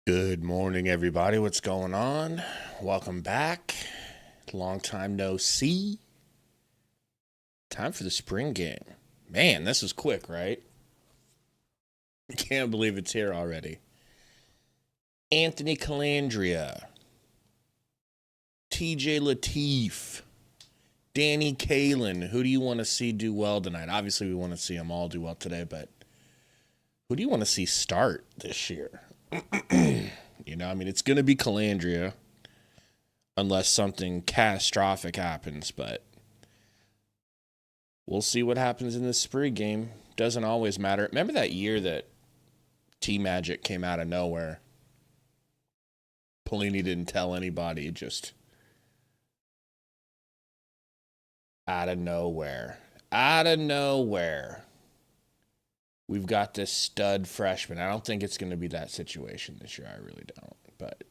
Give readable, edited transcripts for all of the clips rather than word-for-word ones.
Good morning, everybody. What's going on? Welcome back. Long time no see. Time for the spring game. Man, this was quick, right? I can't believe it's here already. Anthony Calandria, TJ Lateef, Danny Kalen. Who do you want to see do well tonight? Obviously, we want to see them all do well today, but who do you want to see start this year? It's going to be Calandria unless something catastrophic happens, but we'll see what happens in this spring game. Doesn't always matter. Remember that year that T-Magic came out of nowhere? Pelini didn't tell anybody, just out of nowhere. Out of nowhere. We've got this stud freshman. I don't think it's going to be that situation this year. I really don't. But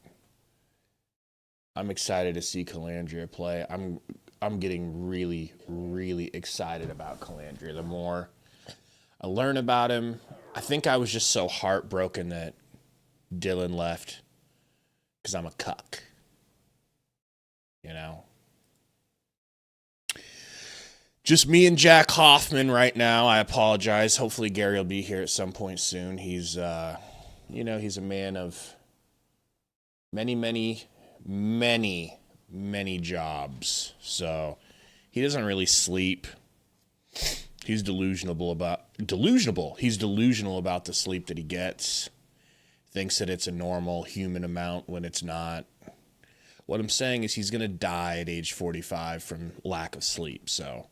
I'm excited to see Calandria play. I'm getting really, really excited about Calandria. The more I learn about him, I think I was just so heartbroken that Dylan left because I'm a cuck. Just me and Jack Hoffman right now. I apologize. Hopefully Gary will be here at some point soon. He's he's a man of many, many, many, many jobs. So he doesn't really sleep. He's delusional about the sleep that he gets. Thinks that it's a normal human amount when it's not. What I'm saying is he's going to die at age 45 from lack of sleep. So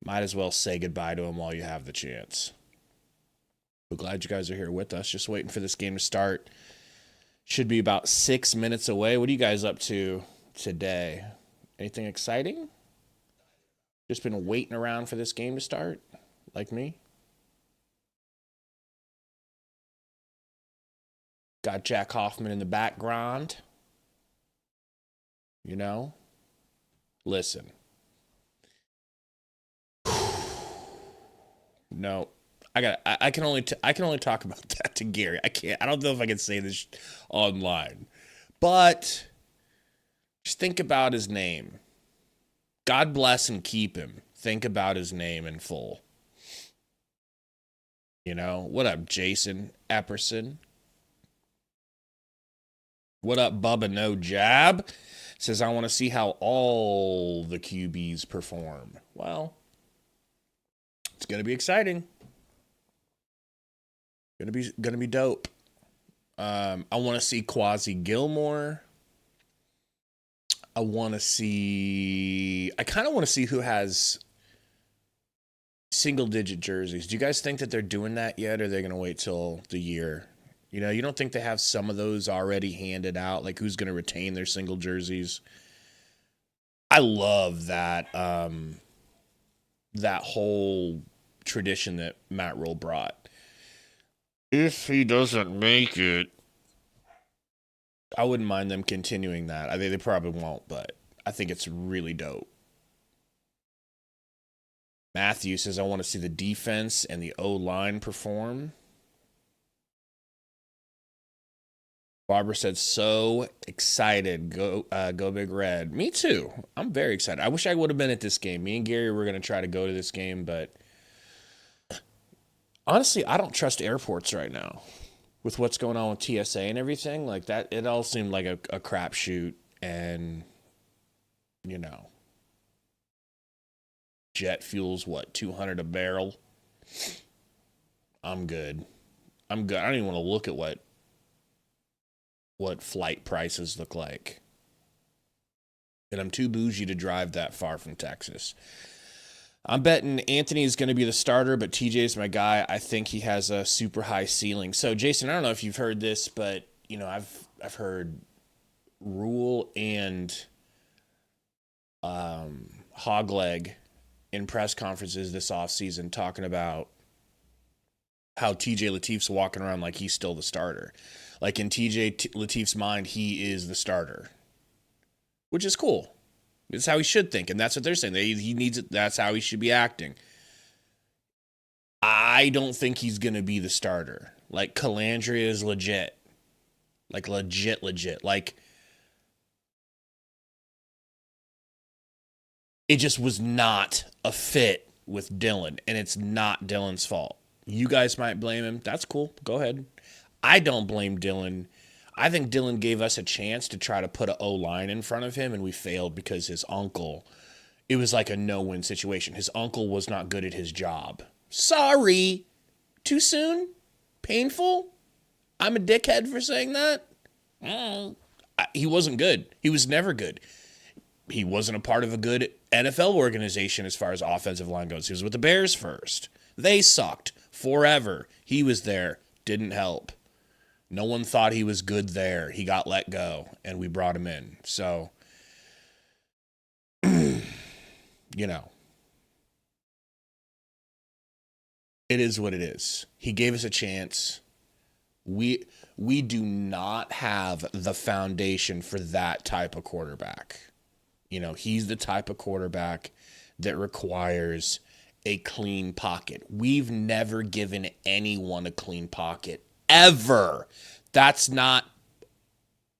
might as well say goodbye to him while you have the chance. We're glad you guys are here with us. Just waiting for this game to start. Should be about 6 minutes away. What are you guys up to today? Anything exciting? Just been waiting around for this game to start, like me? Got Jack Hoffman in the background. Listen. No, I can only talk about that to Gary. I don't know if I can say this online, but just think about his name. God bless and keep him. Think about his name in full. What up, Jason Epperson? What up, Bubba No Jab? Says, I want to see how all the QBs perform. Well, it's going to be exciting. Gonna be dope. I want to see Quasi Gilmore. I kind of want to see who has single-digit jerseys. Do you guys think that they're doing that yet, or are they going to wait till the year? You don't think they have some of those already handed out? Like, who's going to retain their single jerseys? I love that that whole tradition that Matt Rule brought. If he doesn't make it, I wouldn't mind them continuing that. I think they probably won't, but I think it's really dope. Matthew says, I want to see the defense and the O-line perform. Barbara said, so excited. Go Big Red. Me too. I'm very excited. I wish I would have been at this game. Me and Gary were going to try to go to this game, but honestly, I don't trust airports right now with what's going on with TSA and everything. Like that, it all seemed like a crapshoot, and jet fuel's what, $200 a barrel. I'm good. I don't even want to look at what flight prices look like. And I'm too bougie to drive that far from Texas. I'm betting Anthony's going to be the starter, but TJ's my guy. I think he has a super high ceiling. So, Jason, I don't know if you've heard this, but, I've heard Rule and Hogleg in press conferences this offseason talking about how TJ Lateef's walking around like he's still the starter. Like in TJ Lateef's mind, he is the starter, which is cool. It's how he should think, and that's what they're saying. He needs it. That's how he should be acting. I don't think he's going to be the starter. Like, Calandria is legit. Like legit. Like it just was not a fit with Dylan, and it's not Dylan's fault. You guys might blame him. That's cool. Go ahead. I don't blame Dylan. I think Dylan gave us a chance to try to put an O-line in front of him, and we failed because his uncle, it was like a no-win situation. His uncle was not good at his job. Sorry. Too soon? Painful? I'm a dickhead for saying that? He wasn't good. He was never good. He wasn't a part of a good NFL organization as far as offensive line goes. He was with the Bears first. They sucked forever. He was there. Didn't help. No one thought he was good there. He got let go, and we brought him in. So, you know, it is what it is. He gave us a chance. We do not have the foundation for that type of quarterback. You know, he's the type of quarterback that requires a clean pocket. We've never given anyone a clean pocket, ever. That's not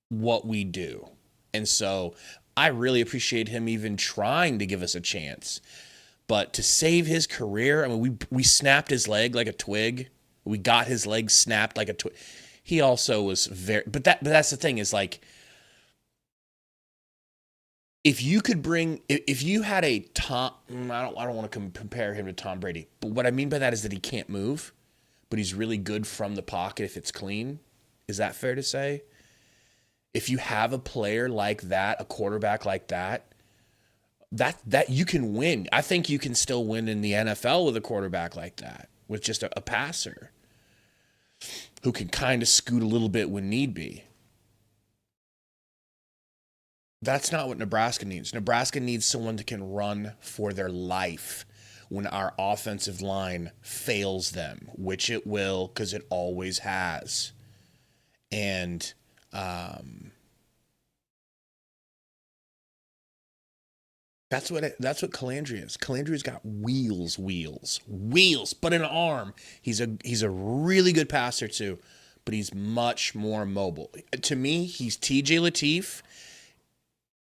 what we do. And so I really appreciate him even trying to give us a chance. But to save his career, I mean, we snapped his leg like a twig. We got his leg snapped like a twig. He also was very, but that's the thing is like, if you had a Tom, I don't want to compare him to Tom Brady, but what I mean by that is that he can't move, but he's really good from the pocket if it's clean. Is that fair to say? If you have a player like that, a quarterback like that you can win. I think you can still win in the NFL with a quarterback like that, with just a passer who can kind of scoot a little bit when need be. That's not what Nebraska needs. Nebraska needs someone that can run for their life when our offensive line fails them, which it will, because it always has. And that's what Calandria is. Calandria's got wheels, but an arm. He's a really good passer too, but he's much more mobile. To me, he's TJ Lateef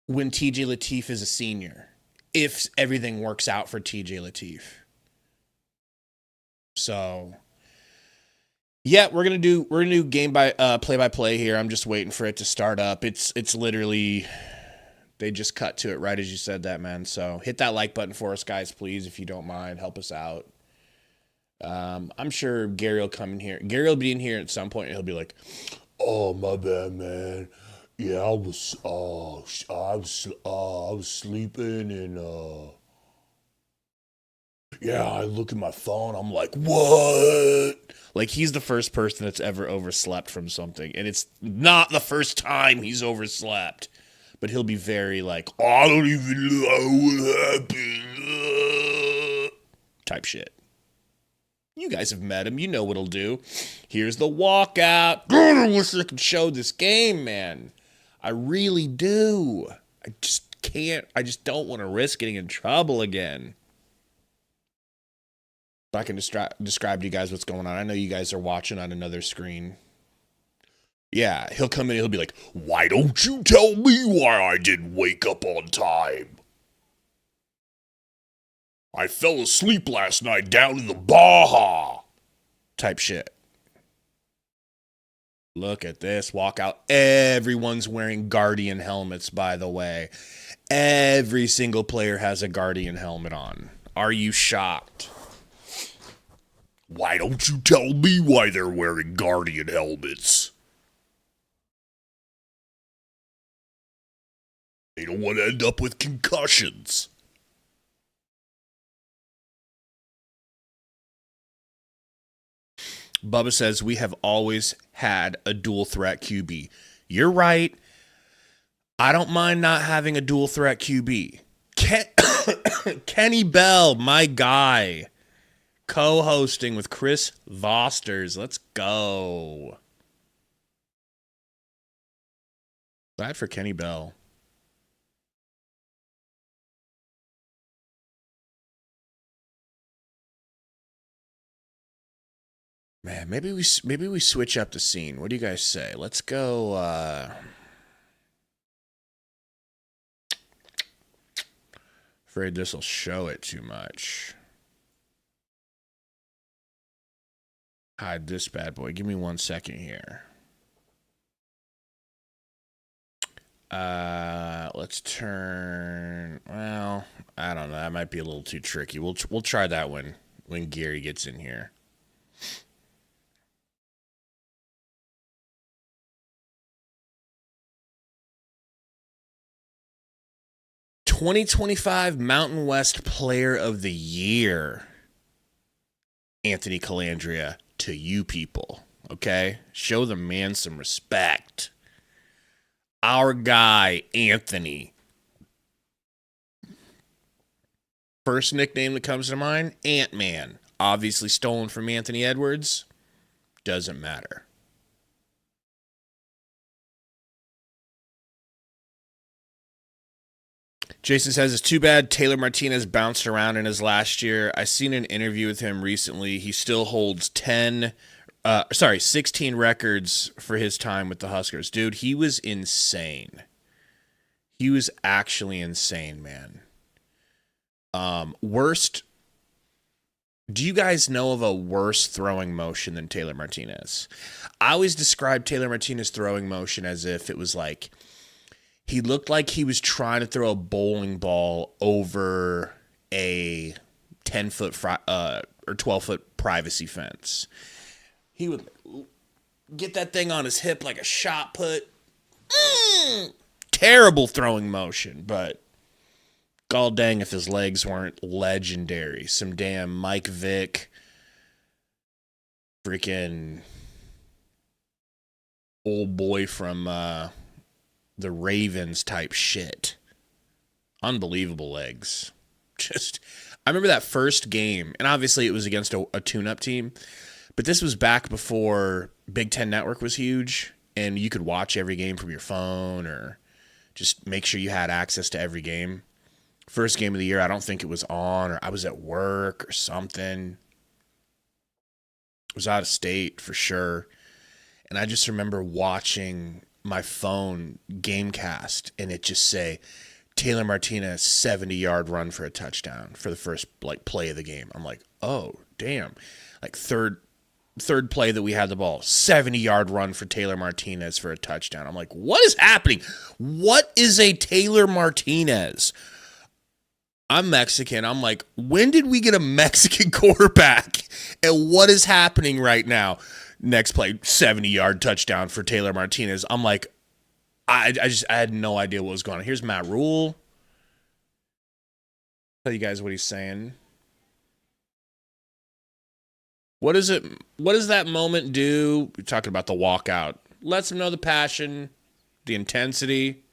when TJ Lateef is a senior, if everything works out for TJ Lateef. So, yeah, we're gonna do game by play by play here. I'm just waiting for it to start up. It's literally, they just cut to it right as you said that, man. So hit that like button for us, guys, please, if you don't mind. Help us out. I'm sure Gary will come in here. Gary will be in here at some point, and he'll be like, "Oh, my bad, man. Yeah, I was sleeping, and yeah, I look at my phone. I'm like, what?" Like, he's the first person that's ever overslept from something, and it's not the first time he's overslept. But he'll be very like, "Oh, I don't even know what happened," type shit. You guys have met him. You know what he'll do. Here's the walkout. I wish I could show this game, man. I really do. I just can't. I just don't want to risk getting in trouble again. But I can describe to you guys what's going on. I know you guys are watching on another screen. Yeah, he'll come in and he'll be like, "Why don't you tell me why I didn't wake up on time? I fell asleep last night down in the Baja," type shit. Look at this walkout. Everyone's wearing Guardian helmets, by the way. Every single player has a Guardian helmet on. Are you shocked? Why don't you tell me why they're wearing Guardian helmets? They don't want to end up with concussions. Bubba says, we have always had a dual threat QB. You're right. I don't mind not having a dual threat QB. Kenny Bell, my guy, co-hosting with Chris Vosters. Let's go. Glad for Kenny Bell. Man, maybe we switch up the scene. What do you guys say? Let's go. Afraid this will show it too much. Hide this bad boy. Give me 1 second here. Let's turn. Well, I don't know. That might be a little too tricky. We'll try that one when Gary gets in here. "2025 Mountain West Player of the Year, Anthony Calandria, to you people. Okay, show the man some respect. Our guy, Anthony. First nickname that comes to mind, Ant-Man. Obviously stolen from Anthony Edwards. Doesn't matter. Jason says, it's too bad Taylor Martinez bounced around in his last year. I seen an interview with him recently. He still holds 16 records for his time with the Huskers. Dude, he was insane. He was actually insane, man. Worst. Do you guys know of a worse throwing motion than Taylor Martinez? I always describe Taylor Martinez throwing motion as if it was like, he looked like he was trying to throw a bowling ball over a 10-foot or 12-foot privacy fence. He would get that thing on his hip like a shot put. Terrible throwing motion, but god dang if his legs weren't legendary. Some damn Mike Vick, freaking old boy from the Ravens type shit. Unbelievable legs. I remember that first game, and obviously it was against a tune-up team, but this was back before Big Ten Network was huge, and you could watch every game from your phone or just make sure you had access to every game. First game of the year, I don't think it was on, or I was at work or something. I was out of state for sure, and I just remember watching my phone Gamecast and it just say Taylor Martinez 70-yard run for a touchdown for the first play of the game. I'm like, oh damn, third play that we had the ball, 70-yard run for Taylor Martinez for a touchdown. I'm like, what is happening? What is a Taylor Martinez? I'm Mexican. I'm like, when did we get a Mexican quarterback? And what is happening right now? Next play, 70-yard touchdown for Taylor Martinez. I'm like, I had no idea what was going on. Here's Matt Rule. Tell you guys what he's saying. What does that moment do? We're talking about the walkout. Lets him know the passion, the intensity.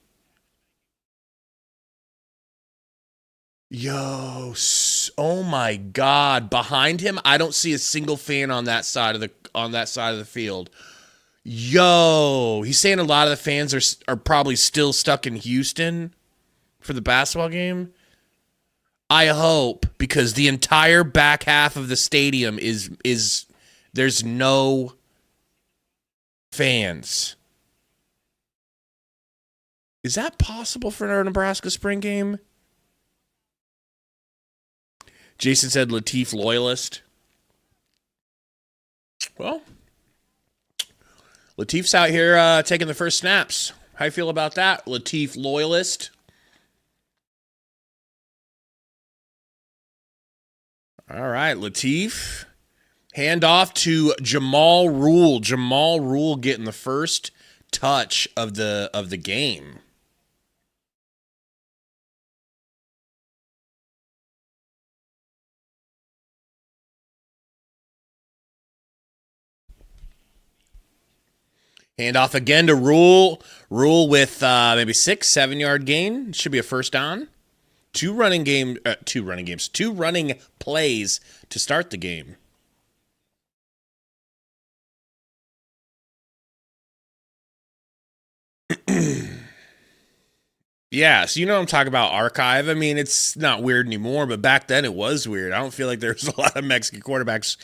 Yo, oh my God! Behind him, I don't see a single fan on that side of the field. Yo, he's saying a lot of the fans are probably still stuck in Houston for the basketball game. I hope, because the entire back half of the stadium is there's no fans. Is that possible for our Nebraska spring game? Jason said Latif loyalist. Well, Latif's out here taking the first snaps. How you feel about that, Latif loyalist? All right, Latif. Hand off to Jamal Rule. Jamal Rule getting the first touch of the game. Hand off again to Rule. Rule with maybe 6-7 yard gain. Should be a first down. Two running plays to start the game. Yeah, so you know what I'm talking about, archive. I mean, it's not weird anymore, but back then it was weird. I don't feel like there's a lot of Mexican quarterbacks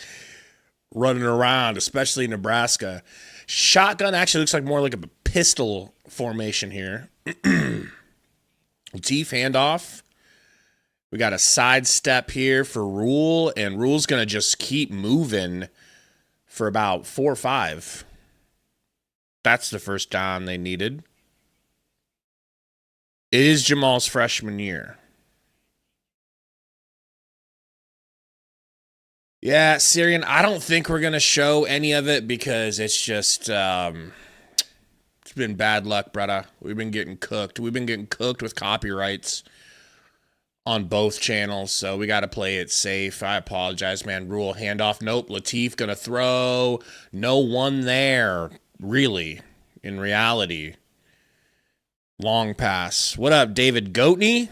running around, especially Nebraska. Shotgun actually looks like more like a pistol formation here. Latif handoff. We got a sidestep here for Rule, and Rule's going to just keep moving for about 4 or 5. That's the first down they needed. It is Jamal's freshman year. Yeah, Syrian, I don't think we're going to show any of it because it's just, it's been bad luck, brother. We've been getting cooked. We've been getting cooked with copyrights on both channels, so we got to play it safe. I apologize, man. Rule, handoff. Nope, Latif going to throw. No one there, really, in reality. Long pass. What up, David Goatney?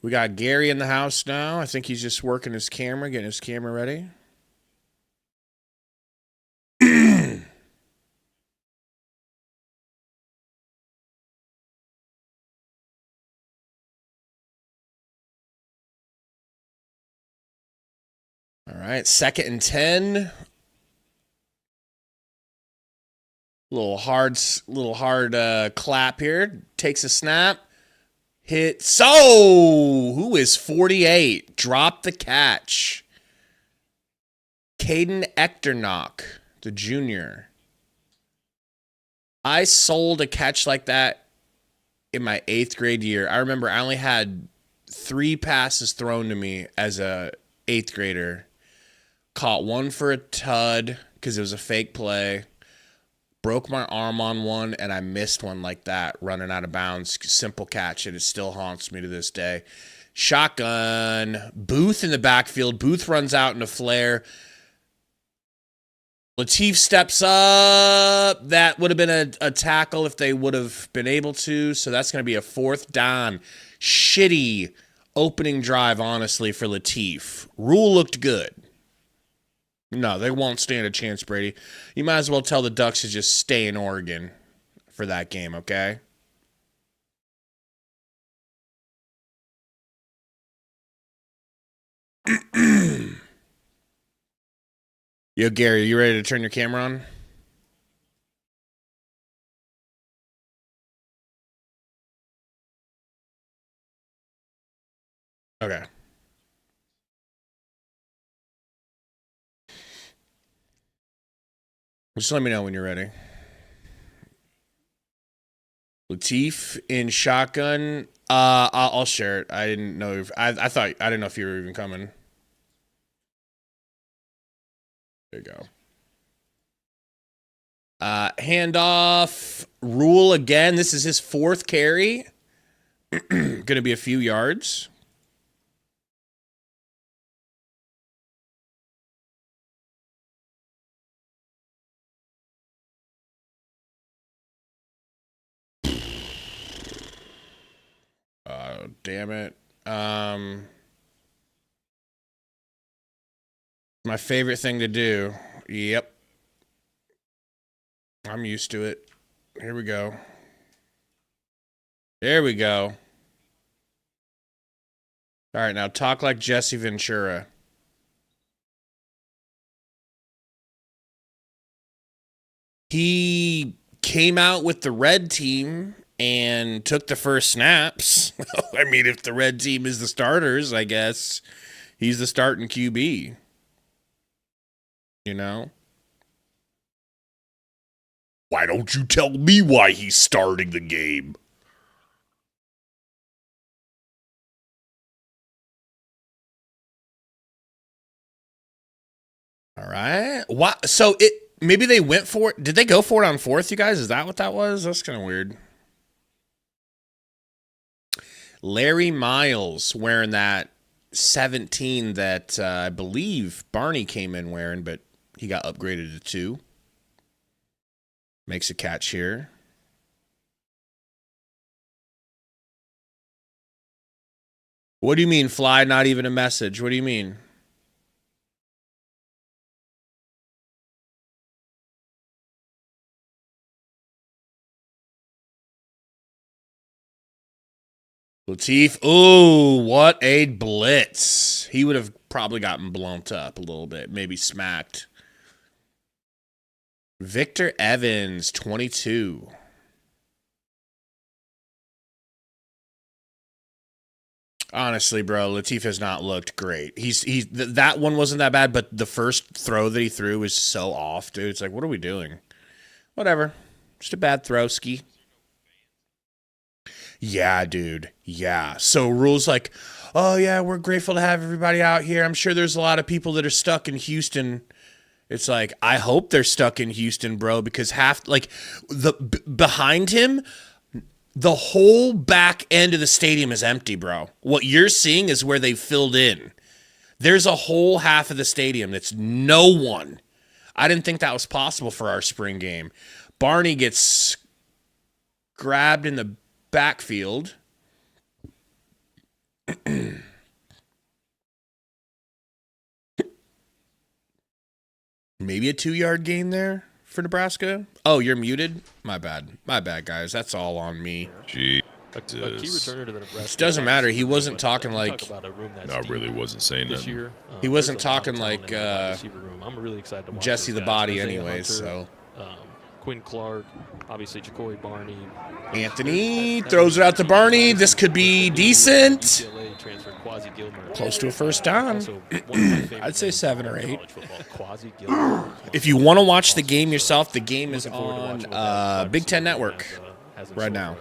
We got Gary in the house now. I think he's just working his camera, getting his camera ready. All right, 2nd and 10. Little hard clap here. Takes a snap. Hit. So, who is 48? Drop the catch. Caden Echternock, the junior. I sold a catch like that in my 8th grade year. I remember I only had 3 passes thrown to me as a 8th grader. Caught one for a tud because it was a fake play. Broke my arm on one, and I missed one like that, running out of bounds. Simple catch, and it still haunts me to this day. Shotgun. Booth in the backfield. Booth runs out in a flare. Latif steps up. That would have been a tackle if they would have been able to, so that's going to be a 4th down. Shitty opening drive, honestly, for Latif. Rule looked good. No, they won't stand a chance, Brady. You might as well tell the Ducks to just stay in Oregon for that game, okay? Yo, Gary, you ready to turn your camera on? Okay. Just let me know when you're ready. Latif in shotgun. I'll share it. I didn't know if I didn't know if you were even coming. There you go. Handoff. Rule again. This is his 4th carry. Gonna be a few yards. Damn it. My favorite thing to do. Yep. I'm used to it. Here we go. There we go. All right, now talk like Jesse Ventura. He came out with the red team and took the first snaps. I mean, if the red team is the starters, I guess he's the starting QB. You know? Why don't you tell me why he's starting the game? All right. What? So maybe they went for it. Did they go for it on 4th, you guys? Is that what that was? That's kind of weird. Larry Miles wearing that 17 that I believe Barney came in wearing, but he got upgraded to 2. Makes a catch here. What do you mean, fly, not even a message? What do you mean? Latif, ooh, what a blitz. He would have probably gotten blown up a little bit, maybe smacked. Victor Evans, 22. Honestly, bro, Latif has not looked great. That one wasn't that bad, but the first throw that he threw was so off, dude. It's like, what are we doing? Whatever. Just a bad throw, ski. Yeah, dude. Yeah. So Rule's like, oh, yeah, we're grateful to have everybody out here. I'm sure there's a lot of people that are stuck in Houston. It's like, I hope they're stuck in Houston, bro, because behind him, the whole back end of the stadium is empty, bro. What you're seeing is where they filled in. There's a whole half of the stadium that's no one. I didn't think that was possible for our spring game. Barney gets grabbed in the backfield. Maybe a 2-yard gain there for Nebraska. Oh, you're muted? My bad. My bad, guys. That's all on me. Gee. A key returner to the Nebraska. It doesn't matter. He wasn't talking like. No, I really wasn't saying that. He wasn't talking like I'm really excited to watch Jesse the Body, anyways. So. Quinn Clark, obviously Jacory Barney. Anthony throws it out to Barney. This could be decent. Close to a first down. I'd say 7 or 8. If you want to watch the game yourself, the game is on Big Ten Network right now.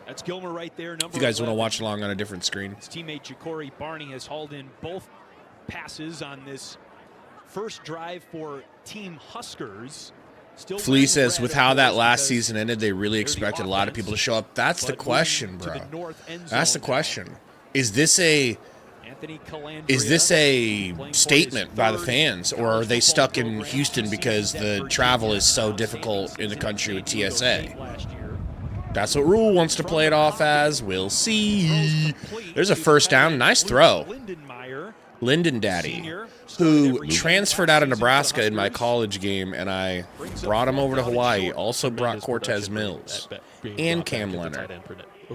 That's Gilmer right there. If you guys want to watch along on a different screen. His teammate Jacory Barney has hauled in both passes on this first drive for Team Huskers. Flea says, with how that last season ended, they really expected a lot of people to show up. That's the question, bro. That's the question. Is this a statement by the fans, or are they stuck in Houston because the travel is so difficult in the country with TSA? That's what Rule wants to play it off as. We'll see. There's a first down. Nice throw. Linden Daddy, who transferred out of Nebraska in my college game, and I brought him over to Hawaii. Also brought Cortez Mills and Cam Leonard.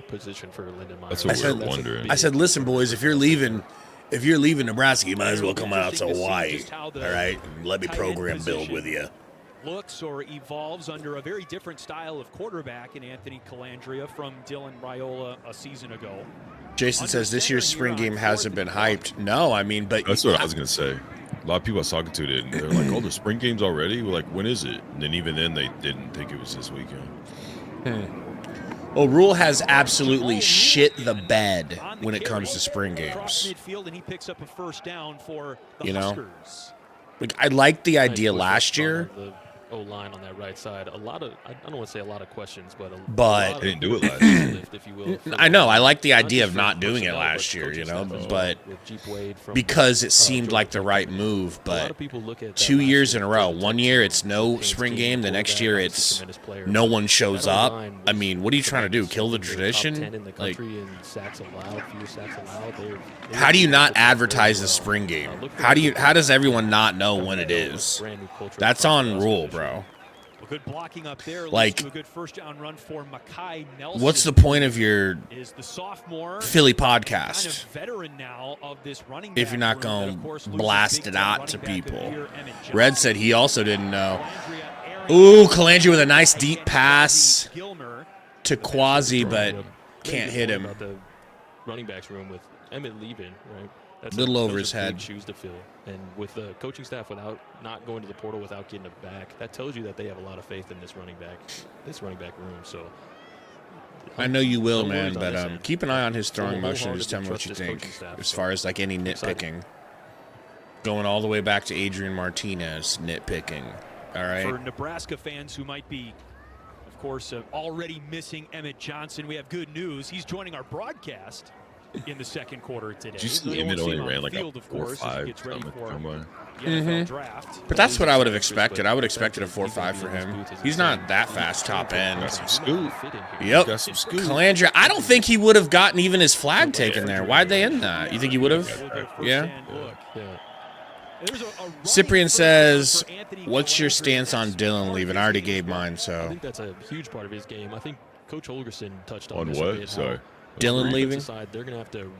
That's what we're wondering. I said, listen, boys, if you're leaving Nebraska, you might as well come out to Hawaii. All right, and let me program build with you. Looks or evolves under a very different style of quarterback in Anthony Calandria from Dylan Raiola a season ago. Jason says this year's spring game hasn't been hyped. No, I mean, but that's what I was gonna say. A lot of people I was talking to did, and they're like, "Oh, the spring game's already." We're like, "When is it?" And then even then, they didn't think it was this weekend. Well, Rule has absolutely shit the bed when it comes to spring games. You know, like I liked the idea last year. O-line on that right side. I don't want to say a lot of questions, but they didn't do it last year. If you will, I know. I like the idea of not doing it last year, you know, but because it seemed like the right move. But 2 years in a row. 1 year it's no spring game. The next year it's no one shows up. I mean, what are you trying to do? Kill the tradition? Like, how do you not advertise the spring game? How does everyone not know when it is? That's on Rule, bro. Good blocking up there. Like, a good first down run for Makai Nelson. What's the point of your Philly podcast kind of veteran now of this running if you're not going to blast it out to people? Red said he also didn't know. Ooh, Calandria with a nice deep pass to Quasi, but can't hit him. The running backs room with Emmett leaving, right? That's little over his head. Shoes to fill, and with the coaching staff not going to the portal without getting it back, that tells you that they have a lot of faith in this running back room. So I know you will, man, but keep an eye on his throwing motion and just tell me what you think as far as like any nitpicking. Going all the way back to Adrian Martinez nitpicking. All right. For Nebraska fans who might be, of course, already missing Emmett Johnson, we have good news. He's joining our broadcast in the second quarter today. Did you see Emmett only ran like a 4.5? But that's what I would have expected. I would have expected a 4.5 for him. He's not that fast top end. Got some scoop. Yep. Got some scoop. Calandria, I don't think he would have gotten even his flag taken there. Why'd they end that? You think he would have? Yeah. Cyprian says, what's your stance on Dylan leaving? I already gave mine, so. I think that's a huge part of his game. I think Coach Holgerson touched on what? Sorry. Dylan leaving. Side, they're going to have to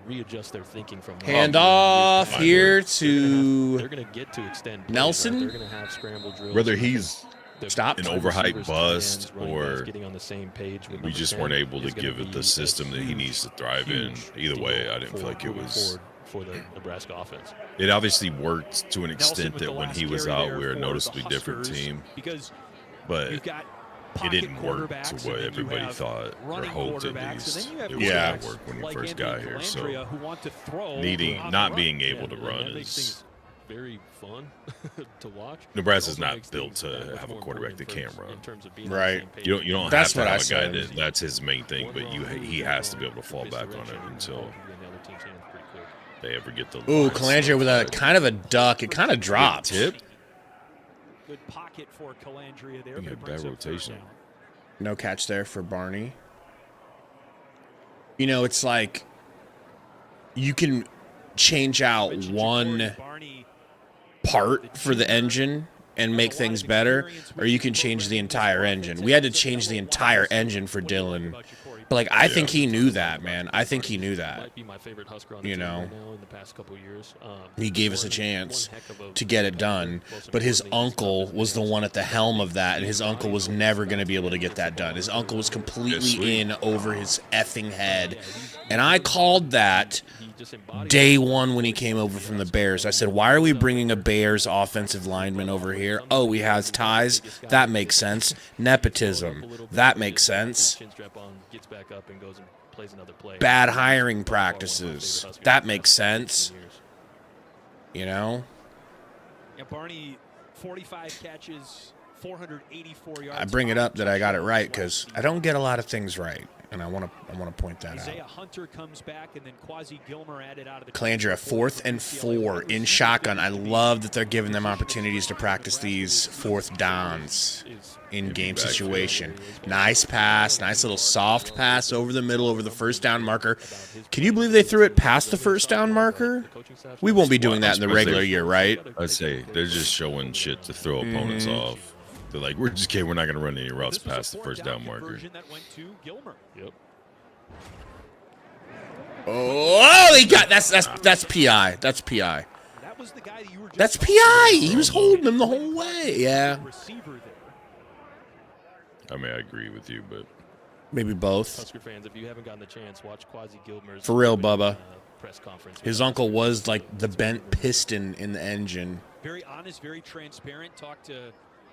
readjust their thinking from Hand off here to they're going to get to extend Nelson. Right? They're going to have scramble drills. Whether he's Stop. an overhyped bust or getting on the same page we just weren't able to give it the system that he needs to thrive in. Either way, I didn't feel like it was for the Nebraska offense. It obviously worked to an extent that when he was out, we were a noticeably different team. But it didn't work to what everybody thought or hoped at least. It was going to work when he first got here. So not being able to run is very fun to watch. Nebraska's not built to have a quarterback that can't run. Right. You don't have to have a guy that's his main thing, but he has to be able to fall back on it until they ever get the. Ooh, Calandria with a kind of a duck. It kind of dropped. Tip. Good pocket for Calandria there. Yeah, bad rotation. No catch there for Barney. You know, it's like you can change out one part for the engine and make things better, or you can change the entire engine. We had to change the entire engine for Dylan. But, like, I think he knew that, man. I think he knew that. You know, he gave us a chance to get it done, but his uncle was the one at the helm of that, and his uncle was never going to be able to get that done. His uncle was completely in over his effing head, and I called that day one when he came over from the Bears. I said, why are we bringing a Bears offensive lineman over here? Oh, he has ties? That makes sense. Nepotism. That makes sense. Bad hiring practices. That makes sense. You know? Yeah, Barney, 45 catches, 484 yards. I bring it up that I got it right because I don't get a lot of things right. And I want to point that Isaiah out. Hunter comes back, and then Quasi Gilmer added out of the Calandria 4th and 4 in shotgun. I love that they're giving them opportunities to practice these fourth downs in game situation. Nice pass, nice little soft pass over the middle, over the first down marker. Can you believe they threw it past the first down marker? We won't be doing that in the regular year, right? I'd say they're just showing shit to throw opponents off. They're like, we're just kidding. We're not going to run any routes past the first down marker. Yep. Oh, he got that's PI. That's PI. That's PI. He was holding him the whole way. Yeah. I mean, I agree with you, but maybe both. Husker fans, if you haven't gotten the chance, watch Quasi Gilmer's for real, Bubba. Press conference. His uncle was like the bent piston in the engine. Very honest, very transparent. Talked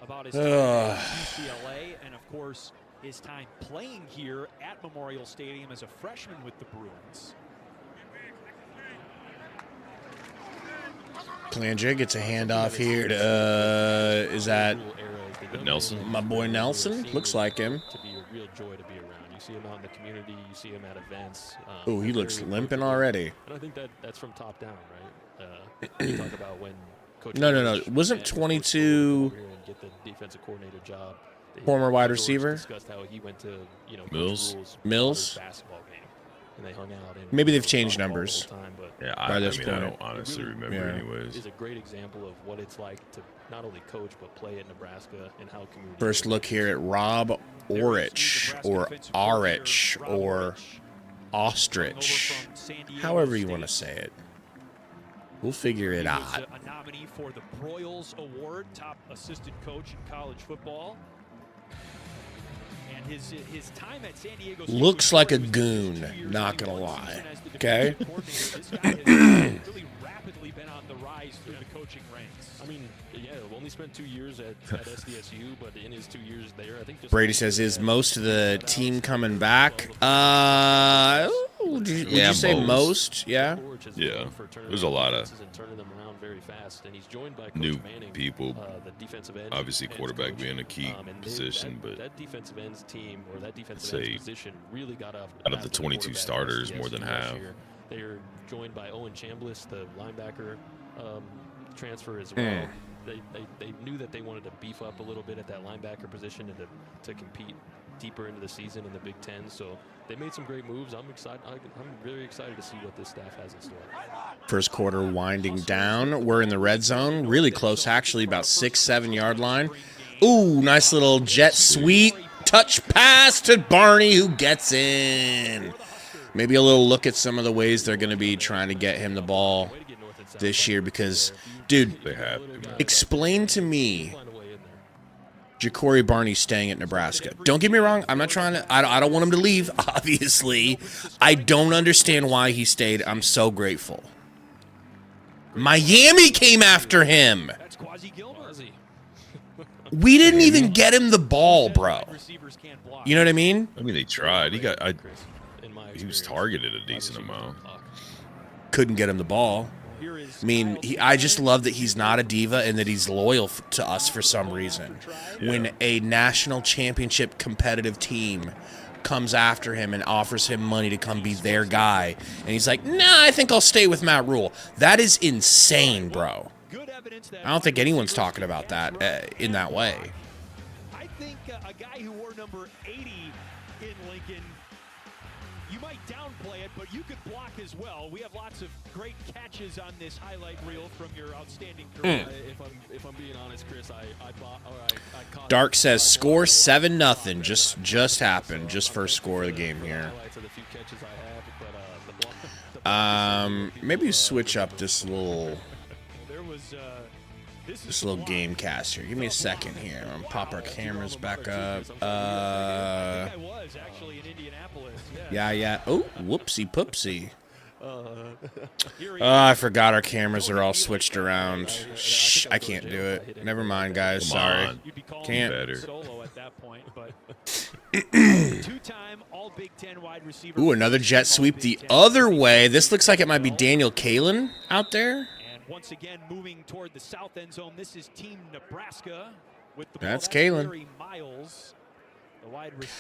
about his time at UCLA and, of course, his time playing here at Memorial Stadium as a freshman with the Bruins. Calandria gets a handoff here to, is that Nelson? My boy Nelson? Looks like him. To be a real joy to be around. You see him out in the community. You see him at events. Oh, he looks limping already. And I think that's from top down, right? You talk about when Coach No. Wasn't 22 get the defensive coordinator job. Former wide receiver? Discussed how he went to, Mills. Basketball game. And they hung out. Maybe they've changed numbers. Yeah, I don't honestly remember anyways. Is a great example of what it's like to not only coach but play at Nebraska and how community. First look here at Rob Orich or Orich or Ostrich, however you want to say it. We'll figure it out. A nominee for the Broyles Award, top assistant coach in college football. And his time at San Diego State looks like a goon, not gonna lie. Okay. This guy has really rapidly been on the rise through the coaching ranks. I mean, yeah, only spent 2 years at SDSU, but in his 2 years there, I think just Brady says, is most of the team coming back? Would you say most? Yeah. Yeah. There's a lot of new people. Obviously, quarterback being a key position, but that defensive ends team or that defensive say ends position really got off out of the 22 starters, more than half. They are joined by Owen Chambliss, the linebacker transfer as well. They knew that they wanted to beef up a little bit at that linebacker position and to compete deeper into the season in the Big Ten. So they made some great moves. I'm excited. I'm very excited to see what this staff has in store. First quarter winding down. We're in the red zone. Really close, actually, about 6-7 yard line. Ooh, nice little jet sweep. Touch pass to Barney, who gets in. Maybe a little look at some of the ways they're going to be trying to get him the ball this year because, dude, explain to me Ja'Cory Barney staying at Nebraska. Don't get me wrong. I'm not trying to – I don't want him to leave, obviously. I don't understand why he stayed. I'm so grateful. Miami came after him. We didn't even get him the ball, bro. You know what I mean? I mean, they tried. He was targeted a decent amount. Couldn't get him the ball. I mean, I just love that he's not a diva and that he's loyal to us for some reason. When a national championship competitive team comes after him and offers him money to come be their guy, and he's like, nah, I think I'll stay with Matt Rule. That is insane, bro. I don't think anyone's talking about that in that way. I think a guy who wore number 80 in Lincoln, you might downplay it, but you could block as well. We have lots of great catches on this highlight reel from your outstanding career. If I'm being honest, Chris, I caught Dark says score 7-0. Just happened. Just first score of the game here. Maybe switch up this little game cast here. Give me a second here. I'm gonna pop our cameras back up. Yeah. Oh, whoopsie poopsie. I forgot our cameras are all switched around. Shh, I can't do it. Never mind, guys. Sorry. Can't. Ooh, another jet sweep the other way. This looks like it might be Daniel Kalen out there. Once again, moving toward the south end zone. This is Team Nebraska with the That's Kalen.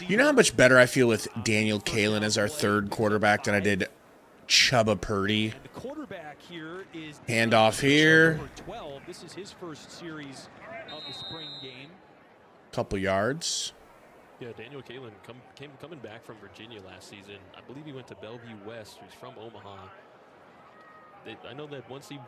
You know how much better I feel with Daniel Kalen as our third quarterback than I did Chubba Purdy. Handoff here. This is his first series of the spring game. Couple yards. Yeah, Daniel Kalen coming back from Virginia last season. I believe he went to Bellevue West. He's from Omaha. I know that once he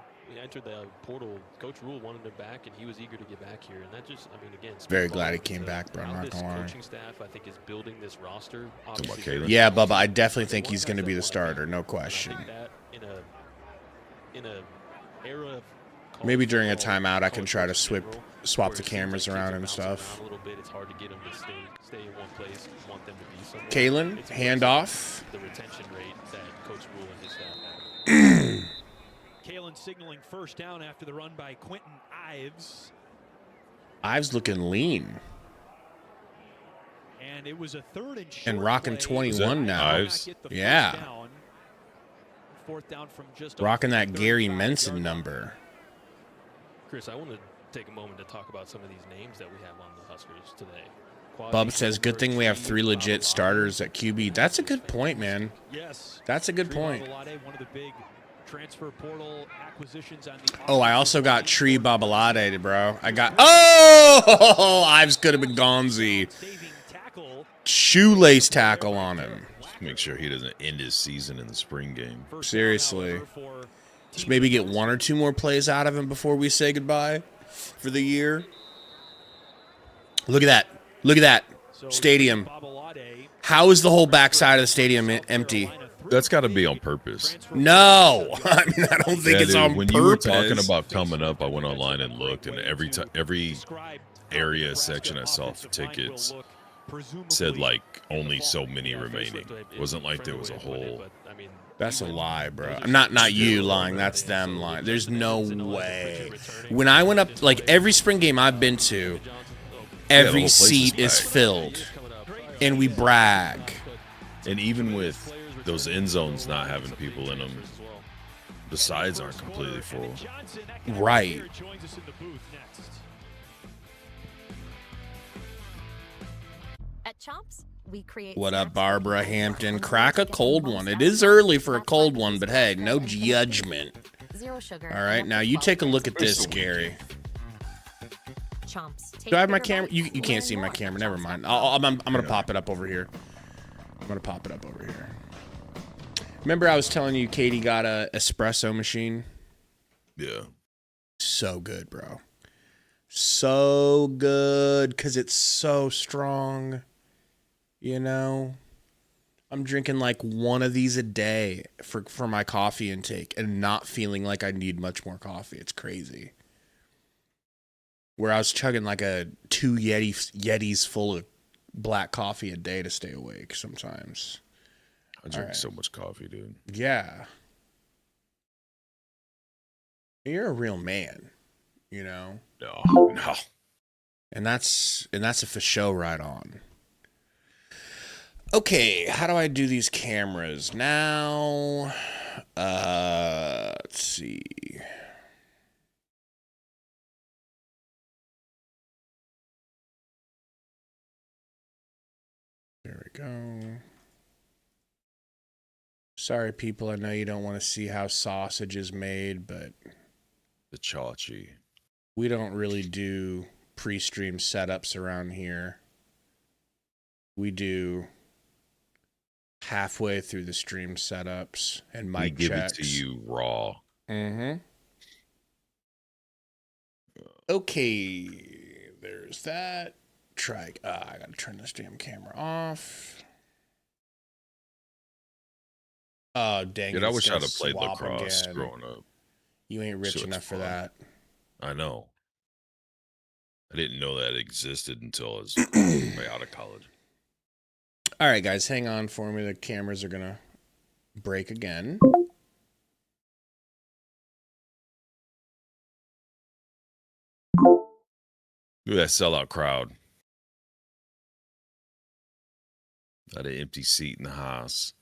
entered the portal, Coach Rule wanted him back, and he was eager to get back here. And that just, I mean, again, very glad he came back, bro. I'm not gonna lie. Coaching staff, I think, is building this roster. Yeah, Bubba, I definitely think he's going to be the starter, no question. In a era of maybe during a timeout, I can try to swap the cameras around and stuff. A little bit, it's hard to get them to stay in one place. Want them to be somewhere. Kalen, handoff. The retention rate that Coach Rule and his staff have. Kalen signaling first down after the run by Quentin Ives. Ives looking lean. And it was a third and short. And rocking 21 now. Ives? Yeah. Fourth down from just rocking that Gary Menson number. Chris, I want to take a moment to talk about some of these names that we have on the Huskers today. Bub says, good thing we have 3 legit starters at QB. That's a good point, man. Yes. That's a good point. One of the big transfer portal acquisitions on the I also got Tree Babalade, bro. I got Ives could have been Gonzi. Shoelace tackle on him. Just make sure he doesn't end his season in the spring game. Seriously. Just maybe get 1 or 2 more plays out of him before we say goodbye for the year. Look at that. Look at that. Stadium. How is the whole backside of the stadium empty? That's got to be on purpose. No, I mean, I don't think it's on when purpose. You were talking about coming up, I went online and looked, and every area section I saw for tickets said like only so many remaining. It wasn't like there was a whole. That's a lie, bro. Not you lying. That's them lying. There's no way. When I went up, like every spring game I've been to, every seat is filled, and we brag. And even with those end zones not having people in them, the sides aren't completely full. Right. At Chomps, we create. What up, Barbara Hampton? Crack a cold one. It is early for a cold one, but hey, no judgment. Zero sugar. All right, now you take a look at this, Gary. Chomps. Do I have my camera? You can't see my camera. Never mind. I'm gonna pop it up over here. Remember I was telling you Katie got a espresso machine? Yeah. So good, bro. So good, because it's so strong. You know? I'm drinking like one of these a day for my coffee intake and not feeling like I need much more coffee. It's crazy. Where I was chugging like a 2 Yetis full of black coffee a day to stay awake sometimes. I drink so much coffee, dude. Yeah. You're a real man, you know? No. And that's a for show right on. Okay, how do I do these cameras now? Let's see. There we go. Sorry, people. I know you don't want to see how sausage is made, but The chachi. we don't really do pre-stream setups around here. We do halfway through the stream setups and We mic give checks. it to you raw. Mm-hmm. Okay, there's that. I gotta turn this damn camera off. Oh, dang Dude, it, I it's wish gonna I'd have played swap lacrosse again. growing up. You ain't rich So it's enough for fun. that. I know. I didn't know that existed until I was way out of college. All right, guys, hang on for me. The cameras are gonna break again. Look at that sellout crowd. Got an empty seat in the house.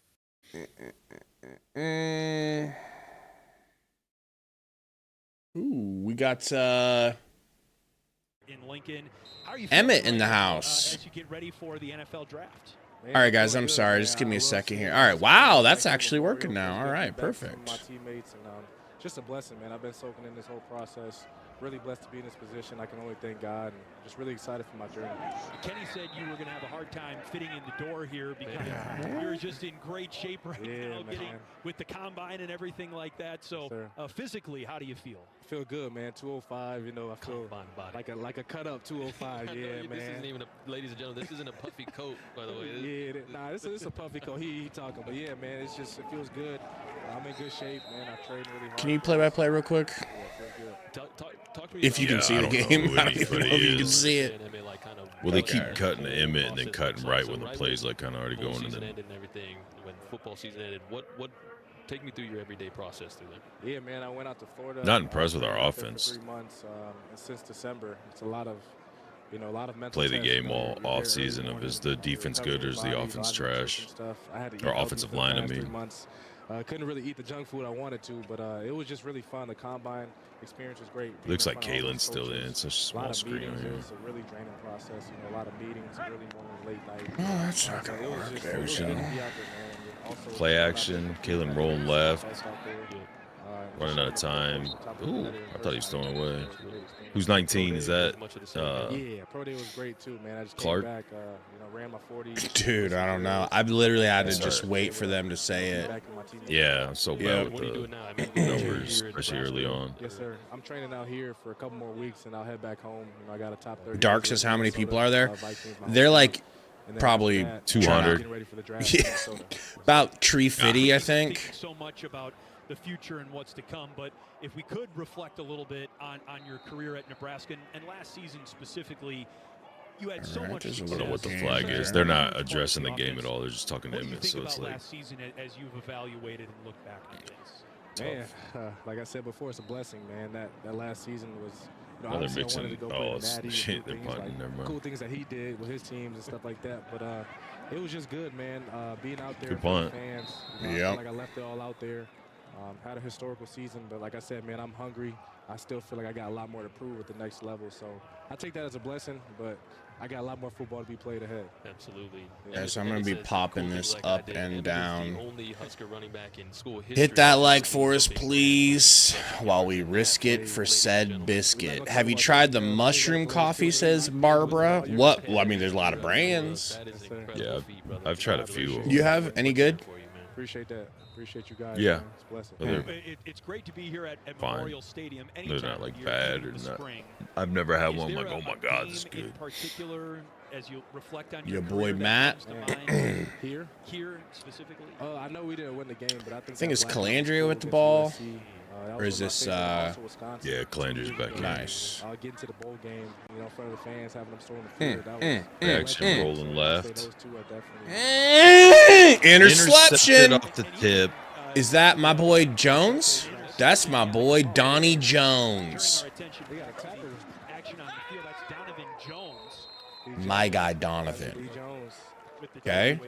Ooh, we got In Lincoln. How are you Emmett feeling in the right now, house. as you get ready for the NFL draft? All right, guys, I'm sorry. Just give me a second here. All right, wow, that's actually working now. All right, perfect. My teammates and just a blessing, man. I've been soaking in this whole process. Really blessed to be in this position. I can only thank God, and just really excited for my journey. Kenny said you were going to have a hard time fitting in the door here because you're just in great shape right now, getting with the combine and everything like that. So physically, how do you feel? I feel good, man. 205, you know, I feel like a cut up 205. Yeah, man. This isn't even ladies and gentlemen, this isn't a puffy coat, by the way. This is a puffy coat. He talking, but yeah, man, it feels good. I'm in good shape, man. I trained really hard. Can you play by play real quick? Talk to me If you can see the game, I don't even know if you can see it. Well, they keep cutting to Emmett and then cutting right when the play's like kind of already going. And everything when football season ended. What take me through your everyday process through there? Yeah, man, I went out to Florida. Not impressed with our for offense. 3 months, and since December, it's a lot of mental. Play the tests, game you know, all you're off there season early of is morning, the defense recover good or is your the body, offense a lot of nutrition trash? stuff. I had to eat Or healthy offensive for the line, I past 3 mean. months. Couldn't really eat the junk food I wanted to, but it was just really fun. The combine experience was great. Looks Being like in front of all Kalen's those still coaches. in. Such a A small lot of screen meetings. right It here. was a really draining process. A lot of meetings, early morning, late night. Oh, that's not So gonna it was work. just- There it we was go. good to be out there, man. And also, Play going out action. there, Kalen rolling left. out there, Running out of time. Ooh, I thought he was throwing away. Who's Pro 19? Is that yeah, pro day was great too, man. I just Clark? came back, ran my 40. Dude, I don't know. I've literally had to just wait for them to say it. Yeah, I'm so bad Yeah. with What are you doing the now? I mean, numbers, especially early on. Yes, sir. I'm training out here for a couple more weeks, and I'll head back home. I got a top 30. Dark says how many people are there? They're like probably 200. about tree fitty, I think. Thinking so much about the future and what's to come, but if we could reflect a little bit on your career at Nebraska and last season specifically, you had so much there's a I success. don't know what the Okay. flag is. They're not addressing the game at all. They're just talking to What do you Emmett, think so it's about like last season as you've evaluated and looked back on this? Man, like I said before, it's a blessing, man. That last season was. they're obviously I wanted mixing. to go play Oh, in Natty and shit, do they're things punting. like Never mind. cool things that he did with his teams and stuff like that. But it was just good, man. Being out there Good for the punt. fans. I Yep. felt like I left it all out there. Had a historical season, but like I said, man, I'm hungry. I still feel like I got a lot more to prove at the next level. So I take that as a blessing, but I got a lot more football to be played ahead. Absolutely. Yeah, so I'm gonna be popping this up and down. Only Husker running back in school history. Hit that like for us, please, while we risk it for said biscuit. Have you tried the mushroom coffee, says Barbara? What? Well, I mean, there's a lot of brands. That is an Yeah, incredible feat, brother. I've tried a few. You have any good? For you, man. Appreciate that. Appreciate you guys. Yeah. Man. It's a blessing. But they're- It's great to be here at Fine. Memorial Stadium. They're Anytime not like you're bad in or the not. spring. I've never had Is one there like, oh my a god, this is game in good. particular as you reflect on your boy Matt. Here specifically. I know we didn't win the game, but I think it's Calandria with the ball. Or is this yeah, Calandria's back. Nice. Getting to the bowl game, you know, in front of the fans, having them storm the field. Action rolling left. Those two are definitely Interception. Off the tip. Is that my boy Jones? That's my boy Donnie Jones. My guy Donovan. Okay.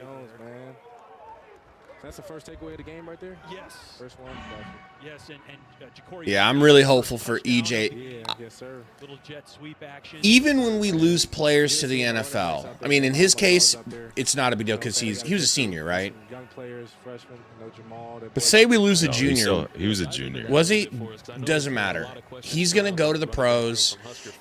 That's the first takeaway of the game right there? Yes. First one. Yes, and Ja'Cory. Yeah, I'm really hopeful for EJ. Yes, sir. Little jet sweep action. Even when we lose players to the NFL, I mean, in his case, it's not a big deal because he was a senior, right? Young players, freshmen, no Jamal. But say we lose a junior. He was a junior. Was he? Doesn't matter. He's going to go to the pros,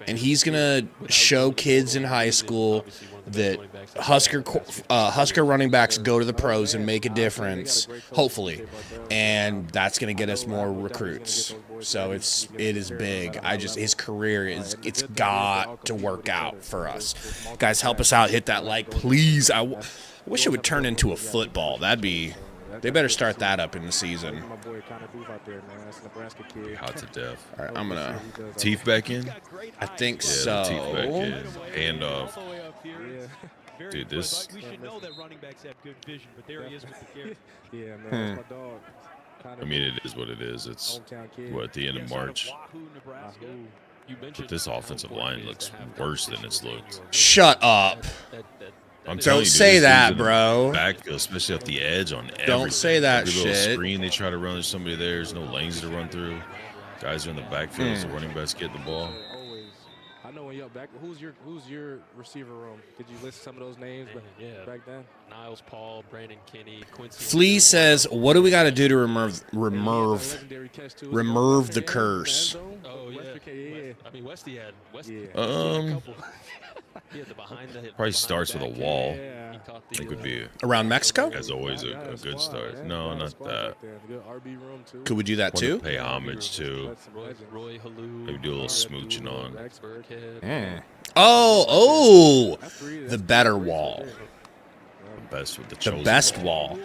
and he's going to show kids in high school that Husker running backs go to the pros and make a difference, hopefully. And that's going to get us more recruits. So it is big. His career it's got to work out for us. Guys, help us out. Hit that like, please. I wish it would turn into a football. They better start that up in the season. Be hot to death. All right, I'm gonna Teeth back in. I think Yeah, so. Teeth back in. Hand off. Dude, this. We should know that running backs have good vision, but there he is with the carry. Yeah, man, that's my dog. I mean, it is what it is. It's at the end of March. But this offensive line looks worse than it's looked. Shut up. I'm telling Don't you, say dude, that, bro. Backfield, especially off the edge on everything. Don't say that every little shit. screen they try to run, there's somebody there. There's no lanes to run through. Guys are in the backfield, so running backs get the ball. Always. I know when you're back. Who's your receiver room? Did you list some of those names back then? Niles Paul, Brandon Kinney, Quincy. Flea says, "What do we got to do to remove the curse?" Oh yeah. I mean, Westy had. He had the behind the hit. Probably starts with a wall. Yeah. I think would be, Around Mexico? as always, a good start. No, not that. Could we do that Want too? to pay homage to. Roy Halou. Maybe do a little smooching on. Burkhead. Oh, the better wall, Best with the the chosen best wall. wall.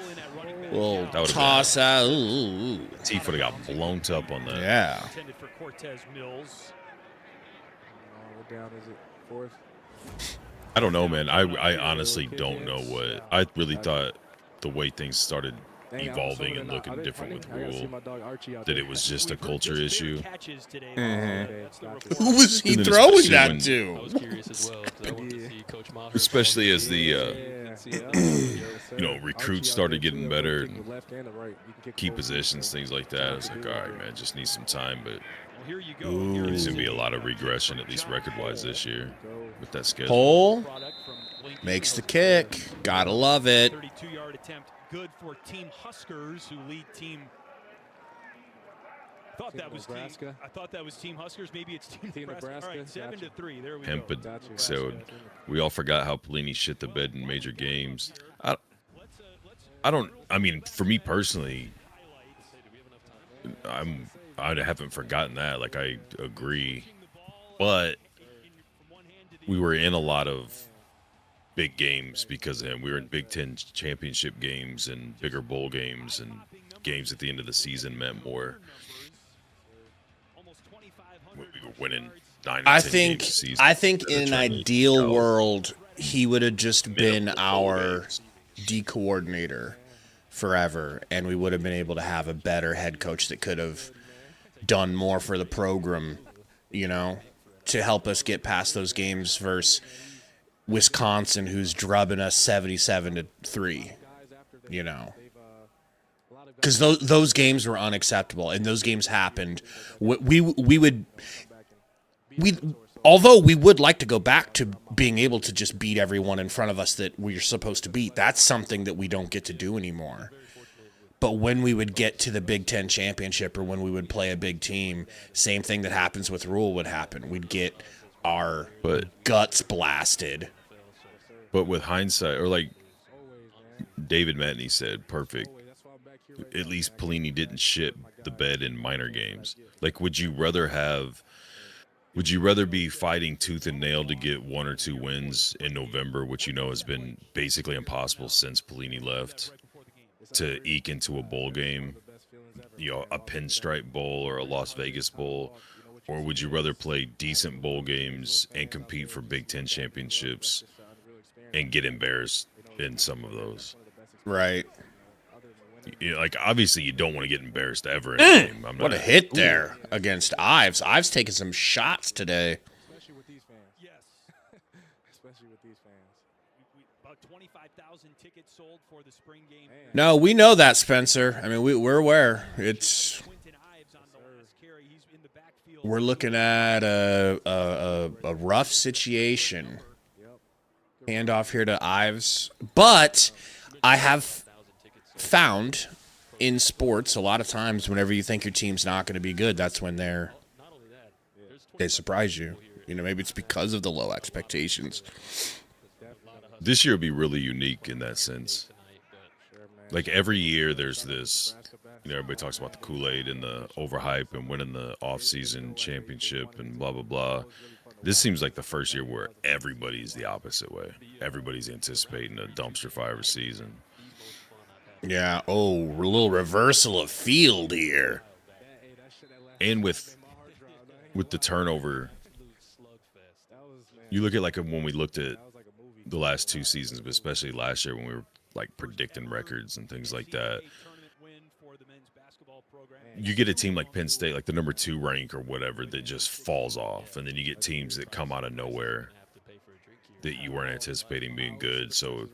We'll That would've toss out. Ooh. Teeth would have got blown up on that. Yeah. Intended for Cortez Mills. What down is it? Fourth? I don't know, man. I honestly don't know what. I really thought the way things started evolving and looking different with Rule, that it was just a culture issue. Who was he And then throwing especially that when- I to? was curious as well because I wanted to see Coach Maher. Especially as the recruits started getting better and key positions, things like that. I was like, all right, man, just need some time, but Here you go. there's gonna be a lot of regression, at least record-wise, this year with that schedule. Hole makes the kick. Gotta love it. 32-yard attempt, good for Team Huskers, who lead team. I thought that was Team Huskers. Maybe it's Team Nebraska. All right, 7-3. There we go. So we all forgot how Pelini shit the bed in major games. I mean, for me personally, I haven't forgotten that. Like, I agree, but we were in a lot of big games because of him. We were in Big Ten championship games and bigger bowl games, and games at the end of the season meant more. We were winning 9 or 10 games a season. I think in an ideal world, he would have just been our D coordinator forever, and we would have been able to have a better head coach that could have done more for the program, to help us get past those games versus Wisconsin, who's drubbing us 77-3, because those games were unacceptable, and those games happened. Although we would like to go back to being able to just beat everyone in front of us that we're supposed to beat, that's something that we don't get to do anymore. But when we would get to the Big Ten championship or when we would play a big team, same thing that happens with Rule would happen. We'd get our guts blasted. But with hindsight, or like David Matney said, perfect. At least Pelini didn't shit the bed in minor games. Like, would you rather have Would you rather be fighting tooth and nail to get 1 or 2 wins in November, which you know has been basically impossible since Pelini left, to eke into a bowl game, a Pinstripe Bowl or a Las Vegas Bowl? Or would you rather play decent bowl games and compete for Big Ten championships and get embarrassed in some of those? Right. Like, obviously, you don't want to get embarrassed ever in a game. What a hit there against Ives. Ives taking some shots today. Especially with these fans. Yes. Especially with these fans. About 25,000 tickets sold for the spring game. No, we know that, Spencer. I mean, we're aware. We're looking at a rough situation. Handoff here to Ives. But I have found in sports a lot of times whenever you think your team's not going to be good, that's when they surprise you. Maybe it's because of the low expectations. This year will be really unique in that sense. Like, every year there's this, everybody talks about the Kool-Aid and the overhype and winning the off-season championship and blah, blah, blah. This seems like the first year where everybody's the opposite way. Everybody's anticipating a dumpster fire season. Yeah, a little reversal of field here. And with the turnover, you look at, like, when we looked at the last 2 seasons, but especially last year when we were, like, predicting records and things like that, you get a team like Penn State, like the number 2 rank or whatever, that just falls off. And then you get teams that come out of nowhere that you weren't anticipating being good. So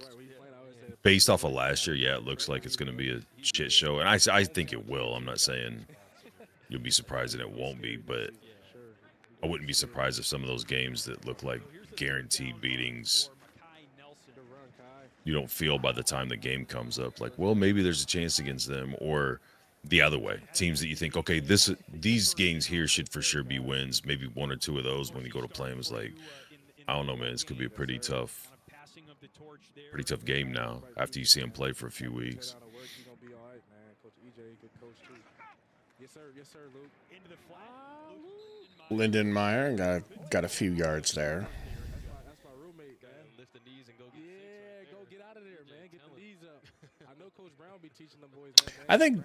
based off of last year, yeah, it looks like it's going to be a shit show. And I think it will. I'm not saying you'll be surprised that it won't be, but I wouldn't be surprised if some of those games that look like guaranteed beatings, you don't feel by the time the game comes up like, well, maybe there's a chance against them. Or the other way, teams that you think, okay, these games here should for sure be wins. Maybe 1 or 2 of those when you go to play them is like, I don't know, man, this could be a pretty tough game now after you see him play for a few weeks. Lindenmeyer got a few yards there. I think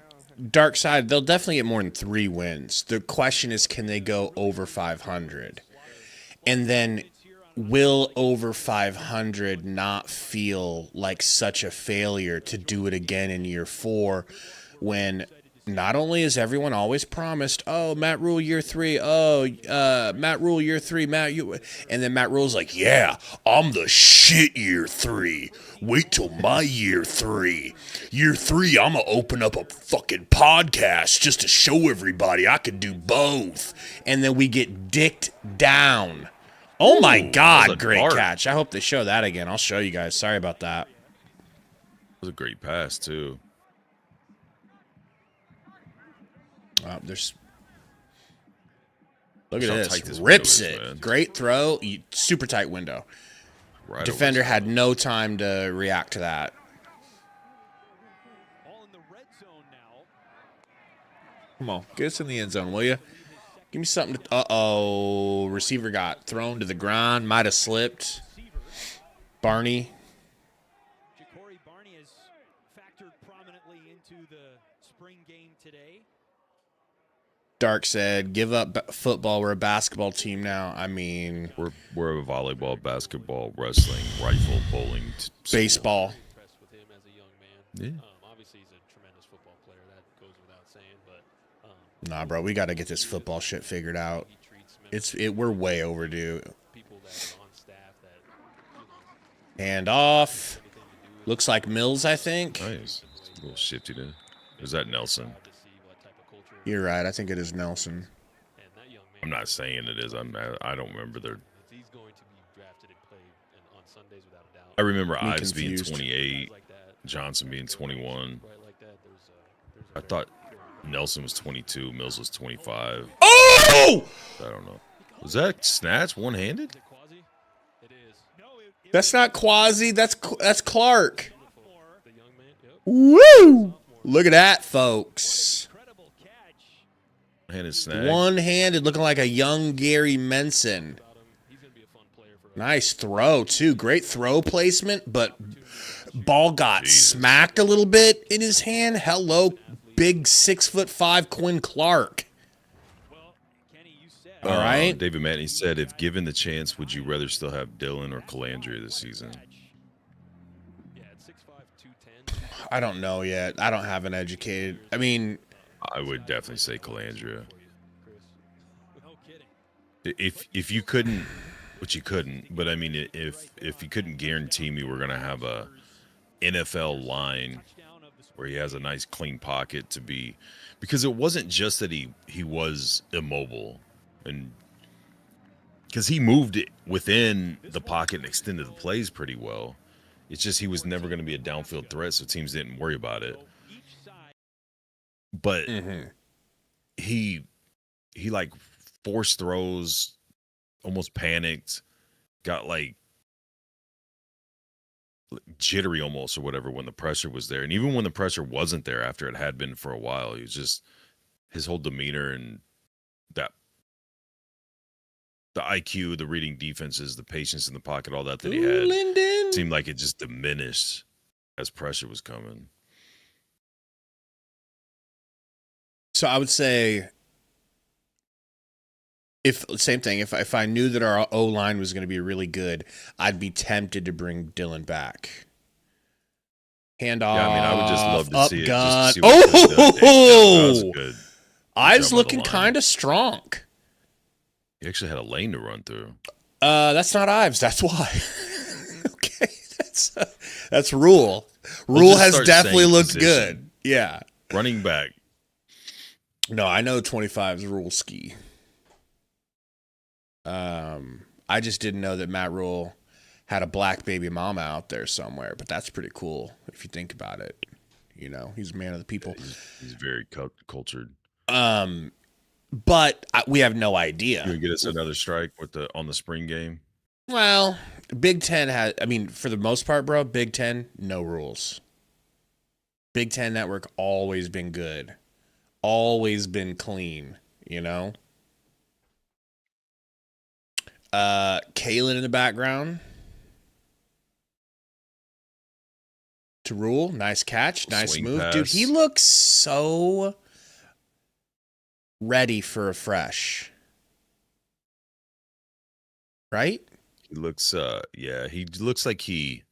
Dark Side, they'll definitely get more than 3 wins. The question is, can they go over 500? And then will over 500 not feel like such a failure to do it again in year 4 when not only is everyone always promised, oh, Matt Rule year 3, Matt Rule year 3, and then Matt Rule's like, yeah, I'm the shit year 3. Wait till my year 3. Year 3, I'm going to open up a fucking podcast just to show everybody I can do both. And then we get dicked down. Oh, my God, great catch. I hope they show that again. I'll show you guys. Sorry about that. It was a great pass, too. Look at this. Rips it. Man. Great throw. Super tight window. Right. Defender had no time to react to that. All in the red zone now. Come on. Get us in the end zone, will you? Give me something to... Uh-oh. Receiver got thrown to the ground. Might have slipped. Barney. Ja'Cory Barney has factored prominently into the spring game today. Dark said, give up football. We're a basketball team now. I mean... We're a volleyball, basketball, wrestling, rifle, bowling. Baseball. With him as a young man. Yeah. Obviously, he's a tremendous football player. That goes without saying. But nah, bro, we got to get this football shit figured out. We're way overdue. People that are on staff that, Hand off. Looks like Mills, I think. Nice. It's a little shifty there. Is that Nelson? You're right. I think it is Nelson. I'm not saying it is. I don't remember their. He's going to be drafted and play on Sundays without a doubt. I remember Ives being 28, Johnson being 21. I thought Nelson was 22, Mills was 25. Oh! I don't know. Was that snatch one-handed? That's not Quasi. That's Clark. Woo! Look at that, folks. One-handed snag. One-handed, looking like a young Gary Menson. Nice throw, too. Great throw placement, but ball got smacked a little bit in his hand. Hello, big 6'5" Quinn Clark. All right. David Matney said, if given the chance, would you rather still have Dylan or Calandria this season? I don't know yet. I don't have an educated. I mean, I would definitely say Calandria. If you couldn't, which you couldn't, but I mean, if you couldn't guarantee me we're gonna have a NFL line where he has a nice clean pocket to be, because it wasn't just that he was immobile, and because he moved it within the pocket and extended the plays pretty well. It's just he was never going to be a downfield threat, so teams didn't worry about it. But he like forced throws, almost panicked, got like jittery almost or whatever when the pressure was there. And even when the pressure wasn't there after it had been for a while, he was just, his whole demeanor and that, the IQ, the reading defenses, the patience in the pocket, all that he had, seemed like it just diminished as pressure was coming. So I would say, same thing, if I knew that our O-line was going to be really good, I'd be tempted to bring Dylan back. Handoff. Yeah, I mean, I would just love to see it. Just to see that was good. Ives looking kind of strong. He actually had a lane to run through. That's not Ives. That's why. Okay, that's Rule. Rule has definitely looked good. Yeah. Running back. No, I know 25's Rule ski. I just didn't know that Matt Rule had a black baby mama out there somewhere, but that's pretty cool if you think about it. You know, he's a man of the people. Yeah, he's very cultured. But we have no idea. You get us another strike on the spring game? Well, Big Ten has, I mean, for the most part, bro, Big Ten, no rules. Big Ten Network always been good. Always been clean, you know? Kalen in the background. To Rule, nice catch, nice Swing move. pass. Dude, he looks so ready for a fresh. Right? He looks he looks like he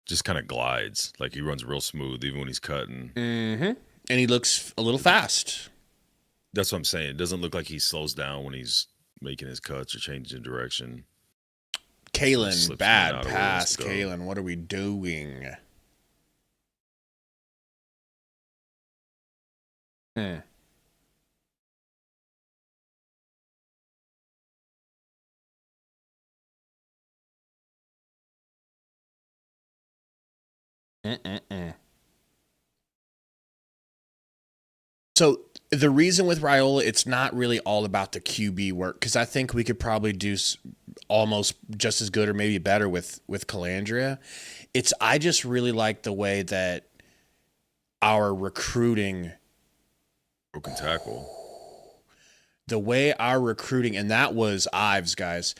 just kind of glides, like he runs real smooth even when he's cutting. Mm-hmm. And he looks a little fast. That's what I'm saying. It doesn't look like he slows down when he's making his cuts or changing direction. Kalen, bad pass. Kalen, what are we doing? So the reason with Raiola, it's not really all about the QB work, because I think we could probably do almost just as good or maybe better with Calandria. I just really like the way that our recruiting, broken tackle, the way our recruiting, and that was Ives, guys.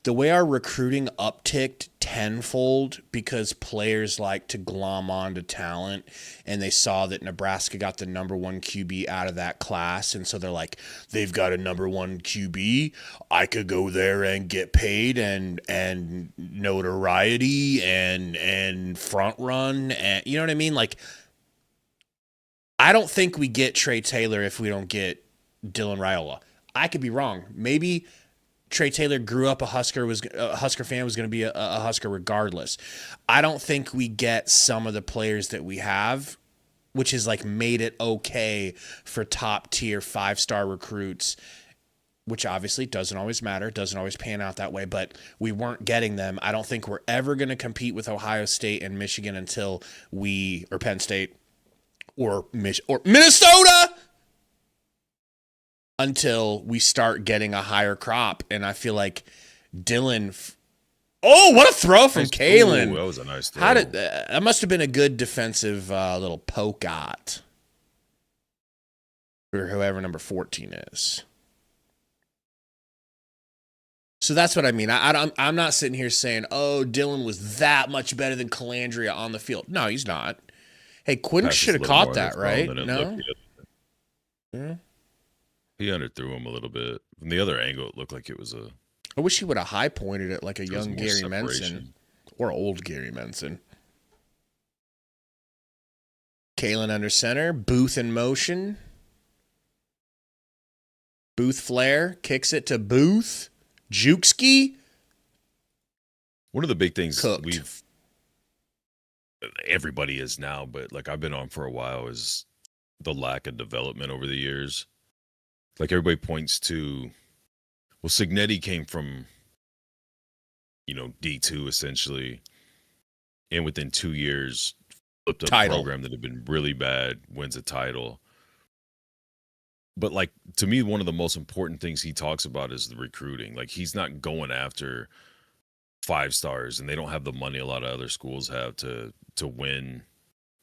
The way our recruiting upticked tenfold because players like to glom onto talent, and they saw that Nebraska got the number one QB out of that class, and so they're like, they've got a number one QB. I could go there and get paid and notoriety and front run, and you know what I mean? Like, I don't think we get Trey Taylor if we don't get Dylan Raiola. I could be wrong. Maybe Trey Taylor grew up a Husker fan, was going to be a Husker regardless. I don't think we get some of the players that we have, which has like made it okay for top tier 5-star recruits, which obviously doesn't always matter, doesn't always pan out that way, but we weren't getting them. I don't think we're ever going to compete with Ohio State and Michigan until or Penn State or Minnesota, until we start getting a higher crop. And I feel like Dylan. Oh, what a throw from Kalen. That was a nice throw. That must have been a good defensive little poke out. or whoever number 14 is. So that's what I mean. I'm not sitting here saying, oh, Dylan was that much better than Calandria on the field. No, he's not. Hey, Quinn should have caught that, right? No? Yeah. He underthrew him a little bit. From the other angle, it looked like it was a... I wish he would have high-pointed it like a young Gary Menson. Or old Gary Menson. Kalen under center. Booth in motion. Booth flare. Kicks it to Booth. Jukeski. One of the big things Cooked. everybody is now, but like I've been on for a while, is the lack of development over the years. Like everybody points to, well, Signetti came from, D2 essentially, and within 2 years flipped a program that had been really bad, wins a title. But like, to me, one of the most important things he talks about is the recruiting. Like, he's not going after 5 stars, and they don't have the money a lot of other schools have to win,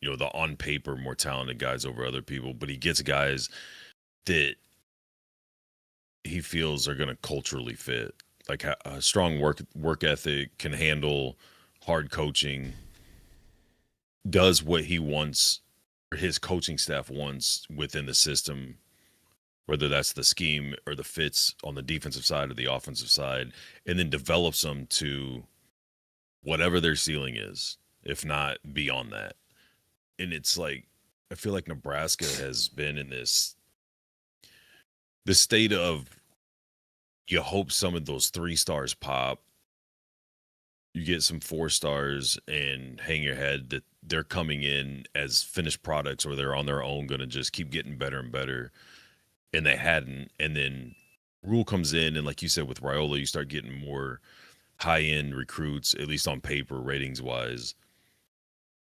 the on paper more talented guys over other people. But he gets guys that he feels are going to culturally fit, like a strong work ethic, can handle hard coaching, does what he wants, or his coaching staff wants within the system, whether that's the scheme or the fits on the defensive side or the offensive side, and then develops them to whatever their ceiling is, if not beyond that. And it's like, I feel like Nebraska has been in this state of, you hope some of those 3 stars pop, you get some 4 stars and hang your head that they're coming in as finished products, or they're on their own going to just keep getting better and better. And they hadn't. And then Rule comes in, and like you said with Raiola, you start getting more high-end recruits, at least on paper, ratings-wise.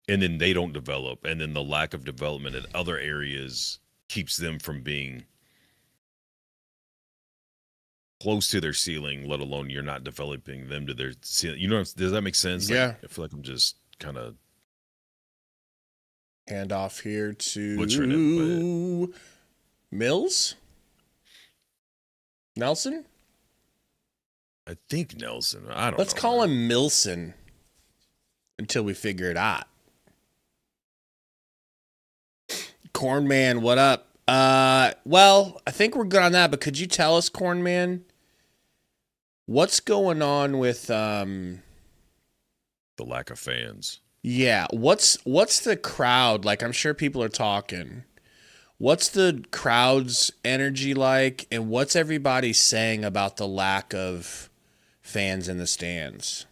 And then they don't develop. And then the lack of development in other areas keeps them from being close to their ceiling, let alone you're not developing them to their ceiling. Does that make sense? Yeah. Like, I feel like I'm just kind of hand off here to butchering it, Mills? Nelson? I think Nelson. I don't know. Let's call him Milson until we figure it out. Corn Man, what up? Well, I think we're good on that, but could you tell us, Corn Man, what's going on with the lack of fans? Yeah, what's the crowd like? I'm sure people are talking. What's the crowd's energy like, and what's everybody saying about the lack of fans in the stands?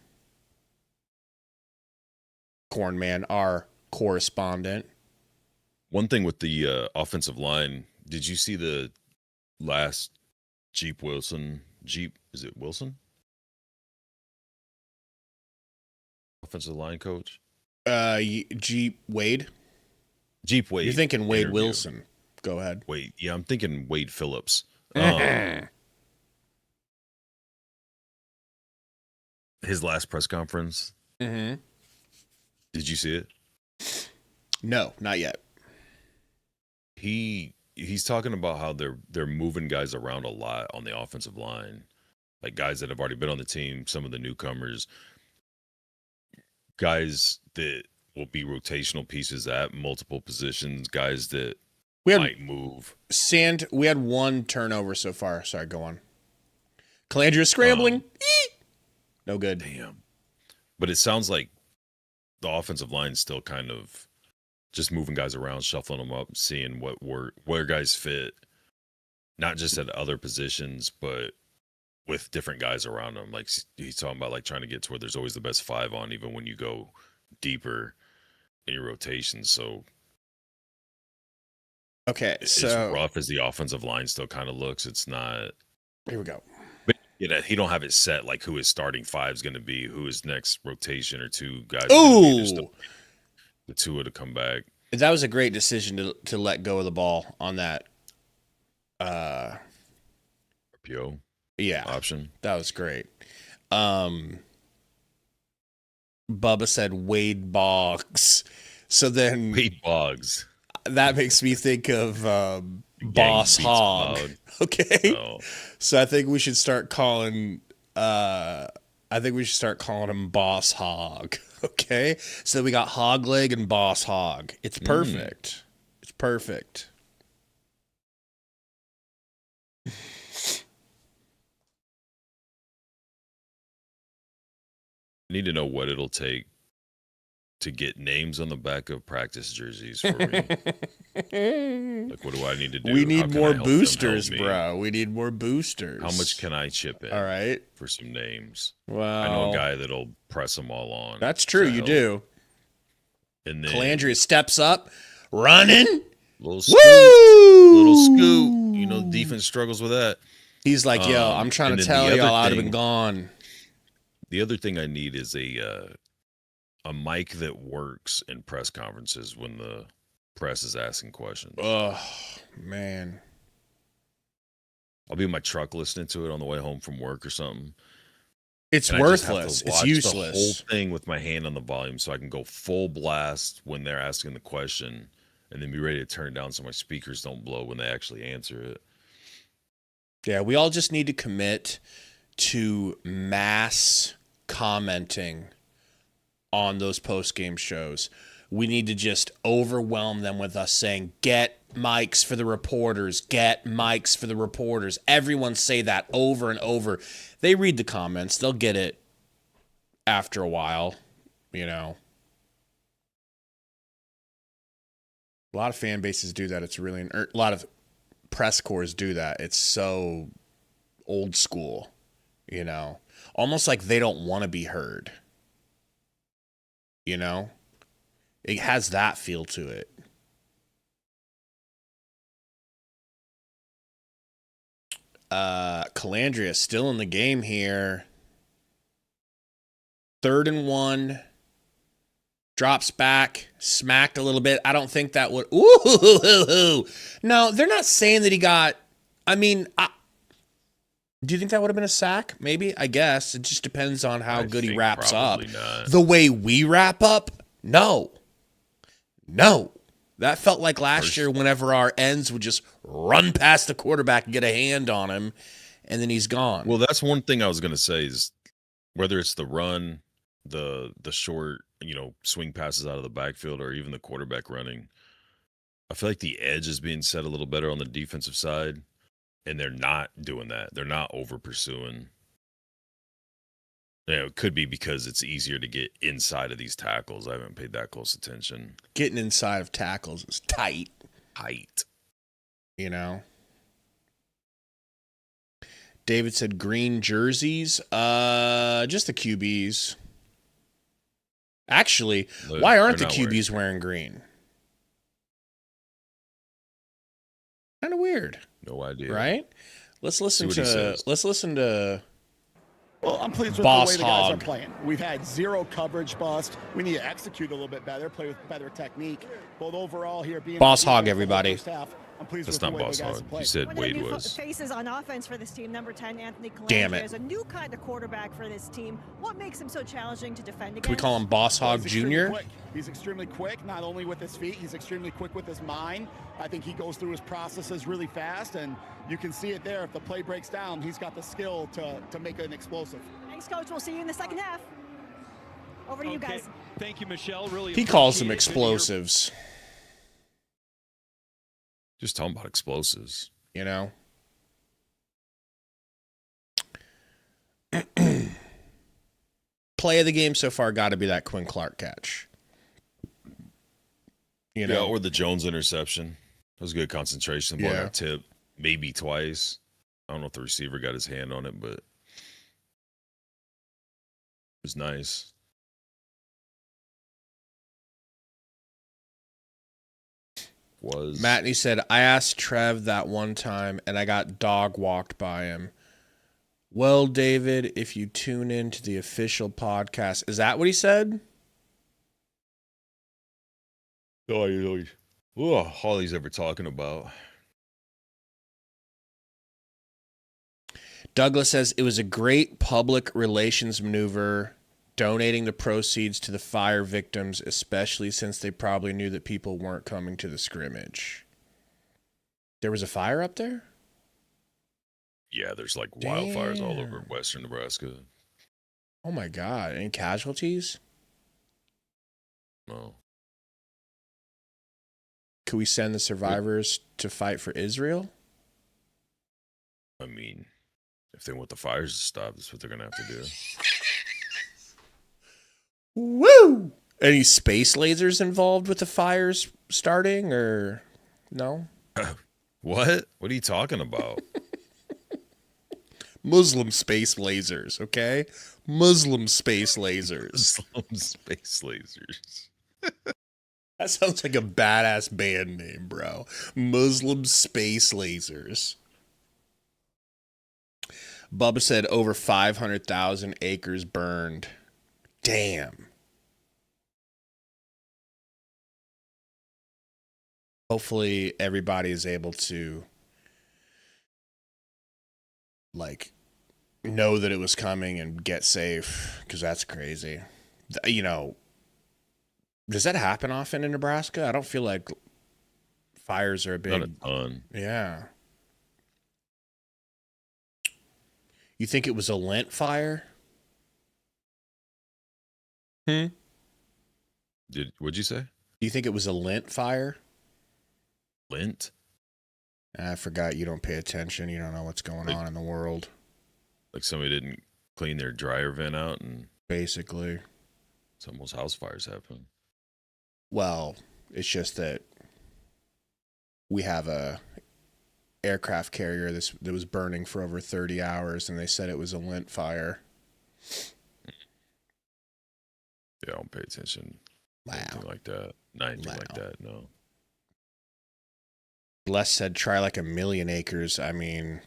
Corn Man, our correspondent. One thing with the offensive line, did you see the last is it Wilson? Offensive line coach? Jeep Wade? Jeep Wade. You're thinking Wade interview. Wilson. Go ahead. Wait, yeah, I'm thinking Wade Phillips. His last press conference. Mm-hmm. Did you see it? No, not yet. He's talking about how they're moving guys around a lot on the offensive line, like guys that have already been on the team, some of the newcomers, guys that will be rotational pieces at multiple positions, guys that might move. We had 1 turnover so far. Sorry, go on. Calandria scrambling. No good. Damn. But it sounds like the offensive line's still kind of just moving guys around, shuffling them up, seeing where guys fit, not just at other positions, but with different guys around them. Like he's talking about, like trying to get to where there's always the best 5 on, even when you go deeper in your rotations. So okay, so as rough as the offensive line still kind of looks, it's not. Here we go. But he don't have it set like who his starting 5 is going to be, who his next rotation or 2 guys. Ooh. The 2 to come back. That was a great decision to let go of the ball on that. RPO. Yeah. Option. That was great. Bubba said Wade Boggs. So then Wade Boggs. That makes me think of Boss beats Hog. Cloud. Okay. No. So I think we should start calling him Boss Hog. Okay? So we got Hog Leg and Boss Hog. It's perfect. It's perfect. I need to know what it'll take to get names on the back of practice jerseys for me. Like, what do I need to do? We How need can more I help them boosters, help me? bro. We need more boosters. How much can I chip in? All right. For some names. Well, I know a guy that'll press them all on. That's true. You do. And then Calandria steps up, running. Little scoop. Woo! Little scoop. You know, defense struggles with that. He's like, yo, I'm trying to tell y'all I'd have been gone. The other thing I need is a mic that works in press conferences when the press is asking questions. Oh, man. I'll be in my truck listening to it on the way home from work or something. It's And worthless. It's the useless. whole thing with my hand on the volume so I can go full blast when they're asking the question and then be ready to turn down so my speakers don't blow when they actually answer it. Yeah, we all just need to commit to mass commenting on those post-game shows. We need to just overwhelm them with us saying, get mics for the reporters, get mics for the reporters. Everyone say that over and over. They read the comments. They'll get it after a while, you know. A lot of fan bases do that. It's really a lot of press corps do that. It's so old school, you know. Almost like they don't want to be heard. You know? It has that feel to it. Calandria still in the game here. 3rd and 1. Drops back. Smacked a little bit. I don't think that would... Ooh! No, they're not saying that he got... I mean... do you think that would have been a sack? Maybe. I guess. It just depends on how good he wraps up. Not. The way we wrap up? No. No. That felt like last year whenever our ends would just run past the quarterback and get a hand on him, and then he's gone. Well, that's one thing I was going to say is whether it's the run, the short, swing passes out of the backfield, or even the quarterback running, I feel like the edge is being set a little better on the defensive side, and they're not doing that. They're not over pursuing. It could be because it's easier to get inside of these tackles. I haven't paid that close attention. Getting inside of tackles is tight. Tight. You know? David said green jerseys. Just the QBs. Actually, why aren't the QBs wearing green? Kind of weird. No idea. Right? Let's listen to Well, I'm pleased with Boss the way the guys Hog. are playing. We've had 0 coverage bust. We need to execute a little bit better, play with better technique. But overall here, being Boss Hog, everybody. I'm pleased That's with not the way Boss the guys Hog. have played. You said One of the Wade new was. faces on offense for this team, number 10, Anthony Calandria. Damn it. Is a new kind of quarterback for this team. What makes him so challenging to defend against? Can we call him Boss Hog Jr.? He's extremely quick, not only with his feet, he's extremely quick with his mind. I think he goes through his processes really fast, and you can see it there. If the play breaks down, he's got the skill to make it an explosive. Thanks, Coach. We'll see you in the second half. Over to you guys. Thank you, Michelle. Really He calls them appreciate it. Good to hear. explosives. Just talking about explosives. You know? Play of the game so far got to be that Quinn Clark catch. You know? Yeah, or the Jones interception. That was good concentration. The ball Yeah. got tipped maybe twice. I don't know if the receiver got his hand on it, but it was nice. Matt, he said, I asked Trev that one time, and I got dog walked by him. Well, David, if you tune in to the official podcast, is that what he said? All he's ever talking about. Douglas says, it was a great public relations maneuver, donating the proceeds to the fire victims, especially since they probably knew that people weren't coming to the scrimmage. There was a fire up there? Yeah, there's like wildfires all over western Nebraska. Oh my God. Any casualties? No. Could we send the survivors to fight for Israel? I mean, if they want the fires to stop, that's what they're going to have to do. Woo! Any space lasers involved with the fires starting or no? What? What are you talking about? Muslim space lasers, okay? Muslim space lasers. Muslim space lasers. That sounds like a badass band name, bro. Muslim space lasers. Bubba said over 500,000 acres burned. Damn. Hopefully everybody is able to like know that it was coming and get safe, because that's crazy. You know, does that happen often in Nebraska? I don't feel like fires are a big... Not a ton. Yeah. You think it was a Lent fire? What'd you say? Do you think it was a Lent fire? Lent? I forgot you don't pay attention. You don't know what's going on in the world. Like somebody didn't clean their dryer vent out and... Basically. Some of those house fires happen. Well, it's just that we have a aircraft carrier that was burning for over 30 hours, and they said it was a Lent fire. Yeah, I don't pay attention. Wow. Anything like that. Not anything like that, no. Les said try like 1 million acres. I mean,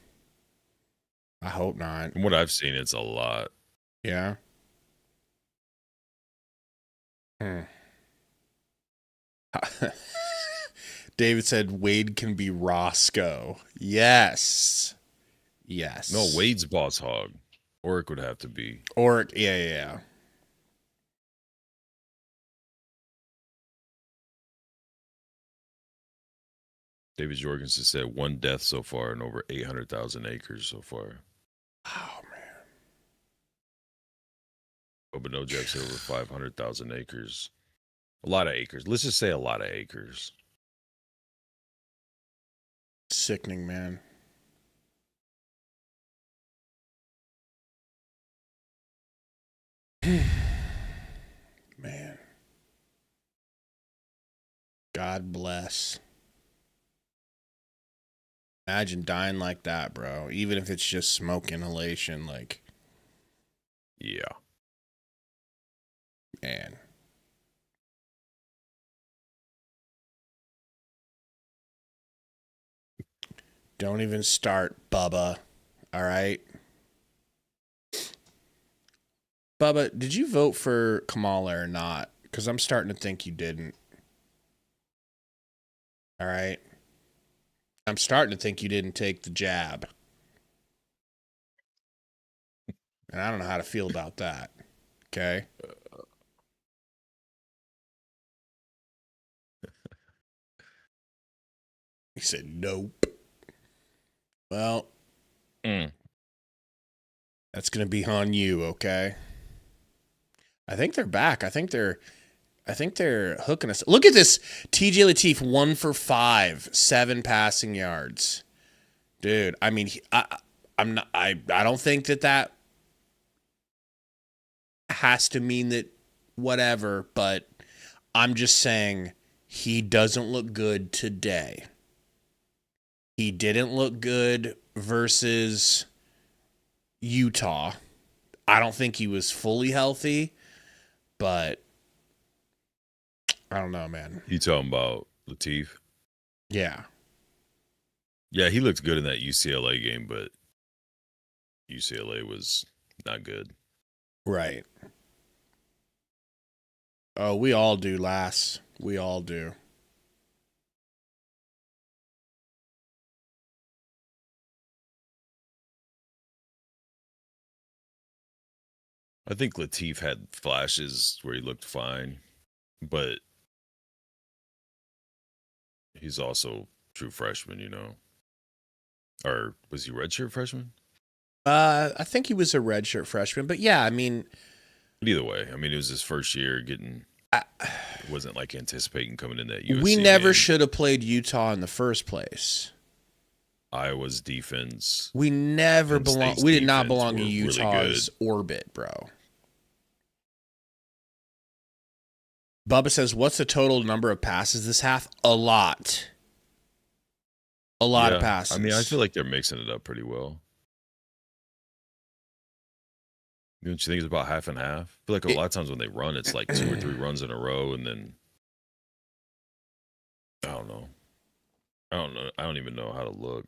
I hope not. From what I've seen, it's a lot. Yeah? David said Wade can be Roscoe. Yes. Yes. No, Wade's boss hog. Oric would have to be. Oric, yeah. David Jorgensen said 1 death so far and over 800,000 acres so far. Oh, man. Obano Jack said over 500,000 acres. A lot of acres. Let's just say a lot of acres. Sickening, man. Man. God bless. Imagine dying like that, bro. Even if it's just smoke inhalation, like. Yeah. Man. Don't even start, Bubba. All right? Bubba, did you vote for Kamala or not? Because I'm starting to think you didn't. All right? I'm starting to think you didn't take the jab. And I don't know how to feel about that. Okay? He said, nope. Well, that's going to be on you, okay? I think they're back. I think they're hooking us. Look at this. TJ Lateef 1 for 5, 7 passing yards. Dude, I mean, I don't think that has to mean that whatever, but I'm just saying he doesn't look good today. He didn't look good versus Utah. I don't think he was fully healthy, but I don't know, man. You talking about Lateef? Yeah. Yeah, he looked good in that UCLA game, but UCLA was not good. Right. Oh, we all do, Lass. We all do. I think Lateef had flashes where he looked fine, but he's also true freshman, you know. Or was he redshirt freshman? I think he was a redshirt freshman, but yeah, I mean, but either way, I mean, it was his first year getting. It wasn't like anticipating coming in that USC we never game. should have played Utah in the first place. Iowa's defense. We never belong. We did not belong in Utah's really orbit, bro. Bubba says, "What's the total number of passes this half?" A lot. A lot of passes. I mean, I feel like they're mixing it up pretty well. Don't you think it's about half and half? I feel like a lot of times when they run, it's like 2 or 3 runs in a row, and then I don't know. I don't even know how to look.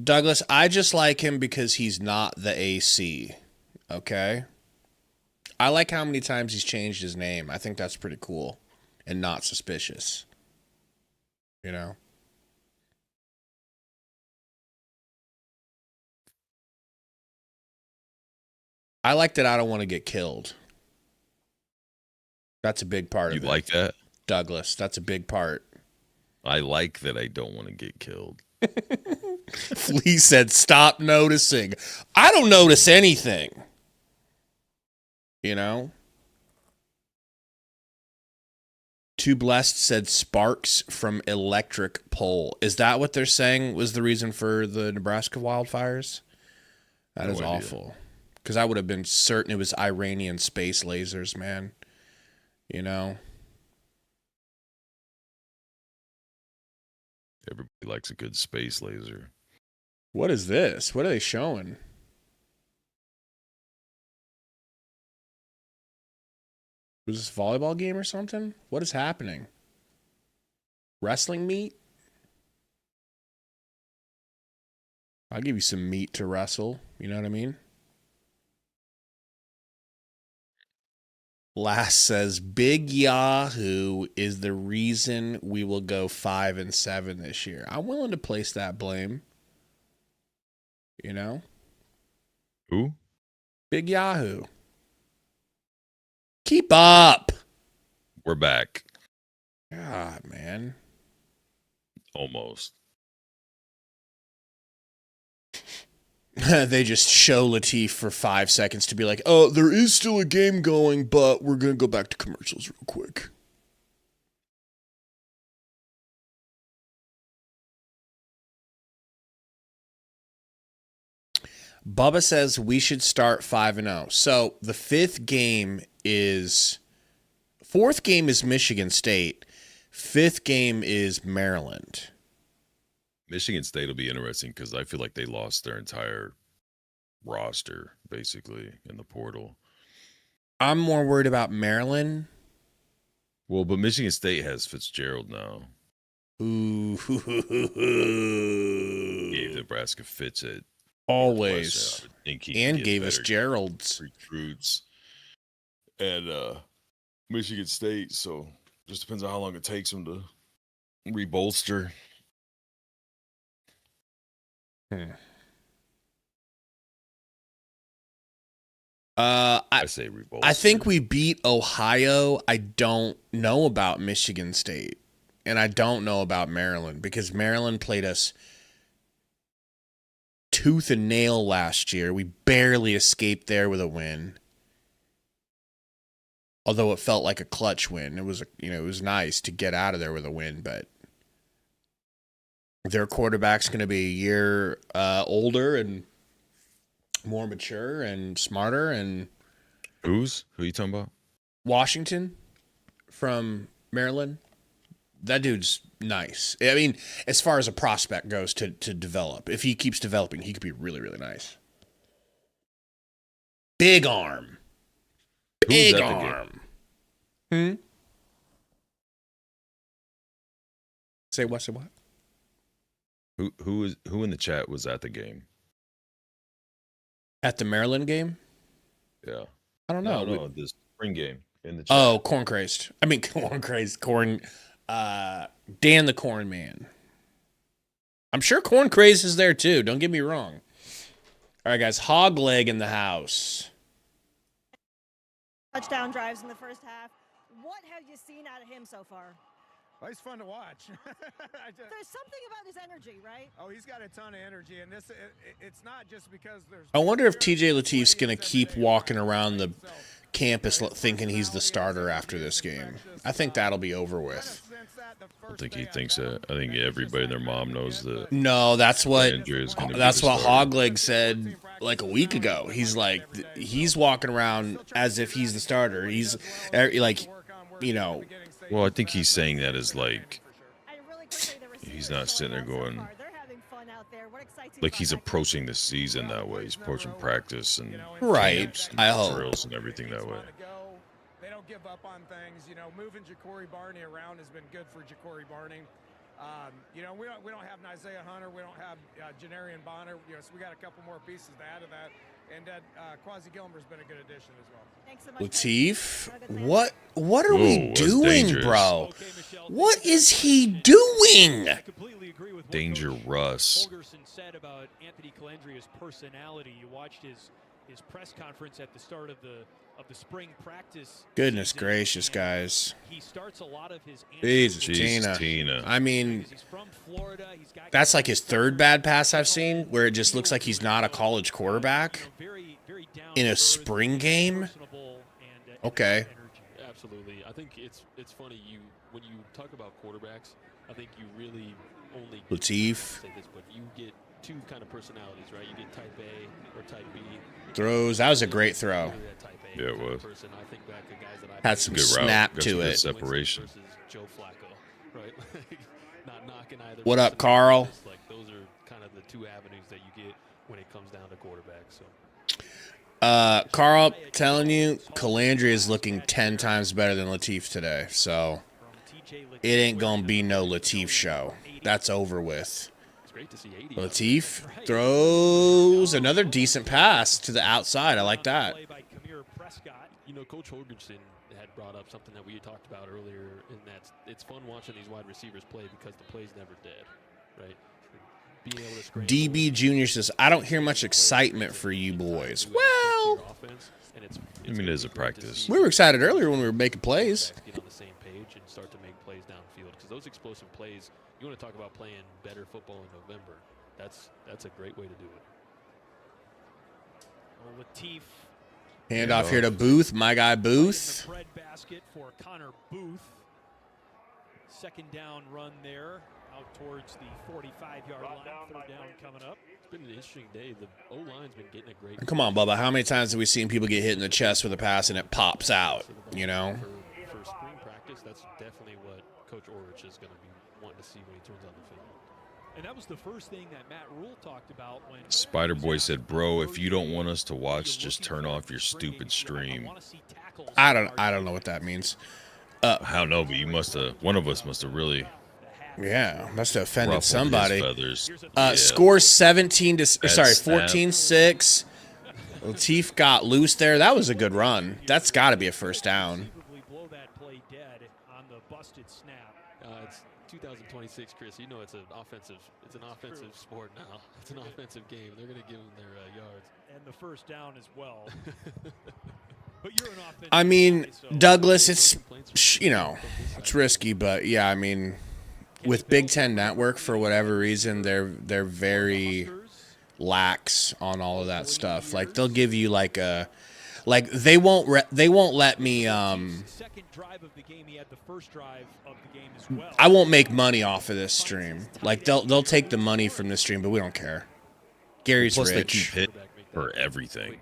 Douglas, I just like him because he's not the AC. Okay? I like how many times he's changed his name. I think that's pretty cool and not suspicious. You know? I like that I don't want to get killed. That's a big part of it. You like that? Douglas, that's a big part. I like that I don't want to get killed. Flea said, stop noticing. I don't notice anything. You know? Too Blessed said sparks from electric pole. Is that what they're saying was the reason for the Nebraska wildfires? That is awful. Because I would have been certain it was Iranian space lasers, man. You know? Everybody likes a good space laser. What is this? What are they showing? Was this a volleyball game or something? What is happening? Wrestling meet? I'll give you some meat to wrestle. You know what I mean? Lass says, Big Yahoo is the reason we will go 5-7 this year. I'm willing to place that blame. You know? Who? Big Yahoo. Keep up. We're back. God, man. Almost. They just show Latif for 5 seconds to be like, oh, there is still a game going, but we're going to go back to commercials real quick. Bubba says we should start 5-0. So the fourth game is Michigan State. Fifth game is Maryland. Michigan State will be interesting because I feel like they lost their entire roster, basically, in the portal. I'm more worried about Maryland. Well, but Michigan State has Fitzgerald now. Ooh. Gave Nebraska Fitz it. Always. And gave us Gerald's. Recruits. And Michigan State, so just depends on how long it takes them to rebolster. I say revolt. I think we beat Ohio. I don't know about Michigan State, and I don't know about Maryland because Maryland played us tooth and nail last year. We barely escaped there with a win, although it felt like a clutch win. It was it was nice to get out of there with a win, but their quarterback's going to be a year older and more mature and smarter. And who are you talking about? Washington from Maryland. That dude's nice. I mean, as far as a prospect goes to develop, if he keeps developing, he could be really, really nice. Big arm. Big arm. Say what? Say what? Who in the chat was at the game? At the Maryland game? Yeah. I don't know. No, the spring game in the chat. Oh, corn crazed. I mean, corn crazed. Corn. Dan the Corn Man. I'm sure Corn Craze is there too. Don't get me wrong. All right, guys. Hog leg in the house. Touchdown drives in the first half. What have you seen out of him so far? Well, he's fun to watch. There's something about his energy, right? Oh, he's got a ton of energy, and it's not just because there's. I wonder if TJ Latif's going to keep walking around the campus thinking he's the starter after this game. I think that'll be over with. I don't think he thinks that. I think everybody and their mom knows that. No, that's what Hogleg said like a week ago. He's like, he's walking around as if he's the starter. He's like, you know. Well, I think he's saying that as like he's not sitting there going like he's approaching the season that way. He's approaching practice and camps and drills and everything that way. They don't give up on things. You know, moving Ja'Cory Barney around has been good for Ja'Cory Barney. You know, we don't have an Isaiah Hunter. We don't have Janarian Bonner. You know, so we got a couple more pieces to add to that. And Quasi Gilmer's been a good addition as well. Thanks so much, Latif, what are we doing, bro? What is he doing? Danger Russ. Holgerson said about Anthony Calandria's personality. You watched his press conference at the start of the spring practice. Goodness gracious, guys. He starts a lot of his Jesus, Tina. I mean, that's like his third bad pass I've seen, where it just looks like he's not a college quarterback in a spring game. Okay. Absolutely. I think it's funny when you talk about quarterbacks, I think you really only Latif. say this, but you get two kind of personalities, right? You get type A or type B. Throws. That was a great throw. Yeah, it was. Had some snap to it. Separation. Joe Flacco, right? Not knocking either. What up, Carl? Like those are kind of the two avenues that you get when it comes down to quarterback. So. Carl, telling you, Calandria is looking 10 times better than Latif today. So it ain't gonna be no Latif show. That's over with. Latif throws another decent pass to the outside. I like that. You know, Coach Holgerson had brought up something that we had talked about earlier, and that's it's fun watching these wide receivers play because the play's never dead, right? Being able to scramble. DB Jr. says, I don't hear much excitement for you boys. Well, I mean, it is a practice. We were excited earlier when we were making plays. Get on the same page and start to make plays downfield, because those explosive plays, you want to talk about playing better football in November. That's a great way to do it. Well, Latif. Hand off here to Booth, my guy Booth. Bread basket for Connor Booth. Second down run there out towards the 45-yard line. Third down coming up. It's been an interesting day. The O-line's been getting a great. Come on, Bubba. How many times have we seen people get hit in the chest with a pass and it pops out? You know. For spring practice, that's definitely what Coach Orich is going to be wanting to see when he turns on the field. And that was the first thing that Matt Rule talked about when Spider Boy said, "Bro, if you don't want us to watch, just turn off your stupid stream." I don't know what that means. I don't know, but you must have. One of us must have really. Yeah, must have offended somebody. Yeah. Score 14-6. Latif got loose there. That was a good run. That's got to be a first down. blow that play dead on the busted snap. It's 2026, Chris. You know it's an offensive sport now. It's an offensive game. They're going to give them their yards. And the first down as well. But you're an offensive I mean, guy, so Douglas, it's, you know, it's risky, but yeah, I mean, with Big Ten Network, for whatever reason, they're very lax on all of that stuff. Like, they'll give you like a, like they won't let me. Second drive of the game, he had the first drive of the game as well. I won't make money off of this stream. Like they'll take the money from this stream, but we don't care. Gary's Plus, rich. they keep hitting for everything.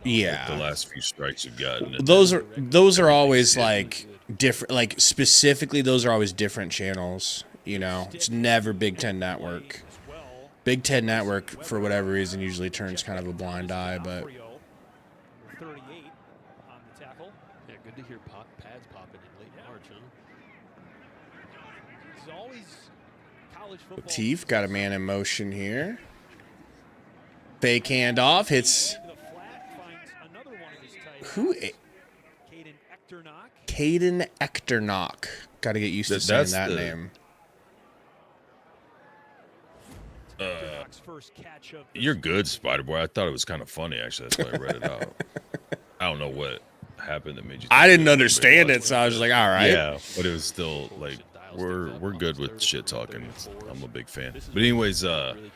Yeah, Like the last few strikes you've gotten. Those are always like different. Like specifically, those are always different channels. You know, it's never Big Ten Network. Big Ten Network, for whatever reason, usually turns kind of a blind eye. But 38 on the tackle. Yeah, good to hear pads popping in late March, huh? It's always college football. Latif got a man in motion here. Fake handoff hits. Who? Caden Echternock. Got to get used to saying that name. You're good, Spider Boy. I thought it was kind of funny, actually. That's why I read it out. I don't know what happened that made you. I didn't understand it, so I was just like, all right. Yeah, but it was still like we're good with shit talking. I'm a big fan. But anyways, the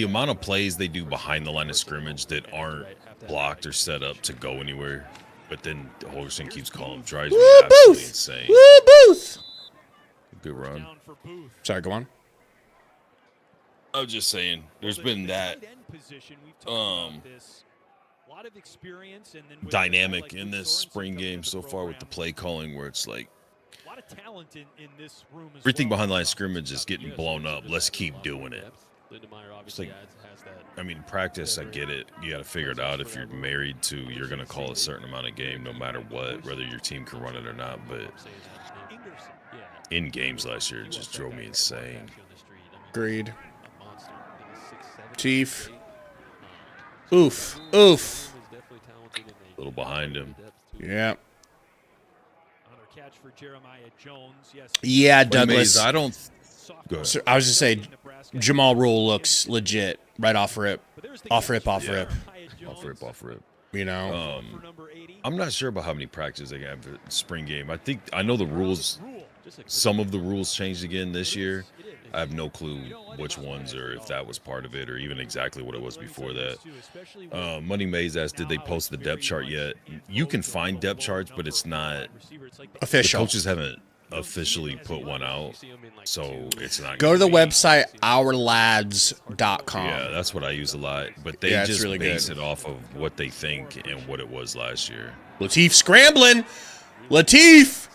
amount of plays they do behind the line of scrimmage that aren't blocked or set up to go anywhere, but then Holgerson keeps calling, drives me absolutely insane. Woo, Booth! Good run. Sorry, go on. I was just saying, there's been that dynamic in this spring game so far with the play calling where it's like everything behind the line of scrimmage is getting blown up. Let's keep doing it. It's like, I mean, practice, I get it. You got to figure it out. If you're married to, you're going to call a certain amount of game no matter what, whether your team can run it or not. But in games last year, it just drove me insane. Agreed. Chief. Oof. Oof. A little behind him. Yeah. Yeah, Douglas. I don't. So I was just saying, Jamal Rule looks legit right off rip. Off rip. Off rip. You know? I'm not sure about how many practices they have for spring game. I know the rules. Some of the rules changed again this year. I have no clue which ones or if that was part of it or even exactly what it was before that. Money Mays asked, did they post the depth chart yet? You can find depth charts, but it's not official. The coaches haven't officially put one out, so it's not. Go to the website ourlads.com. Yeah, that's what I use a lot, but they just really base it off of what they think and what it was last year. Latif scrambling. Latif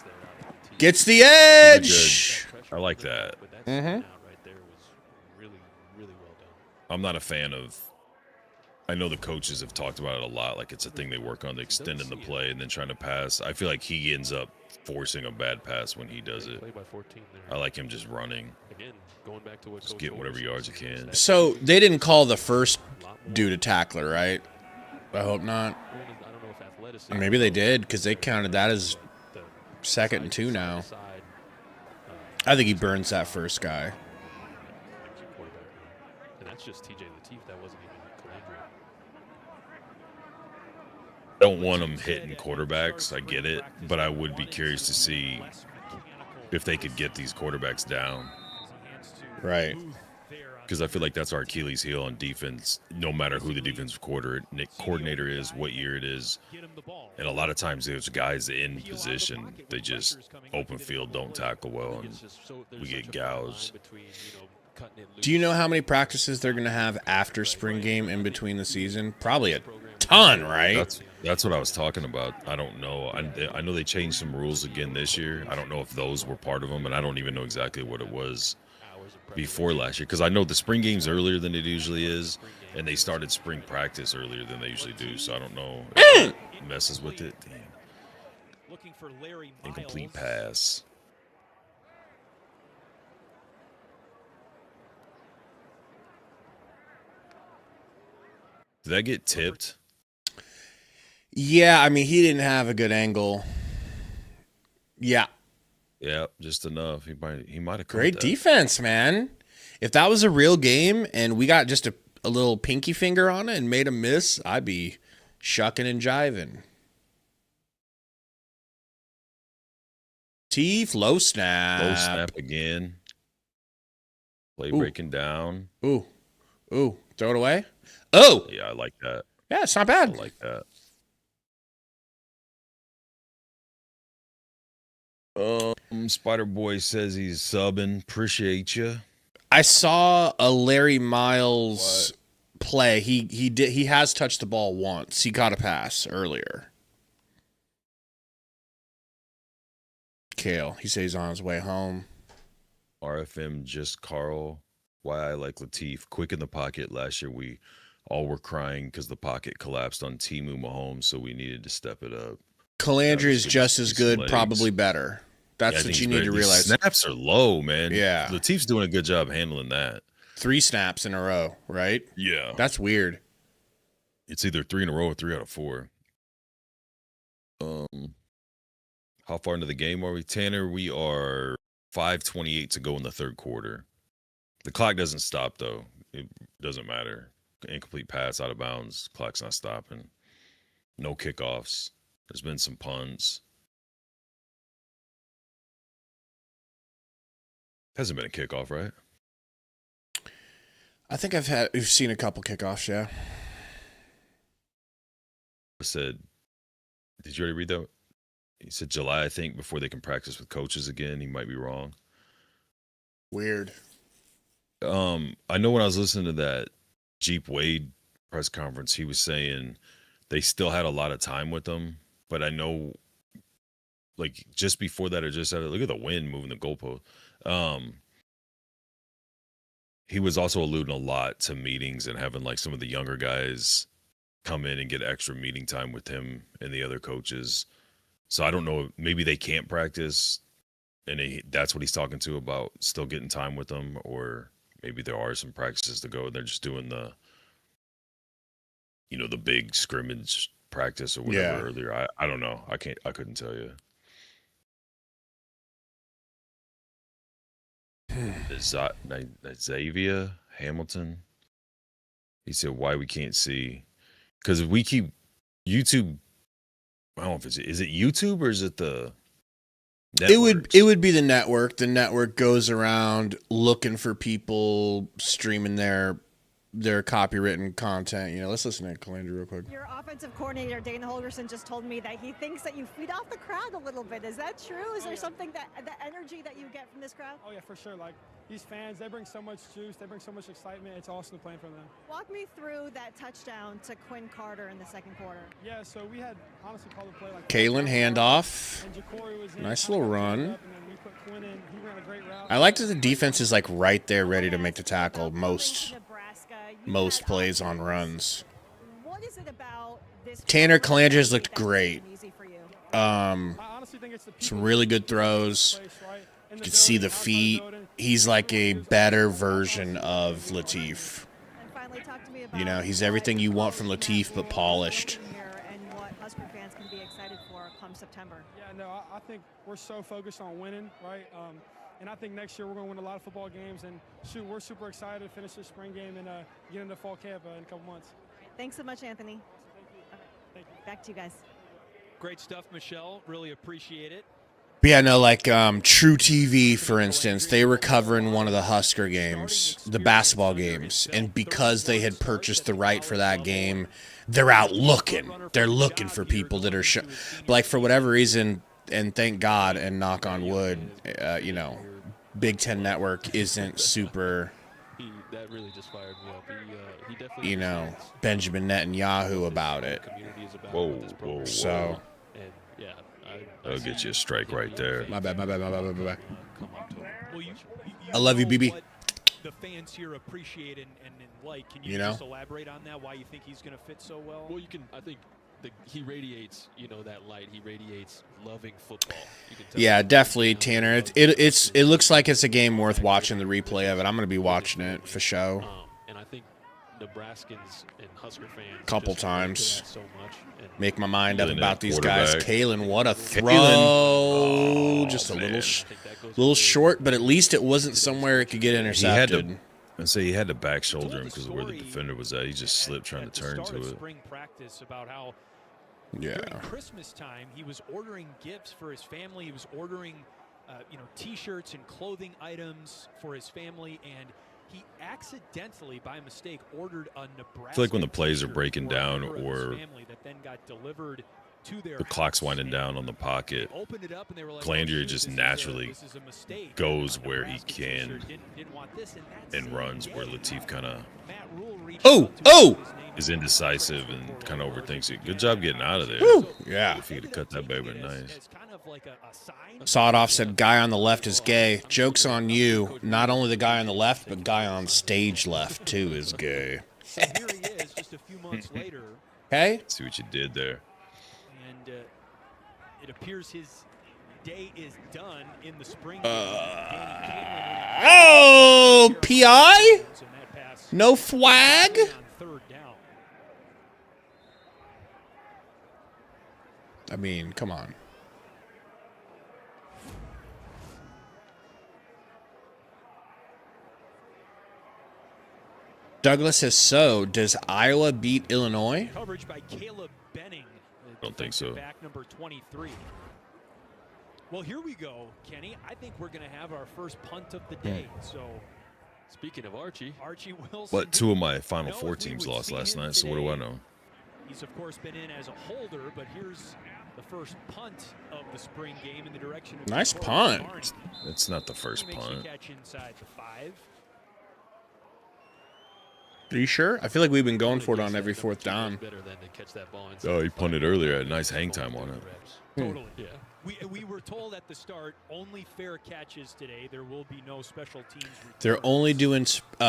gets the edge. I like that. Mm-hmm. I'm not a fan of. I know the coaches have talked about it a lot, like it's a thing they work on, extending the play and then trying to pass. I feel like he ends up forcing a bad pass when he does it. I like him just running. Just get whatever yards he can. So they didn't call the first dude a tackler, right? I hope not. Or maybe they did because they counted that as 2nd and 2 now. I think he burns that first guy. And that's just TJ Latif. That wasn't even Calandria. I don't want them hitting quarterbacks. I get it. But I would be curious to see if they could get these quarterbacks down. Right. Because I feel like that's our Achilles heel on defense, no matter who the defensive coordinator is, what year it is. And a lot of times there's guys in position, they just open field, don't tackle well, and we get gouged. Do you know how many practices they're going to have after spring game in between the season? Probably a ton, right? That's what I was talking about. I don't know. I know they changed some rules again this year. I don't know if those were part of them, and I don't even know exactly what it was before last year, because I know the spring game's earlier than it usually is, and they started spring practice earlier than they usually do, so I don't know if it messes with it. Damn. Incomplete pass. Did that get tipped? Yeah, I mean, he didn't have a good angle. Yeah. Yeah, just enough. He might have. Great defense, man. If that was a real game and we got just a little pinky finger on it and made a miss, I'd be shucking and jiving. Teeth, low snap. Low snap again. Play breaking down. Ooh. Throw it away. Oh. Yeah, I like that. Yeah, it's not bad. I like that. Spider Boy says he's subbing. Appreciate you. I saw a Larry Miles play. He has touched the ball once. He got a pass earlier. Kale, he says he's on his way home. RFM just Carl. Why I like Latif. Quick in the pocket. Last year we all were crying because the pocket collapsed on Timu Mahomes, so we needed to step it up. Calandria is just as good, probably better. That's what you need to realize. Snaps are low, man. Yeah. Latif's doing a good job handling that. 3 snaps in a row, right? Yeah. That's weird. It's either 3 in a row or 3 out of 4. How far into the game are we, Tanner? We are 5:28 to go in the third quarter. The clock doesn't stop, though. It doesn't matter. Incomplete pass, out of bounds. Clock's not stopping. No kickoffs. There's been some punts. Hasn't been a kickoff, right? I think we've seen a couple kickoffs, yeah. I said, did you already read that? He said July, I think, before they can practice with coaches again. He might be wrong. Weird. I know when I was listening to that Jeep Wade press conference, he was saying they still had a lot of time with them, but I know, like, just before that or just after, look at the wind moving the goalpost. He was also alluding a lot to meetings and having, like, some of the younger guys come in and get extra meeting time with him and the other coaches. So I don't know, maybe they can't practice, and that's what he's talking to about, still getting time with them, or maybe there are some practices to go and they're just doing the, you know, the big scrimmage practice or whatever earlier. I don't know. I couldn't tell you. Xavier Hamilton. He said why we can't see, because we keep YouTube. I don't know if is it YouTube or is it the networks? It would be the network. The network goes around looking for people streaming their copywritten content. You know, let's listen to Calandra real quick. Your offensive coordinator, Dana Holgerson, just told me that he thinks that you feed off the crowd a little bit. Is that true? Is there something that the energy that you get from this crowd? Oh yeah, for sure. Like, these fans, they bring so much juice, they bring so much excitement. It's awesome to play for them. Walk me through that touchdown to Quinn Carter in the second quarter. Yeah, so we had honestly called the play like Kalen handoff. Nice little run. I like that the defense is like right there ready to make the tackle most plays on runs. What is it about this? Tanner Calandra looked great. Some really good throws. You can see the feet. He's like a better version of Latif. You know, he's everything you want from Latif, but polished. And what Husker fans can be excited for come September. Yeah, no, I think we're so focused on winning, right? And I think next year we're going to win a lot of football games. And shoot, we're super excited to finish this spring game and get into fall camp in a couple months. Thanks so much, Anthony. Thank you. Back to you guys. Great stuff, Michelle. Really appreciate it. But yeah, no, like True TV, for instance, they were covering one of the Husker games, the basketball games, and because they had purchased the right for that game, they're out looking. They're looking for people that are like, for whatever reason, and thank God and knock on wood, you know, Big Ten Network isn't super, That really just fired me up. He definitely, you know, Benjamin Netanyahu about it. Whoa. So, and yeah, I'll get you a strike right there. My bad. come up to him. Well, I love you, BB. What the fans here appreciate and like. Can you, You know? just elaborate on that? Why you think he's going to fit so well? Well, you can. I think he radiates, you know, that light. He radiates loving football. You can tell. Yeah, definitely, Tanner. It looks like it's a game worth watching the replay of it. I'm going to be watching it for show. And I think Nebraskans and Husker fans Couple just relate to times. that so much. And Make my mind up Kalen, about that these guys. quarterback. Kalen, what a throw! Oh, just a man. little short, but at least it wasn't somewhere it could get intercepted. And so he had to back shoulder him because of where the defender was at. He just slipped trying to turn at the start to of it. spring practice about how Yeah. during Christmas time he was ordering gifts for his family. He was ordering, T-shirts and clothing items for his family, and he accidentally, by mistake, ordered a Nebraska. I feel like when the plays are t-shirt breaking for a down member of his or family that then got delivered to their the clock's house, winding and down on the pocket, they opened it up and they were like, Calandra "Oh, shoot, just this is naturally this is a mistake. goes A where he Nebraska can t-shirt didn't want this, that's and runs where the Latif kind of Matt Rule reached Oh, out to oh! him. His name is indecisive and kind of overthinks it. Good job getting out of there. Woo! Yeah. If he could have cut that baby, nice. as kind of like a sign. Sawed-off said, guy on the left is gay. Joke's on you. Not only the guy on the left, but guy on stage left, too, is gay. So here he is just a few months later, Okay? See what you did there. and it appears his day is done in the spring. Oh, PI? No flag? On third down. I mean, come on. Douglas says, so does Iowa beat Illinois? Coverage by Caleb Benning. Don't think so. Back number 23. Well, here we go, Kenny. I think we're going to have our first punt of the day. So, speaking of Archie Wilson. But 2 of my Final Four teams lost last night, so what do I know? He's, of course, been in as a holder, but here's the first punt of the spring game in the direction of nice punt. It's not the first punt. Catch inside the 5. Are you sure? I feel like we've been going for it on every 4th down. Oh, he punted earlier. Had a nice hang time on it. Totally. Yeah. We were told at the start, only fair catches today. There will be no special teams. They're only doing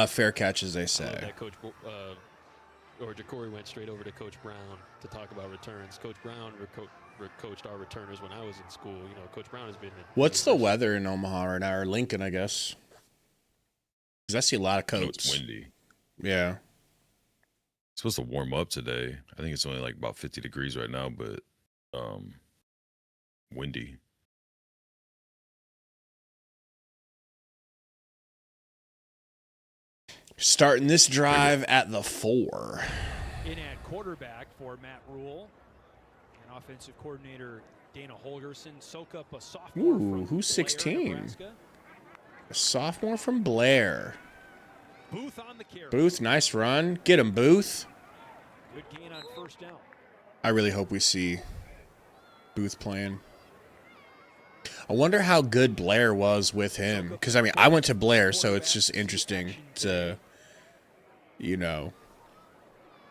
fair catches, they say. That Coach or Jacory went straight over to Coach Brown to talk about returns. Coach Brown coached our returners when I was in school. You know, Coach Brown has been. What's the weather in Omaha right now, or Lincoln, I guess? Because I see a lot of coats. It's windy. Yeah. It's supposed to warm up today. I think it's only like about 50 degrees right now, but windy. Starting this drive at the 4. In at quarterback for Matt Rule and offensive coordinator Dana Holgerson. Soak up a sophomore. Ooh, who's Blair, 16? Nebraska. A sophomore from Blair. Booth on the carry. Booth, nice run. Get him, Booth. Good gain on first down. I really hope we see Booth playing. I wonder how good Blair was with him. Because, I mean, I went to Blair, so it's just interesting to, you know,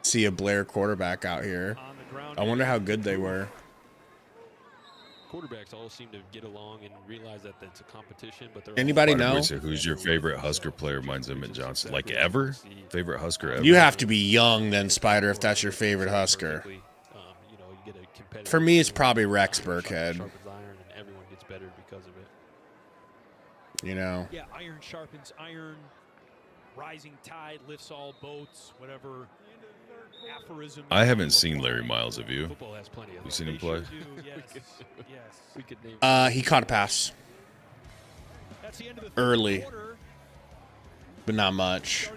see a Blair quarterback out here. I wonder how good they were. Quarterbacks all seem to get along and realize that it's a competition. But anybody know? Who's your favorite Husker player? Mine's Emmett Johnson. Like ever? Favorite Husker ever? You have to be young then, Spider, if that's your favorite Husker. For me, it's probably Rex Burkhead. Better because of it. You know. Yeah, iron sharpens iron. Rising tide lifts all boats. Whatever aphorism. I haven't seen Larry Miles. Have you? Football has plenty of you seen him play? Yes. He caught a pass early, but not much.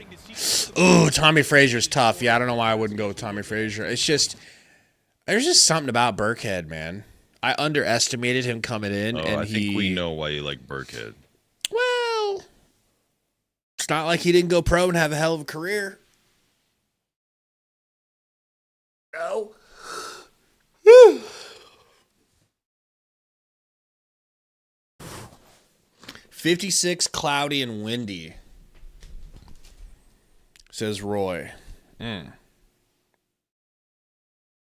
Ooh, Tommy Frazier's tough. Yeah, I don't know why I wouldn't go with Tommy Frazier. It's just there's just something about Burkhead, man. I underestimated him coming in, and I think we know why you like Burkhead. Well, it's not like he didn't go pro and have a hell of a career. No. 56, cloudy, and windy, says Roy.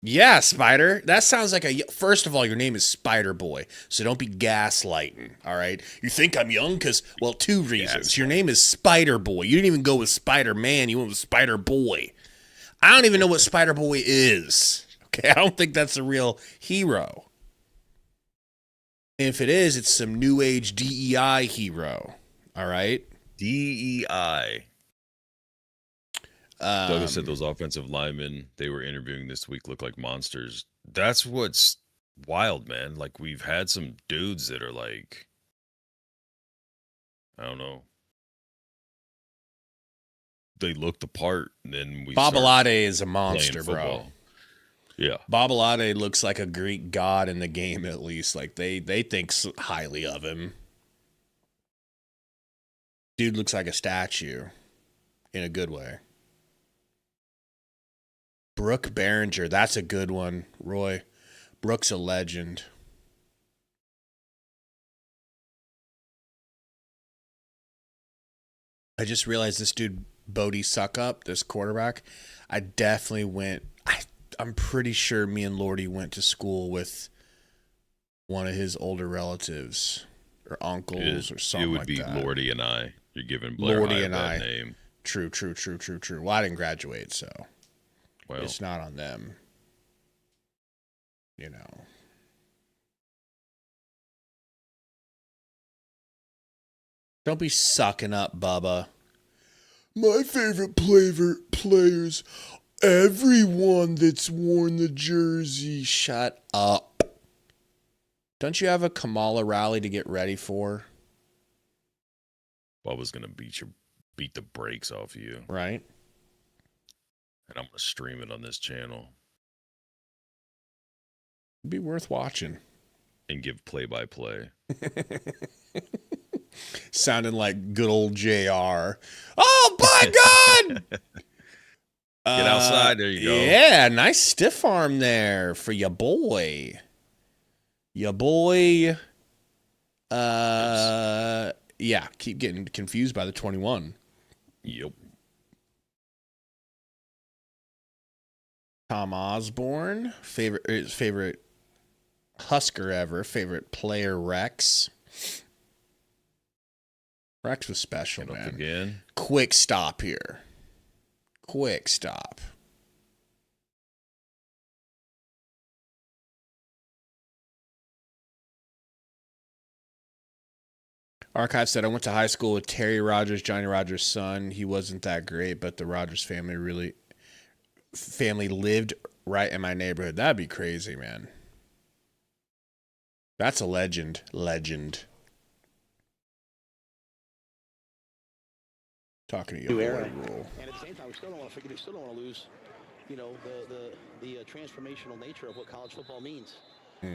Yeah, Spider. That sounds like a... First of all, your name is Spider Boy, so don't be gaslighting, all right? You think I'm young because, well, 2 reasons. Your name is Spider Boy. You didn't even go with Spider-Man. You went with Spider Boy. I don't even know what Spider Boy is, okay? I don't think that's a real hero. And if it is, it's some new age DEI hero, all right? DEI. Douglas said those offensive linemen they were interviewing this week look like monsters. That's what's wild, man. Like, we've had some dudes that are like, I don't know. They look the part, and then we Babalade is a monster, bro. Yeah. Babalade looks like a Greek god in the game, at least. Like, they think highly of him. Dude looks like a statue in a good way. Brooke Behringer, that's a good one, Roy. Brooke's a legend. I just realized this dude, Bodie Suckup, this quarterback, I definitely went, I'm pretty sure me and Lordy went to school with one of his older relatives or uncles or something like that. It would be Lordy and I. You're giving Blair Lordy and that I. name. True. Well, I didn't graduate, so well, it's not on them. You know. Don't be sucking up, Bubba. My favorite players, everyone that's worn the jersey. Shut up. Don't you have a Kamala rally to get ready for? Bubba's going to beat the brakes off you. Right. And I'm going to stream it on this channel. It'd be worth watching. and give play-by-play. Sounding like good old JR. Oh, by God! Get outside. There you go. Yeah, nice stiff arm there for your boy. Your boy. Yeah, keep getting confused by the 21. Yep. Tom Osborne, favorite Husker ever, favorite player Rex. Rex was special, man. Again. Quick stop here. Quick stop. Archive said, I went to high school with Terry Rogers, Johnny Rogers' son. He wasn't that great, but the Rogers family lived right in my neighborhood. That'd be crazy, man. That's a legend. Legend. Talking to you. And at the same time, we still don't want to lose, you know, the transformational nature of what college football means.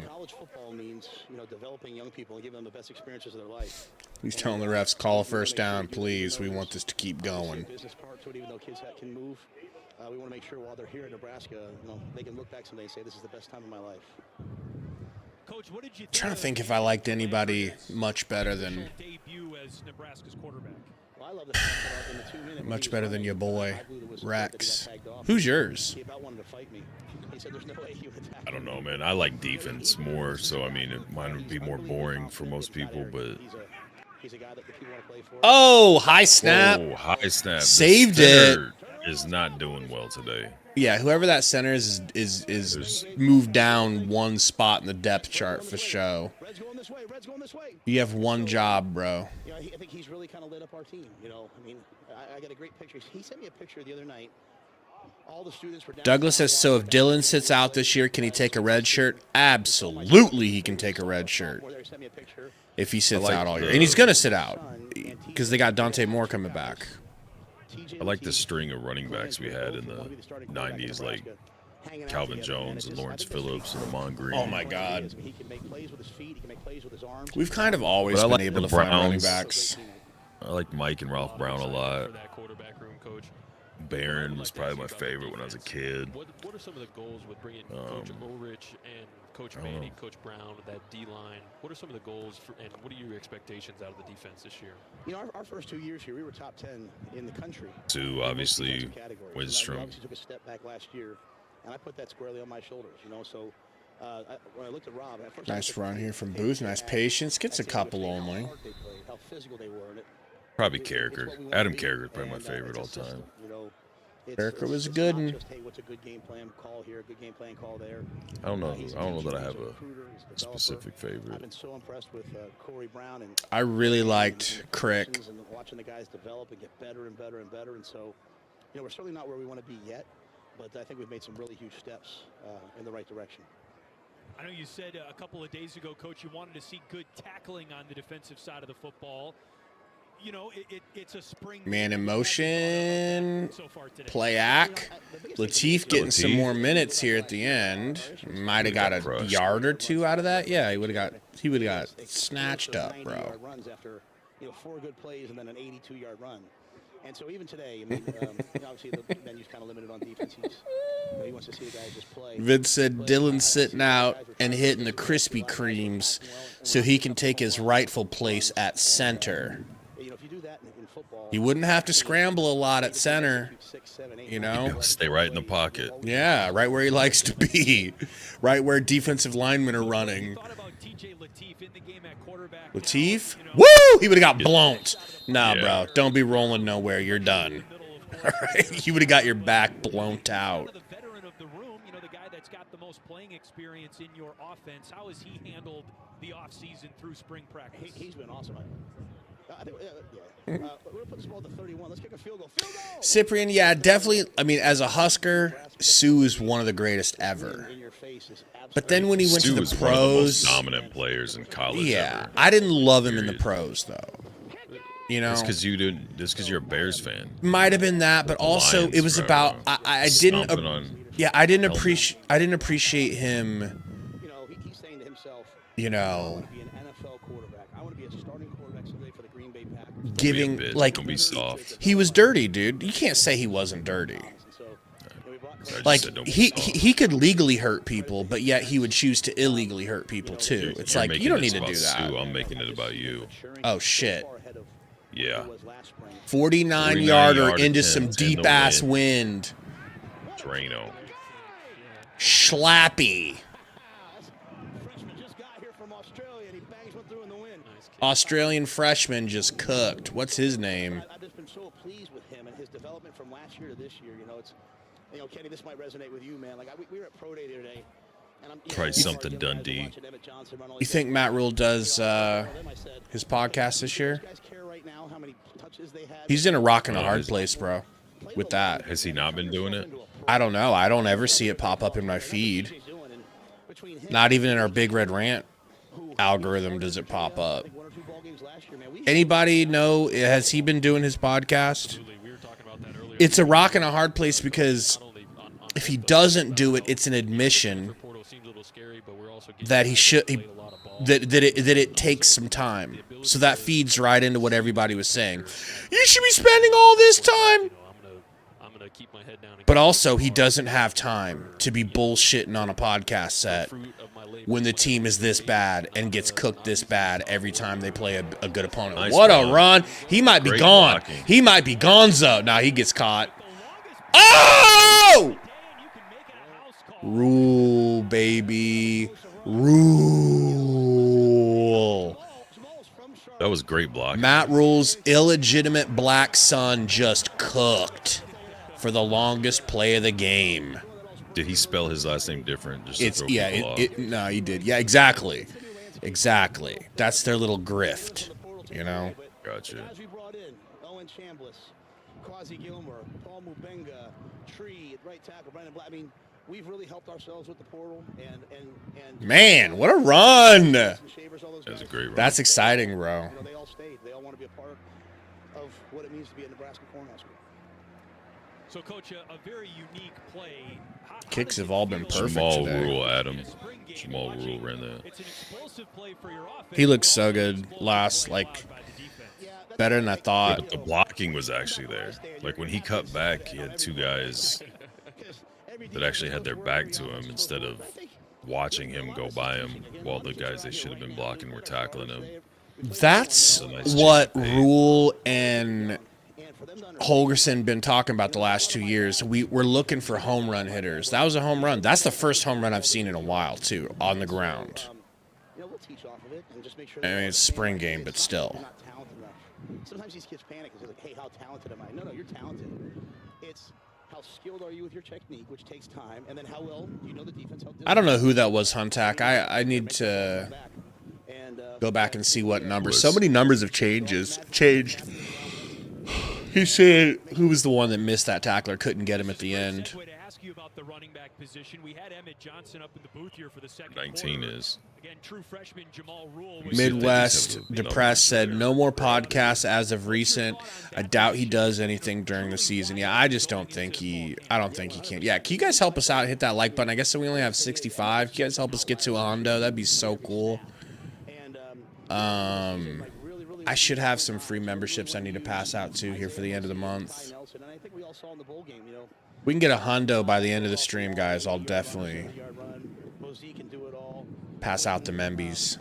College football means, you know, developing young people and giving them the best experiences of their life. He's telling the refs, call a first down, please. We want this to keep going. Business part to it, even though kids can move, we want to make sure while they're here in Nebraska, you know, they can look back someday and say, this is the best time of my life. Coach, what did you I'm trying to think if I liked anybody much better than debut as Nebraska's quarterback? Well, I love the fact that in the 2 minutes, much better than your boy Rex. Who's yours? He about wanted to fight me. He said, there's no way he would attack I don't know, man. I like defense more, so I mean, mine would be more boring for most people, but. He's a guy that the people want to play for. Oh, high snap. Oh, high snap. Saved the it. Is not doing well today. Yeah, whoever that center is moved down one spot in the depth chart for show. Red's going this way. Red's going this way. You have one job, bro. You know, I think he's really kind of lit up our team. You know, I mean, I got a great picture. He sent me a picture the other night. All the students were down. Douglas says, so if Dylan sits out this year, can he take a red shirt? Absolutely, he can take a red shirt if he sits out all year. And he's going to sit out because they got Dante Moore coming back. I like the string of running backs we had in the 90s, like Calvin Jones and Lawrence Phillips and Amon Green. Oh, my God. We've kind of always been able to find running backs. I like Mike and Ralph Brown a lot. Barron was probably my favorite when I was a kid. What are some of the goals with bringing Coach Ulrich and Coach Manning, Coach Brown, that D-line? What are some of the goals, and what are your expectations out of the defense this year? You know, our first 2 years here, we were top 10 in the country. Two, obviously, We Widstrom. obviously took a step back last year, and I put that squarely on my shoulders, you know, so when I looked at Rob, at first Nice run here from Booth. Nice patience. Gets a couple only. How physical they were. Probably Carricker. Adam Carricker is probably my favorite all time. Carricker was a good one. Hey, what's a good game plan call here, a good game plan call there. I don't know that I have a specific favorite. I've been so impressed with Corey Brown and I really liked Crick. and watching the guys develop and get better and better and better. And so, you know, we're certainly not where we want to be yet, but I think we've made some really huge steps in the right direction. I know you said a couple of days ago, Coach, you wanted to see good tackling on the defensive side of the football. You know, it's a spring Man in motion. Play act. Latif getting some more minutes here at the end. Might have got a yard or two out of that. Yeah, he would have got snatched up, bro. Runs after, you know, 4 good plays and then an 82-yard run. And so even today, I mean, obviously the venue's kind of limited on defense. He wants to see the guys just play. Vince said Dylan's sitting out and hitting the Krispy Kremes so he can take his rightful place at center. He wouldn't have to scramble a lot at center, you know? Stay right in the pocket. Yeah, right where he likes to be. Right where defensive linemen are running. Latif? Woo! He would have got blown. Nah, bro. Don't be rolling nowhere. You're done. All right? You would have got your back blown out. The veteran of the room, you know, the guy that's got the most playing experience in your offense. How has he handled the offseason through spring practice? He's been awesome. I think, we're going to put this ball to 31. Let's kick a field goal. Field goal! Cyprian, yeah, definitely. I mean, as a Husker, Sue is one of the greatest ever. But then when he went to the pros, one of the most dominant players in college. Yeah, ever. I didn't love him in the pros though. You know, it's because you didn't. It's because you're a Bears fan. Might have been that, but also Lions, it was bro. about I didn't. Stomping on Yeah, I didn't appreciate him. You know, he's saying to himself, you know, be an NFL quarterback. I want to be a starting quarterback someday for the Green Bay Packers. giving like Don't be soft. he was dirty, dude. You can't say he wasn't dirty. Like he could legally hurt people, but yet he would choose to illegally hurt people too. It's You're like making you don't this need to about do that. Sue, I'm making it about you. Oh shit. Yeah. 49-yarder into 10 some in the deep ass wind. Drano. Schlappy. Australian freshman just cooked. What's his name? I've just been so pleased with him and his development from last year to this year. Kenny, this might resonate with you, man. Like we were at Pro Day today, and I'm Probably something Dundee. You think Matt Rule does his podcast this year? He's in a rock and a hard place, bro. With that, has he not been doing it? I don't know. I don't ever see it pop up in my feed. Not even in our Big Red Rant algorithm does it pop up. Anybody know, has he been doing his podcast? It's a rock and a hard place because if he doesn't do it, it's an admission that he should that it takes some time. So that feeds right into what everybody was saying. You should be spending all this time. But also, he doesn't have time to be bullshitting on a podcast set when the team is this bad and gets cooked this bad every time they play a good opponent. Nice what ball. a run. He might be Great gone. blocking. He might be gonzo. Now he gets caught. Oh! Rule, baby. Rule. That was great blocking. Matt Rule's illegitimate black son just cooked for the longest play of the game. Did he spell his last name different? Just to throw people off? No, he did. Yeah, exactly. That's their little grift, you know? Gotcha. As we brought in Owen Chambliss, Quasi Gilmer, Paul Mubenga, Tree, right tackle, Brandon Black. I mean, we've really helped ourselves with the portal and Man, what a run! That's a great run. That's exciting, bro. They all stayed. They all want to be a part of what it means to be a Nebraska Cornhusker. So, Coach, a very unique play. Kicks have all been perfect Jamal today. Rule, Adam. Jamal Rule ran that. He looked so good better than I thought. But the blocking was actually there. Like when he cut back, he had two guys that actually had their back to him instead of watching him go by him while the guys they should have been blocking were tackling him. That's what Rule and Holgerson been talking about the last 2 years. We're looking for home run hitters. That was a home run. That's the first home run I've seen in a while, too, on the ground. I mean, it's spring game, but still. Sometimes these kids panic because they're like, hey, how talented am I? No, you're talented. It's how skilled are you with your technique, which takes time, and then how well you know the defense. I don't know who that was, Huntak. I need to go back and see what numbers. So many numbers have changed. He said who was the one that missed that tackler, couldn't get him at the end. 19 is. Midwest Depressed said no more podcasts as of recent. I doubt he does anything during the season. Yeah, I don't think he can. Yeah, can you guys help us out? Hit that like button. I guess we only have 65. Can you guys help us get to a Hondo? That'd be so cool. I should have some free memberships I need to pass out to here for the end of the month. We can get a hundo by the end of the stream, guys. I'll definitely pass out the membies.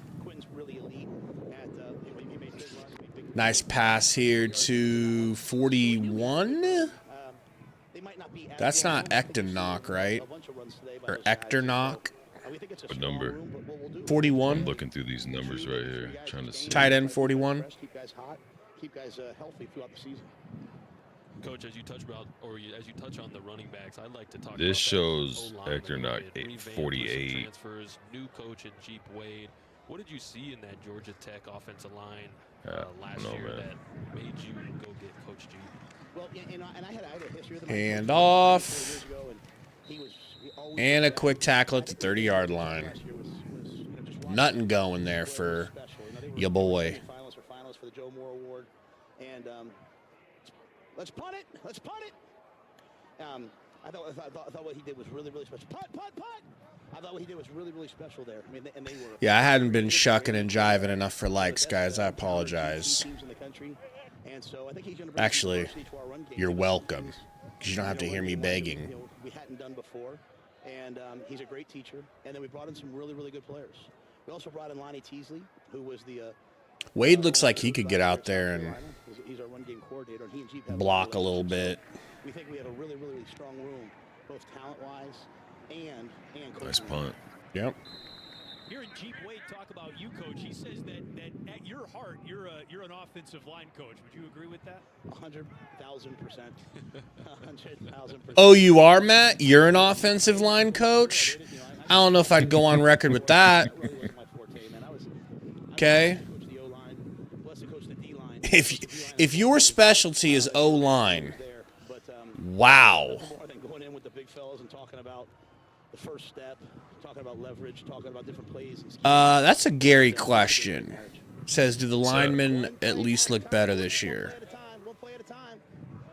Nice pass here to 41. That's not Ectonock, right? Or Ectornock? What number? 41. I'm looking through these numbers right here, trying to see. Tight end 41. Keep guys healthy throughout the season. Coach, as you touch on the running backs, I'd like to talk. This shows Ectornock 48. Transfers, new coach in Jeep Wade. What did you see in that Georgia Tech offensive line last year that made you go get Coach Jeep? Well, and I had a history with him. Hand off. And a quick tackle at the 30-yard line. Nothing going there for your boy. Finalists for the Joe Moore Award. And let's punt it. Let's punt it. I thought what he did was really, really special. Punt. I thought what he did was really, really special there. I mean, and they were. Yeah, I hadn't been shucking and jiving enough for likes, guys. I apologize. Actually, you're welcome, because you don't have to hear me begging. We hadn't done before, and he's a great teacher. And then we brought in some really, really good players. We also brought in Lonnie Teasley, who was the. Wade looks like he could get out there and block a little bit. We think we have a really, really strong room, both talent-wise and nice punt. Yep. Hearing Jeep Wade talk about you, Coach, he says that at your heart, you're an offensive line coach. Would you agree with that? 100,000%. 100,000%. Oh, you are, Matt? You're an offensive line coach? I don't know if I'd go on record with that. Okay. If your specialty is O-line, wow. Going in with the big fellas and talking about the first step, talking about leverage, talking about different plays. That's a Gary question. Says, do the linemen at least look better this year?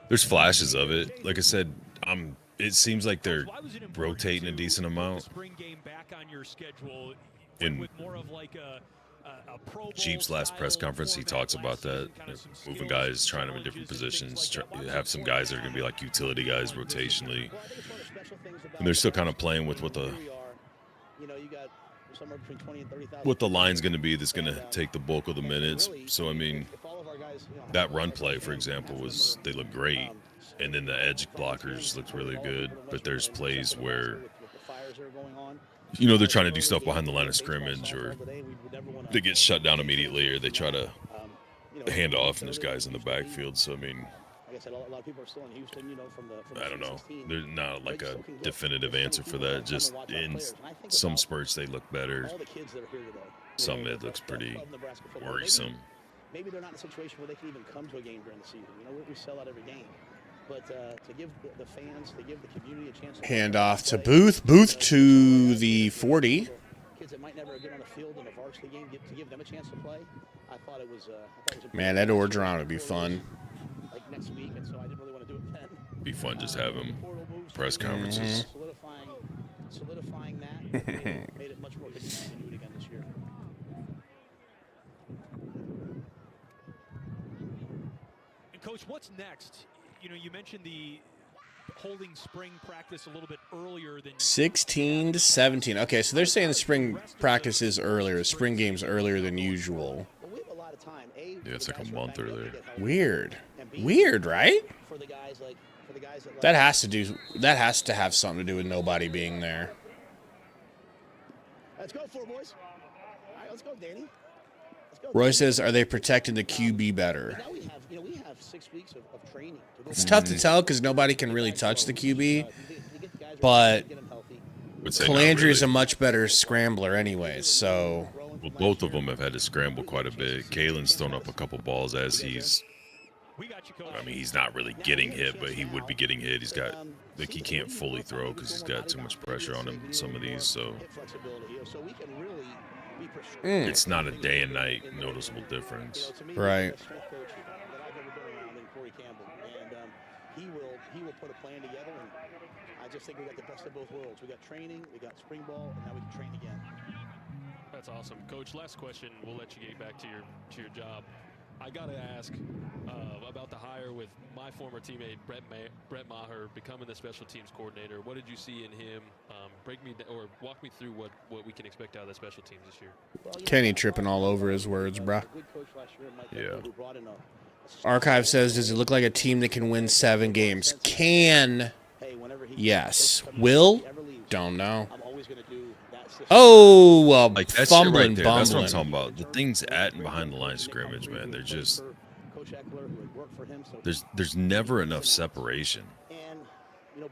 There's flashes of it. Like I said, it seems like they're rotating a decent amount. In Jeep's last press conference, he talks about that, moving guys, trying them in different positions, have some guys that are going to be like utility guys rotationally. And they're still kind of playing with what the line's going to be that's going to take the bulk of the minutes. So, I mean, that run play, for example, they look great. And then the edge blockers looked really good. But there's plays where, they're trying to do stuff behind the line of scrimmage, or they get shut down immediately, or they try to hand off and there's guys in the backfield. So, I mean, I don't know. There's not like a definitive answer for that. Just in some spurts, they look better. Some, it looks pretty worrisome. Maybe they're not in a situation where they can even come to a game during the season. We sell out every game. But to give the fans, to give the community a chance. Hand off to Booth. Booth to the 40. Kids that might never get on the field in a varsity game, to give them a chance to play. I thought it was. Man, that Orgeron would be fun. Like next week, and so I didn't really want to do it then. Be fun just have him press conferences. Solidifying that made it much more convenient to do it again this year. And Coach, what's next? You mentioned the holding spring practice a little bit earlier than 16 to 17. Okay, so they're saying the spring practice is earlier, spring game's earlier than usual. Yeah, it's like a month earlier. Weird, right? That has to have something to do with nobody being there. Let's go, four boys. All right, let's go, Danny. Roy says, are they protecting the QB better? Now we have 6 weeks of training. It's tough to tell because nobody can really touch the QB, but Calandry is a much better scrambler anyways, so. Well, both of them have had to scramble quite a bit. Kalen's thrown up a couple balls as he's not really getting hit, but he would be getting hit. He's got, he can't fully throw because he's got too much pressure on him in some of these, so. It's not a day and night noticeable difference. Right. He will put a plan together, and I just think we got the best of both worlds. We got training, we got spring ball, and now we can train again. That's awesome, Coach. Last question. We'll let you get back to your job. I got to ask about the hire with my former teammate Brett Maher becoming the special teams coordinator. What did you see in him? Walk me through what we can expect out of the special teams this year. Kenny tripping all over his words, bruh. Yeah. Archive says, does it look like a team that can win 7 games? Can. Yes. Will? Don't know. Oh, like that fumbling, right there. bumbling. That's what I'm talking about. The things at and behind the line of scrimmage, man, they're just there's never enough separation. And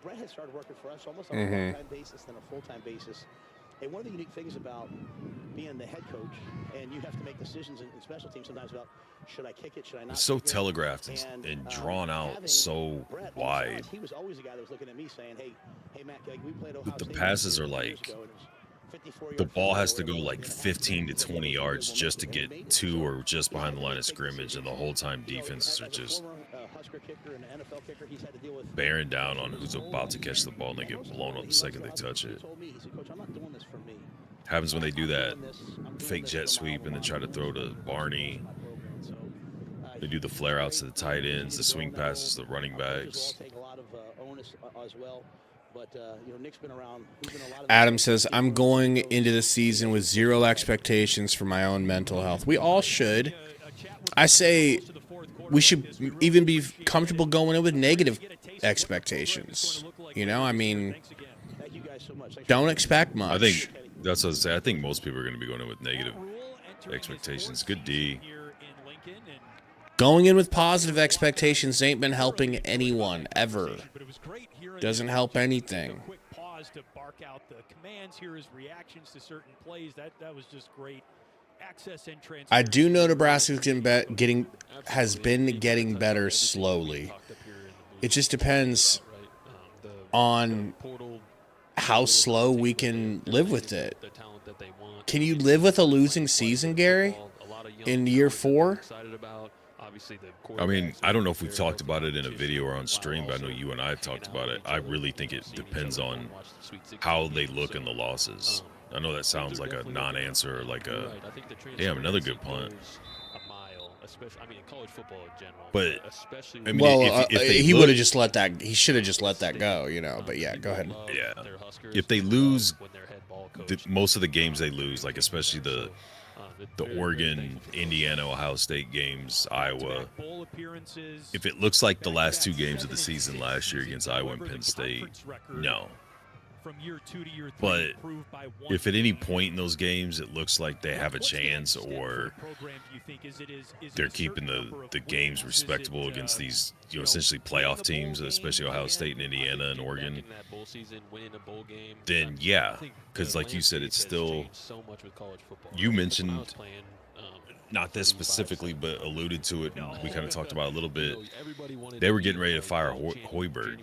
Brett has started working for us almost on a part-time basis than a full-time basis. And one of the unique things about being the head coach, and you have to make decisions in special teams sometimes about should I kick it, should I not? It's so telegraphed and drawn out so wide. He was always the guy that was looking at me saying, "Hey, Matt, we played Ohio The State passes are like the ball has to go like 15 to 20 yards just to get to or just behind the line of scrimmage, and the whole time defenses are just bearing down on who's about to catch the ball and they get blown up the second they touch it. Happens when they do that fake jet sweep and then try to throw to Barney. They do the flare outs to the tight ends, the swing passes to the running backs. Adam says, I'm going into the season with zero expectations for my own mental health. We all should. I say we should even be comfortable going in with negative expectations. You know, I mean, don't expect much. I think that's what I say. I think most people are going to be going in with negative expectations. Good D. Going in with positive expectations ain't been helping anyone ever. Doesn't help anything. To bark out the commands, hear his reactions to certain plays. That was just great. Access and transfer. I do know Nebraska's has been getting better slowly. It just depends on how slow we can live with it. Can you live with a losing season, Gary, in year 4? I mean, I don't know if we've talked about it in a video or on stream, but I know you and I have talked about it. I really think it depends on how they look in the losses. I know that sounds like a non-answer, or like a, damn, another good punt. But I mean, well, if they he would have just let that. He should have just let that go, you know. But yeah, go ahead. Yeah, if they lose most of the games, they lose, like especially the Oregon, Indiana, Ohio State games, Iowa. If it looks like the last 2 games of the season last year against Iowa and Penn State, no. But if at any point in those games it looks like they have a chance, or they're keeping the games respectable against these, you know, essentially playoff teams, especially Ohio State and Indiana and Oregon, then yeah, because like you said, it's still, you mentioned, not this specifically, but alluded to it, and we kind of talked about it a little bit. They were getting ready to fire Hoiberg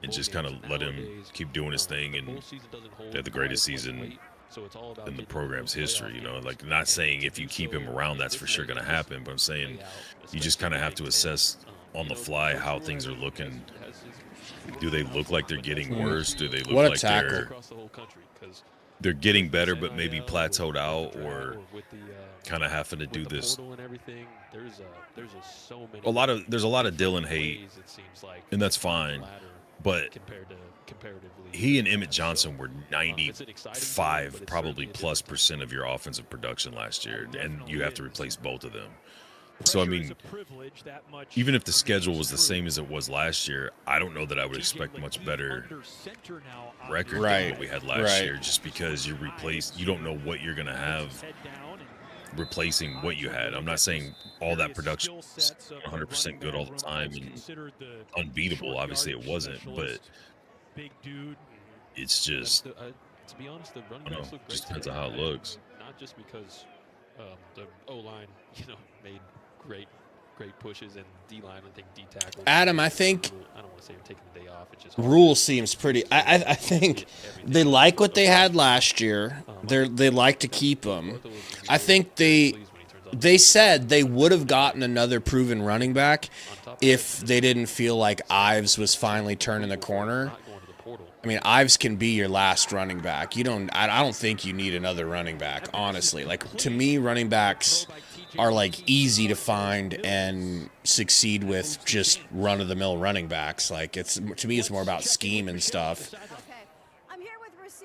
and just kind of let him keep doing his thing, and they had the greatest season in the program's history. You know, like, not saying if you keep him around that's for sure going to happen, but I'm saying you just kind of have to assess on the fly how things are looking. Do they look like they're getting worse? Do they look like they're getting better but maybe plateaued out, or kind of having to do this? There's a lot of Dylan hate, and that's fine, but he and Emmett Johnson were 95 probably +% of your offensive production last year, and you have to replace both of them. So, I mean, even if the schedule was the same as it was last year, I don't know that I would expect much better record than what we had last year, just because you don't know what you're going to have replacing what you had. I'm not saying all that production is 100% good all the time and unbeatable. Obviously it wasn't, but it's just, to be honest, the running I don't backs know, look just great depends on how it looks. Not just because the O-line, made great pushes, and D-line, I think D-tackle. Adam, I think I don't want to say you're taking the day off. It's just Rule seems pretty. I think they like what they had last year. They like to keep him. I think they said they would have gotten another proven running back if they didn't feel like Ives was finally turning the corner. I mean, Ives can be your last running back. I don't think you need another running back, honestly. Like, to me, running backs are like easy to find and succeed with just run-of-the-mill running backs. Like, to me, it's more about scheme and stuff.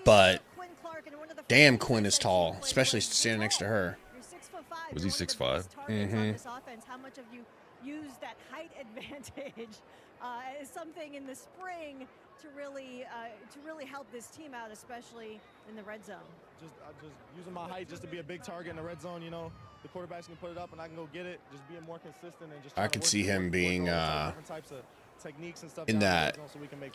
But damn, Quinn is tall, especially standing next to her. Was he 6'5"? Mm-hmm. How much have you used that height advantage as something in the spring to really help this team out, especially in the red zone? Just using my height just to be a big target in the red zone. The quarterbacks can put it up and I can go get it. Just being more consistent and just. I could see him being different types of techniques and stuff in that.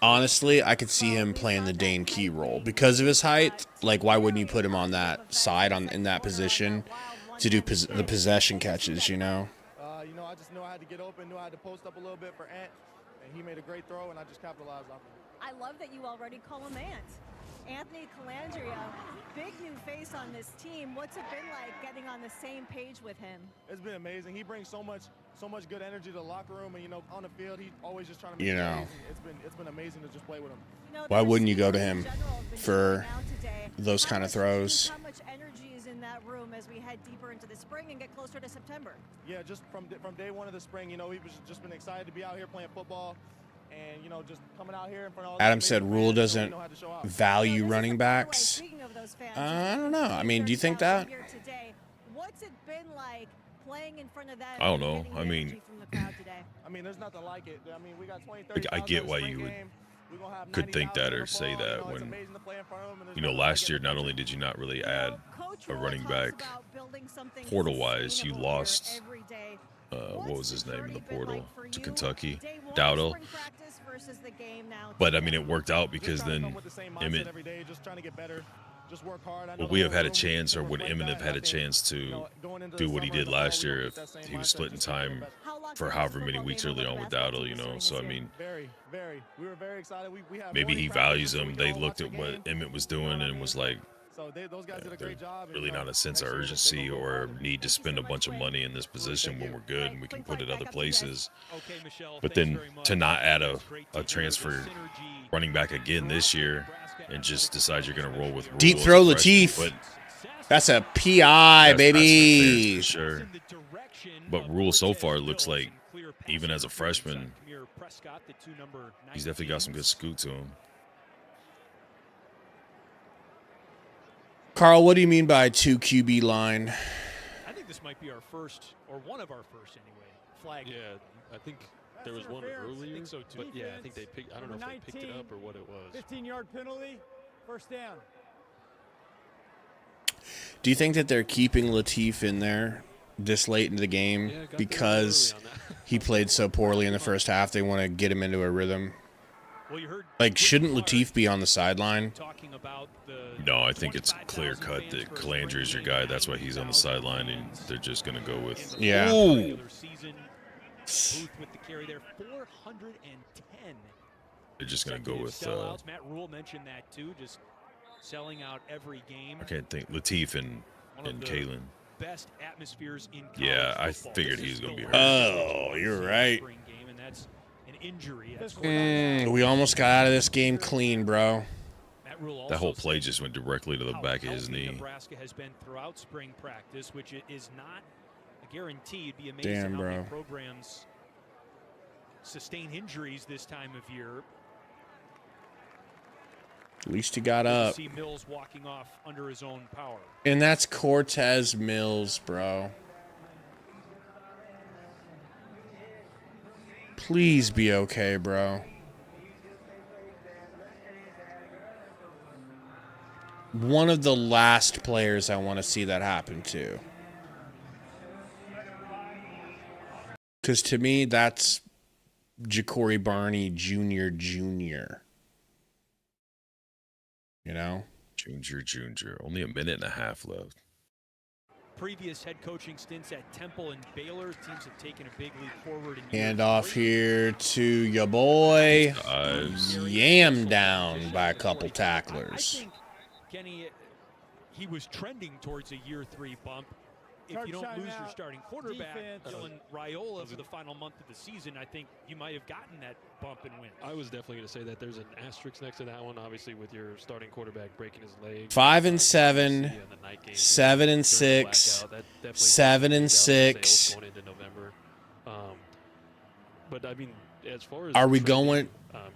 Honestly, I could see him playing the Dane Key role because of his height. Like, why wouldn't you put him on that side in that position to do the possession catches? I just knew I had to get open, knew I had to post up a little bit for Ant, and he made a great throw, and I just capitalized off of it. I love that you already call him Ant. Anthony Calandria, big new face on this team. What's it been like getting on the same page with him? It's been amazing. He brings so much good energy to the locker room, and on the field, he's always just trying to make it's been amazing to just play with him. Why wouldn't you go to him for those kind of throws? How much energy is in that room as we head deeper into the spring and get closer to September? Yeah, just from day one of the spring, he was just been excited to be out here playing football. And, just coming out here in front of all Adam said Rule doesn't value running backs. I don't know. I mean, do you think that? What's it been like playing in front of that? I don't know. I mean, there's nothing like it. I mean, we got 20, I get why you could think that or say that when, last year, not only did you not really add a running back portal-wise, you lost, what was his name in the portal, to Kentucky, Dowdle. But, I mean, it worked out because then Emmett, would we have had a chance, or would Emmett have had a chance to do what he did last year if he was splitting time for however many weeks early on with Dowdle, So, I mean, maybe he values him. They looked at what Emmett was doing and was like, there's really not a sense of urgency or need to spend a bunch of money in this position when we're good and we can put it other places. But then to not add a transfer running back again this year and just decide you're going to roll with Rule deep throw Latif. That's a PI, baby. For sure. But Rule so far looks like, even as a freshman, he's definitely got some good scoot to him. Carl, what do you mean by 2 QB line? I think this might be our first, or one of our first anyway, flag. Yeah, I think there was one earlier. So too. But yeah, I think they picked. I don't know if they picked it up or what it was. 15-yard penalty, first down. Do you think that they're keeping Latif in there this late in the game because he played so poorly in the first half? They want to get him into a rhythm. Like, shouldn't Latif be on the sideline? No, I think it's clear cut that Calandria is your guy. That's why he's on the sideline, and they're just going to go with. Yeah. Ooh. They're just going to go with. Matt Rule mentioned that too. Just selling out every game. I can't think. Latif and Kalen. Best atmospheres in college yeah, I football. figured he was going to be hurt. Oh, you're right. And that's an injury. We almost got out of this game clean, bro. That whole play just went directly to the back of his knee. Nebraska has been throughout spring practice, which is not a guarantee. It'd be amazing how many programs sustain injuries this time of year. At least he got up. See Mills walking off under his own power. And that's Cortez Mills, bro. Please be okay, bro. One of the last players I want to see that happen to. Because to me, that's Ja'Cory Barney Jr. You know? Junior. Only a minute and a half left. Previous head coaching stints at Temple and Baylor, teams have taken a big leap forward. Hand off here to your boy. Yammed down by a couple tacklers. I think, Kenny, he was trending towards a year 3 bump. If you don't lose your starting quarterback, Dylan Raiola, for the final month of the season, I think you might have gotten that bump and win. I was definitely going to say that there's an asterisk next to that one, obviously, with your starting quarterback breaking his leg. 5-7, 7-6, 7-6. Going into November. But I mean, as far as are we going?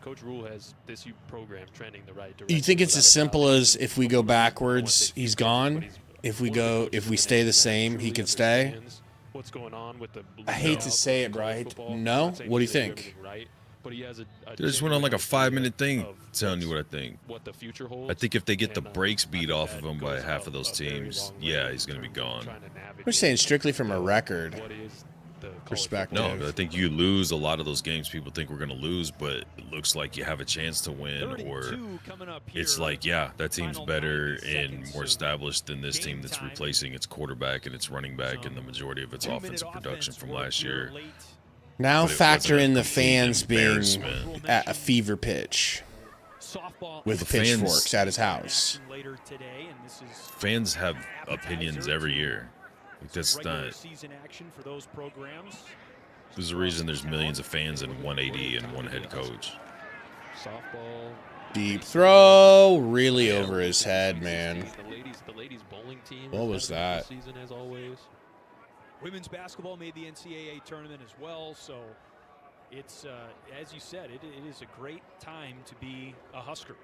Coach Rule has this program trending the right direction. You think it's as simple as if we go backwards, he's gone? If we stay the same, he could stay? What's going on with the I hate to say it, bro. No? What do you think? But he has They just went on like a 5-minute thing telling you what I think. What the future holds. I think if they get the brakes beat off of him by half of those teams, yeah, he's going to be gone. We're saying strictly from a record perspective. No, I think you lose a lot of those games people think we're going to lose, but it looks like you have a chance to win, or it's like, yeah, that team's better and more established than this team that's replacing its quarterback and its running back and the majority of its offensive production from last year. Now factor in the fans being at a fever pitch. softball with pitchforks at his house. later today, and this is Fans have opinions every year. Like, that's not. season action for those programs. There's a reason there's millions of fans and 180 and one head coach. Softball. Deep throw, really over his head, man. The ladies bowling team. What was that? Season as always. Women's basketball made the NCAA tournament as well, so it's as you said, it is a great time to be a Husker.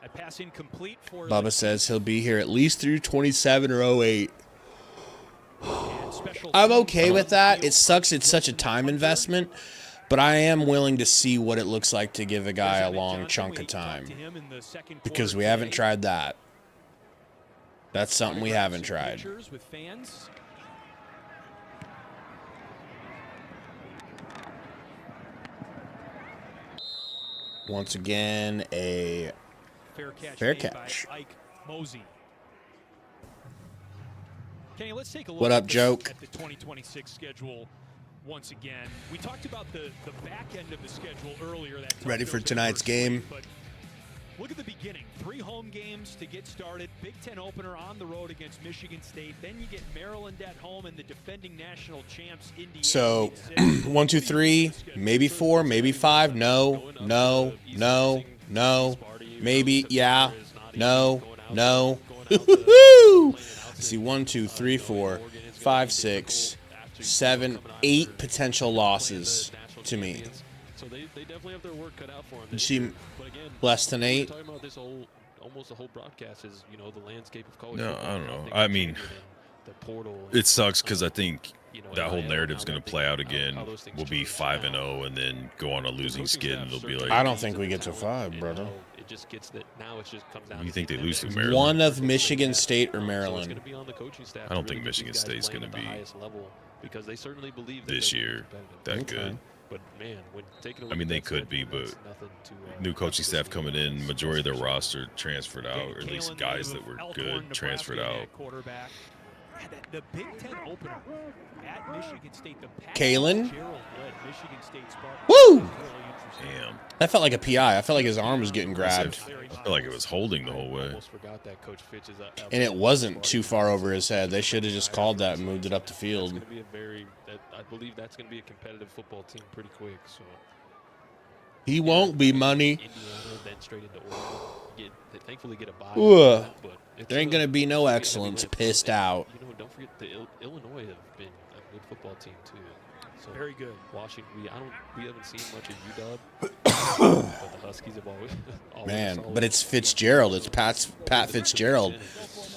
At pass incomplete for Bubba says he'll be here at least through 27 or 08. I'm okay with that. It sucks. It's such a time investment, but I am willing to see what it looks like to give a guy a long chunk of time, because we haven't tried that. That's something we haven't tried. With fans. Once again, a fair catch. By Ike Mosey. Okay, let's take a look What up, Joke? At the 2026 schedule once again. We talked about the back end of the schedule earlier. Ready for tonight's game? But look at the beginning. 3 home games to get started. Big Ten opener on the road against Michigan State. Then you get Maryland at home and the defending national champs, Indiana. So, 1, 2, 3, maybe 4, maybe 5. No. Maybe, yeah. No. I see 1, 2, 3, 4, 5, 6, 7, 8 potential losses to me. So they definitely have their work cut out for them. You see less than 8? Talking about this almost the whole broadcast is, the landscape of college. No, I don't know. I mean, the portal. It sucks because I think that whole narrative's going to play out again. We'll be 5-0 and then go on a losing skid, and they'll be like, I don't think we get to 5, brother. It just gets that now. It just comes down. You think they lose to Maryland? One of Michigan State or Maryland. I don't think Michigan State's going to be because they certainly believe this year that good. But man, when taking a look I mean, at they that could schedule, be, but that's nothing to, new coaching staff coming in, majority of their roster transferred out, or at least guys that were good transferred out. The Big Ten opener at Michigan State. Kalen? Woo! Damn. That felt like a PI. I felt like his arm was getting grabbed. I feel like it was holding the whole way. And it wasn't too far over his head. They should have just called that and moved it up the field. I believe that's going to be a competitive football team pretty quick. So he won't be money. Indiana, then straight into Oregon. Thankfully get a bye. There ain't going to be no excellence. Pissed out. Don't forget Illinois have been a good football team too. So very good. Washington, we haven't seen much of UW, but the Huskies have always Man, but it's Fitzgerald. It's Pat Fitzgerald.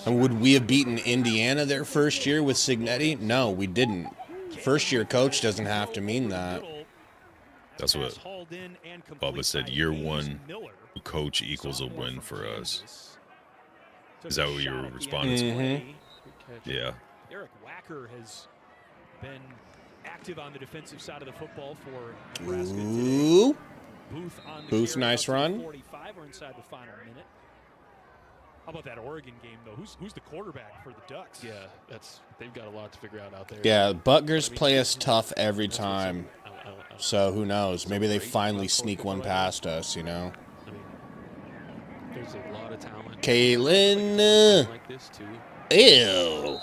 And would we have beaten Indiana their first year with Signetti? No, we didn't. First-year coach doesn't have to mean that. That's what Bubba said. Year one, coach equals a win for us. Is that what you were responding to? Yeah. Eric Wacker has been active on the defensive side of the football for Nebraska today. Booth, nice run. 45 or inside the final minute. How about that Oregon game, though? Who's the quarterback for the Ducks? Yeah, they've got a lot to figure out there. Yeah, Butgers play us tough every time. So who knows? Maybe they finally sneak one past us, I mean, there's a lot of talent. Kalen. Like this too. Ew.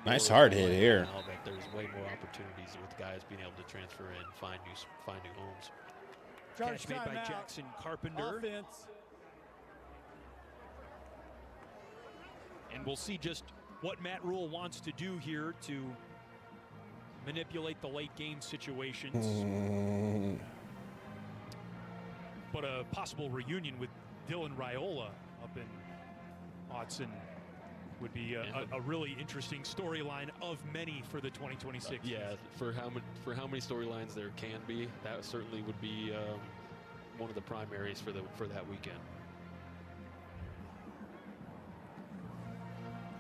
Nice hard hit here. There's way more opportunities with guys being able to transfer and find new homes. Catch made by Jackson Carpenter. Offense. And we'll see just what Matt Rule wants to do here to manipulate the late game situations. But a possible reunion with Dylan Raiola up in Autzen would be a really interesting storyline of many for the 2026. Yeah, for how many storylines there can be, that certainly would be one of the primaries for that weekend.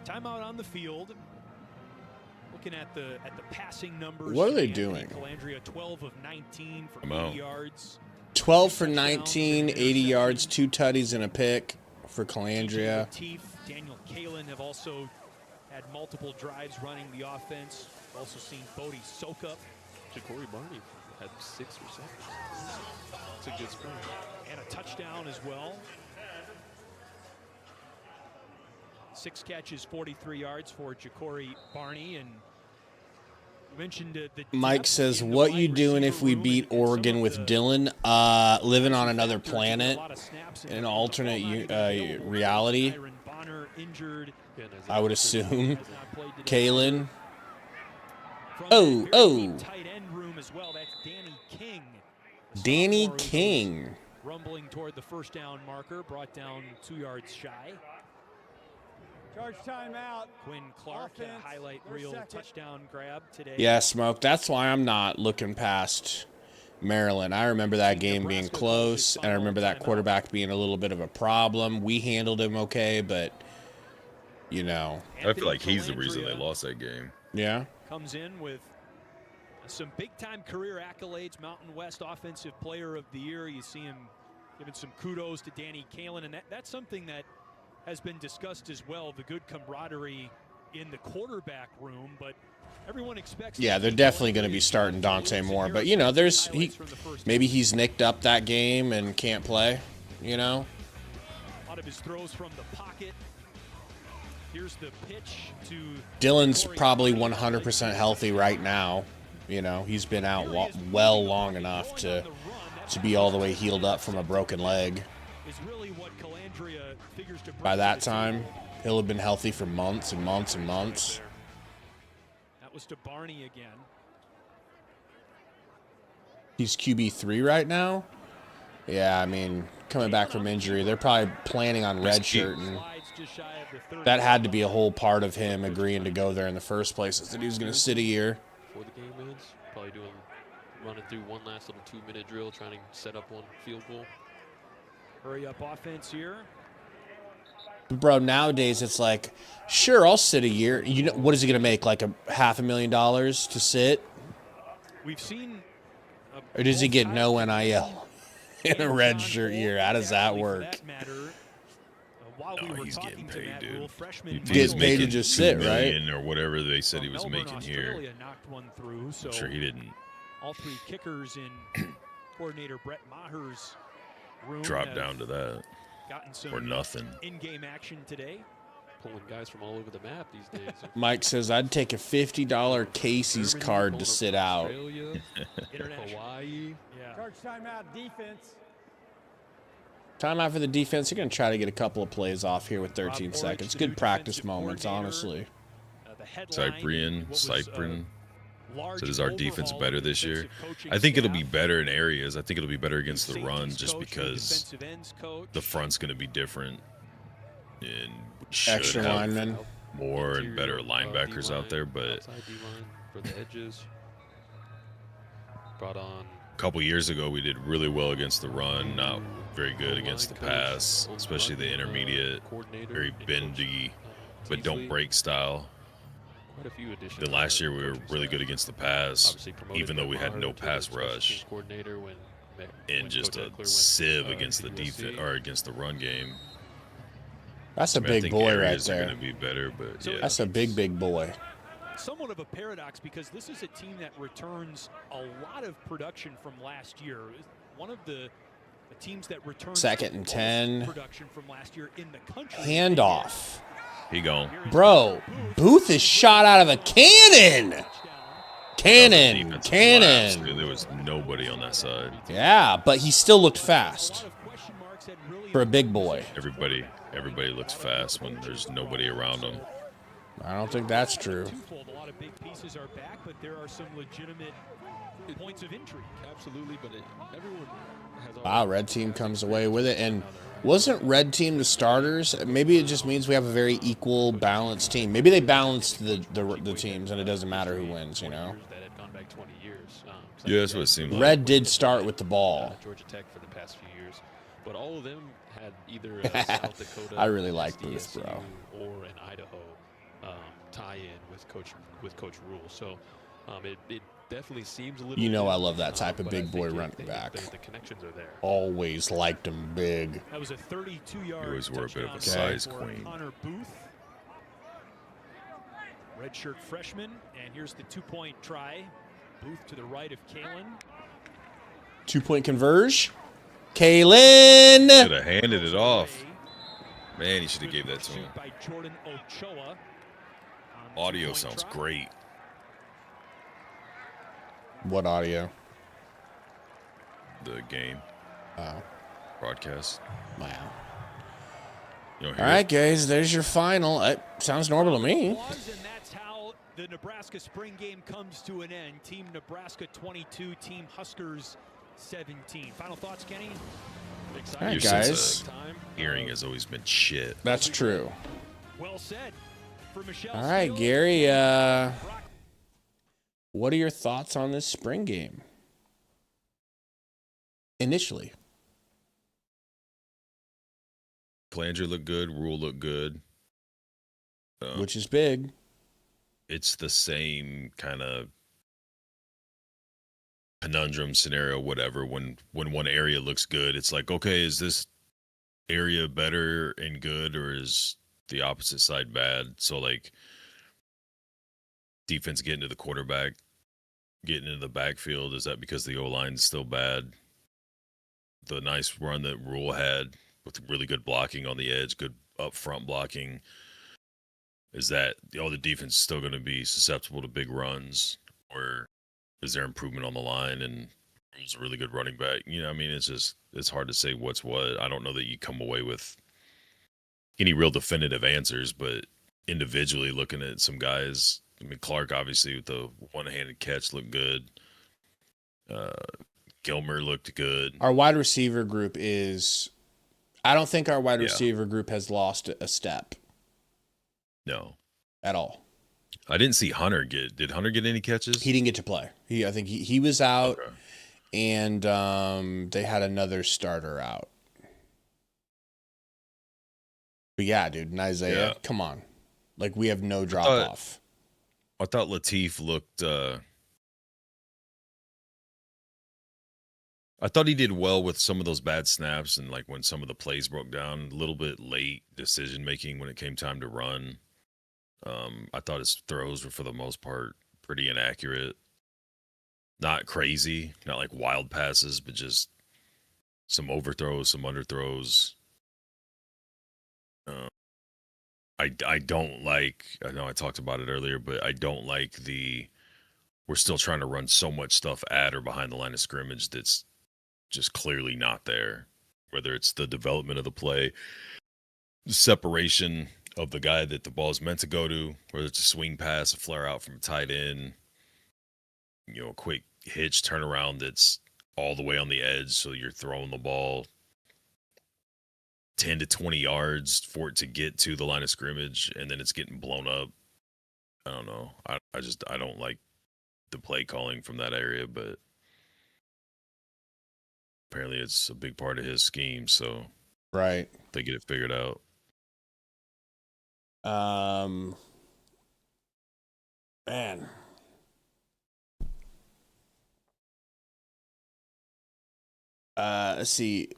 Timeout on the field. Looking at the passing numbers. What are they doing? Calandria 12 of 19 for 80 yards. 12 for 19, 80 yards, 2 tutties and a pick for Calandria. Daniel Kalen have also had multiple drives running the offense. Also seen Bodie soak up. Ja'Cory Barney had 6 receptions. It's a good spring. And a touchdown as well. 6 catches, 43 yards for Ja'Cory Barney. And you mentioned the Mike says, what you doing if we beat Oregon with Dylan? Living on another planet in an alternate reality, I would assume. Kalen. Oh. Tight end room as well. That's Danny King. Danny King. Rumbling toward the first down marker, brought down 2 yards shy. Charge timeout. Quinn Clark had a highlight reel touchdown grab today. Yeah, Smoke. That's why I'm not looking past Maryland. I remember that game being close, and I remember that quarterback being a little bit of a problem. We handled him okay, but, you know. I feel like he's the reason they lost that game. Yeah. Comes in with some big-time career accolades, Mountain West Offensive Player of the Year. You see him giving some kudos to Danny Kalen, and that's something that has been discussed as well, the good camaraderie in the quarterback room, but everyone expects... Yeah, they're definitely going to be starting Dante Moore, but, you know, maybe he's nicked up that game and can't play, you know? A lot of his throws from the pocket. Here's the pitch to... Dylan's probably 100% healthy right now. You know, he's been out well long enough to be all the way healed up from a broken leg. By that time, he'll have been healthy for months and months and months. That was to Barney again. He's QB3 right now? Yeah, I mean, coming back from injury, they're probably planning on redshirting. That had to be a whole part of him agreeing to go there in the first place, is that he was going to sit a year. Before the game ends, probably running through one last little 2-minute drill, trying to set up one field goal. Hurry up offense here. Bro, nowadays it's like, sure, I'll sit a year. You know, what is he going to make, like $500,000 to sit? We've seen... Or does he get no NIL in a red shirt year? How does that work? No, he's getting paid, dude. He gets paid to just sit, right? Or whatever they said he was making here. I'm sure he didn't. All 3 kickers in coordinator Brett Maher's room drop down to that. Gotten some or nothing. In-game action today. Pulling guys from all over the map these days. Mike says, I'd take a $50 Casey's card to sit out. Hawaii. Yeah. Charge timeout defense. Timeout for the defense. You're going to try to get a couple of plays off here with 13 seconds. Good practice moments, honestly. Cyprian. So is our defense better this year? I think it'll be better in areas. I think it'll be better against the run just because the front's going to be different. And we should extra have linemen, more and better linebackers out there. But for the edges. Brought on a couple years ago, we did really well against the run, not very good against the pass, especially the intermediate, very bendy, but don't break style. Quite a few additions. Then last year we were really good against the pass, even though we had no pass rush, and just a sieve against the defense or against the run game. That's a big boy right there. Going to be better, but yeah, that's a big boy. Somewhat of a paradox because this is a team that returns a lot of production from last year. One of the teams that returns 2nd and 10. Production from last year in the country. Handoff. He gone. Bro, Booth is shot out of a cannon. Cannon. There was nobody on that side. Yeah, but he still looked fast for a big boy. Everybody looks fast when there's nobody around them. I don't think that's true. A lot of big pieces are back, but there are some legitimate points of intrigue. Absolutely, but everyone has. Wow, red team comes away with it. And wasn't red team the starters? Maybe it just means we have a very equal, balanced team. Maybe they balanced the teams, and it doesn't matter who wins, you know? Yeah, that's what it seemed like. Red did start with the ball. Georgia Tech for the past few years, but all of them had either a South Dakota. I really like Booth, bro. Or an Idaho tie-in with Coach Rule. So it definitely seems a little. You know I love that type of big boy running back. The connections are there. Always liked him big. That was a 32-yard. He always were a bit of a size queen. Connor Booth, redshirt freshman, and here's the 2-point try. Booth to the right of Kalen. 2-point converge. Kalen. Should have handed it off. Man, he should have gave that to him. Audio sounds great. What audio? The game. Oh. Broadcast. Wow. All right, guys, there's your final. It sounds normal to me. And that's how the Nebraska Spring Game comes to an end. Team Nebraska 22, Team Huskers 17. Final thoughts, Kenny? All right, guys. Hearing has always been shit. That's true. Well said. For Michelle. All right, Gary. What are your thoughts on this spring game? Initially. Calandra looked good. Rule looked good. Which is big. It's the same kind of conundrum scenario, whatever. When one area looks good, it's like, okay, is this area better and good, or is the opposite side bad? So, like, defense getting to the quarterback, getting into the backfield, is that because the O-line's still bad? The nice run that Rule had with really good blocking on the edge, good up front blocking, is that the defense is still going to be susceptible to big runs, or is there improvement on the line and Rule's a really good running back? You know, I mean, it's hard to say what's what. I don't know that you come away with any real definitive answers, but individually looking at some guys, I mean, Clark obviously with the one-handed catch looked good. Gilmer looked good. Our wide receiver group I don't think our wide receiver group has lost a step. No. At all. I didn't see Hunter did Hunter get any catches? He didn't get to play. I think he was out, and they had another starter out. But yeah, dude, Isaiah, come on. Like, we have no drop off. I thought Latif looked I thought he did well with some of those bad snaps and like when some of the plays broke down, a little bit late decision making when it came time to run. I thought his throws were for the most part pretty inaccurate. Not crazy, not like wild passes, but just some overthrows, some underthrows. I don't like, I know I talked about it earlier, but I don't like we're still trying to run so much stuff at or behind the line of scrimmage that's just clearly not there. Whether it's the development of the play, the separation of the guy that the ball is meant to go to, whether it's a swing pass, a flare out from a tight end, a quick hitch turnaround that's all the way on the edge, so you're throwing the ball 10 to 20 yards for it to get to the line of scrimmage, and then it's getting blown up. I don't know. I don't like the play calling from that area, but apparently it's a big part of his scheme, so right, they get it figured out. Man. Let's see.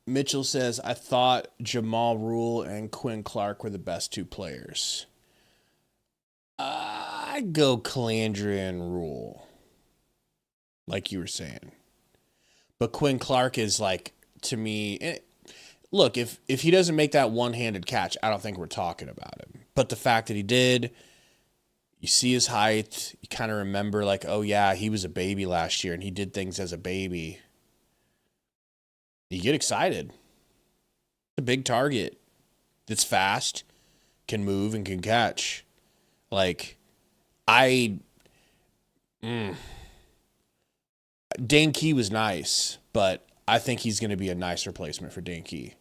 Mitchell says, I thought Jamal Rule and Quinn Clark were the best two players. I'd go Calandra and Rule, like you were saying. But Quinn Clark is like, to me, look, if he doesn't make that one-handed catch, I don't think we're talking about him. But the fact that he did, you see his height, you kind of remember like, oh yeah, he was a baby last year and he did things as a baby. You get excited. It's a big target that's fast, can move, and can catch. Like, Dane Key was nice, but I think he's going to be a nice replacement for Dane Key.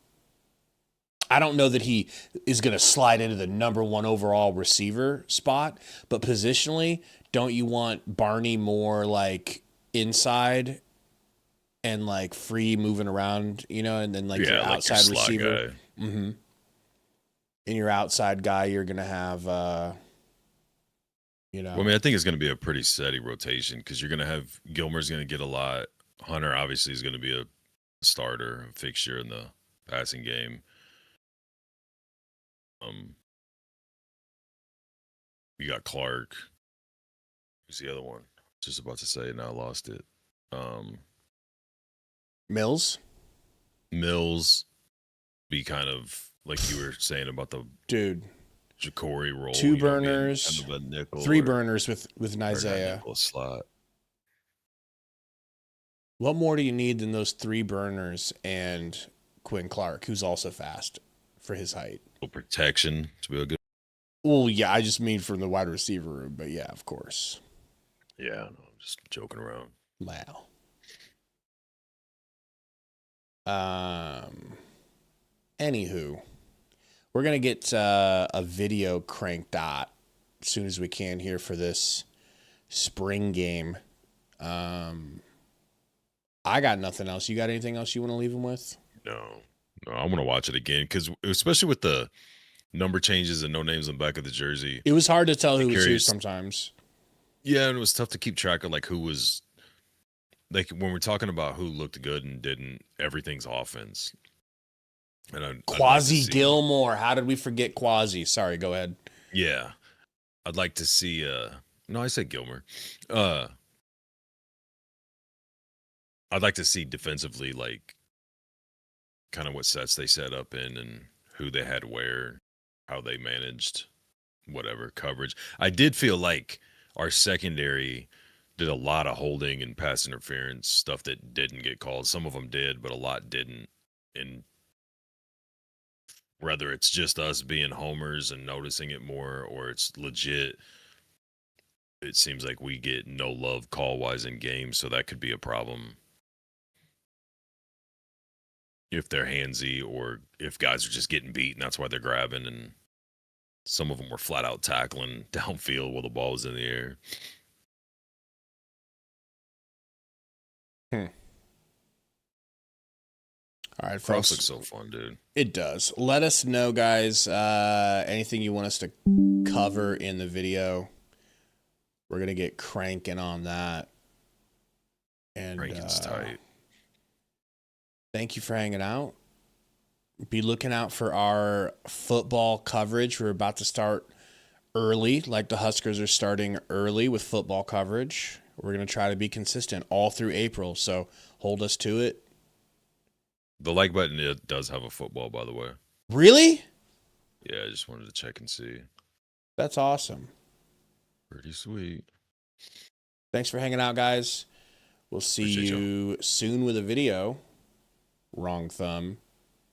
I don't know that he is going to slide into the number one overall receiver spot, but positionally, don't you want Barney more like inside and like free moving around, and then like your outside like your receiver. Mm-hmm. And your outside guy, you're gonna have, Well, I mean, I think it's gonna be a pretty steady rotation because you're gonna have Gilmer's gonna get a lot. Hunter obviously is gonna be a starter, a fixture in the passing game. You got Clark. Who's the other one? Just about to say, now I lost it. Mills be kind of like you were saying about the Jacory role. 2 burners, kind of a nickel 3 burners with Isaiah. Nickel slot. What more do you need than those 3 burners and Quinn Clark, who's also fast for his height? Protection to be a good. Well, yeah, I just mean from the wide receiver room, but yeah, of course. Yeah, no, I'm just joking around. Wow. Anywho, we're gonna get a video cranked out as soon as we can here for this spring game. I got nothing else. You got anything else you want to leave them with? No, I want to watch it again because especially with the number changes and no names on the back of the jersey, it was hard to tell who was who sometimes. Yeah, and it was tough to keep track of like who was. Like when we're talking about who looked good and didn't, everything's offense. And Quasi Gilmore. How did we forget Quasi? Sorry, go ahead. Yeah. I'd like to see no, I said Gilmore. I'd like to see defensively like kind of what sets they set up in and who they had where, how they managed whatever coverage. I did feel like our secondary did a lot of holding and pass interference stuff that didn't get called. Some of them did, but a lot didn't. And whether it's just us being homers and noticing it more or it's legit, it seems like we get no love call-wise in games, so that could be a problem. If they're handsy or if guys are just getting beat and that's why they're grabbing, and some of them were flat out tackling downfield while the ball was in the air. All right, Cross folks. looks so fun, dude. It does. Let us know, guys, anything you want us to cover in the video. We're going to get cranking on that. And Cranking's tight. Thank you for hanging out. Be looking out for our football coverage. We're about to start early, like the Huskers are starting early with football coverage. We're going to try to be consistent all through April, so hold us to it. The like button, it does have a football, by the way. Really? Yeah, I just wanted to check and see. That's awesome. Pretty sweet. Thanks for hanging out, guys. We'll see you soon with a video. Wrong thumb.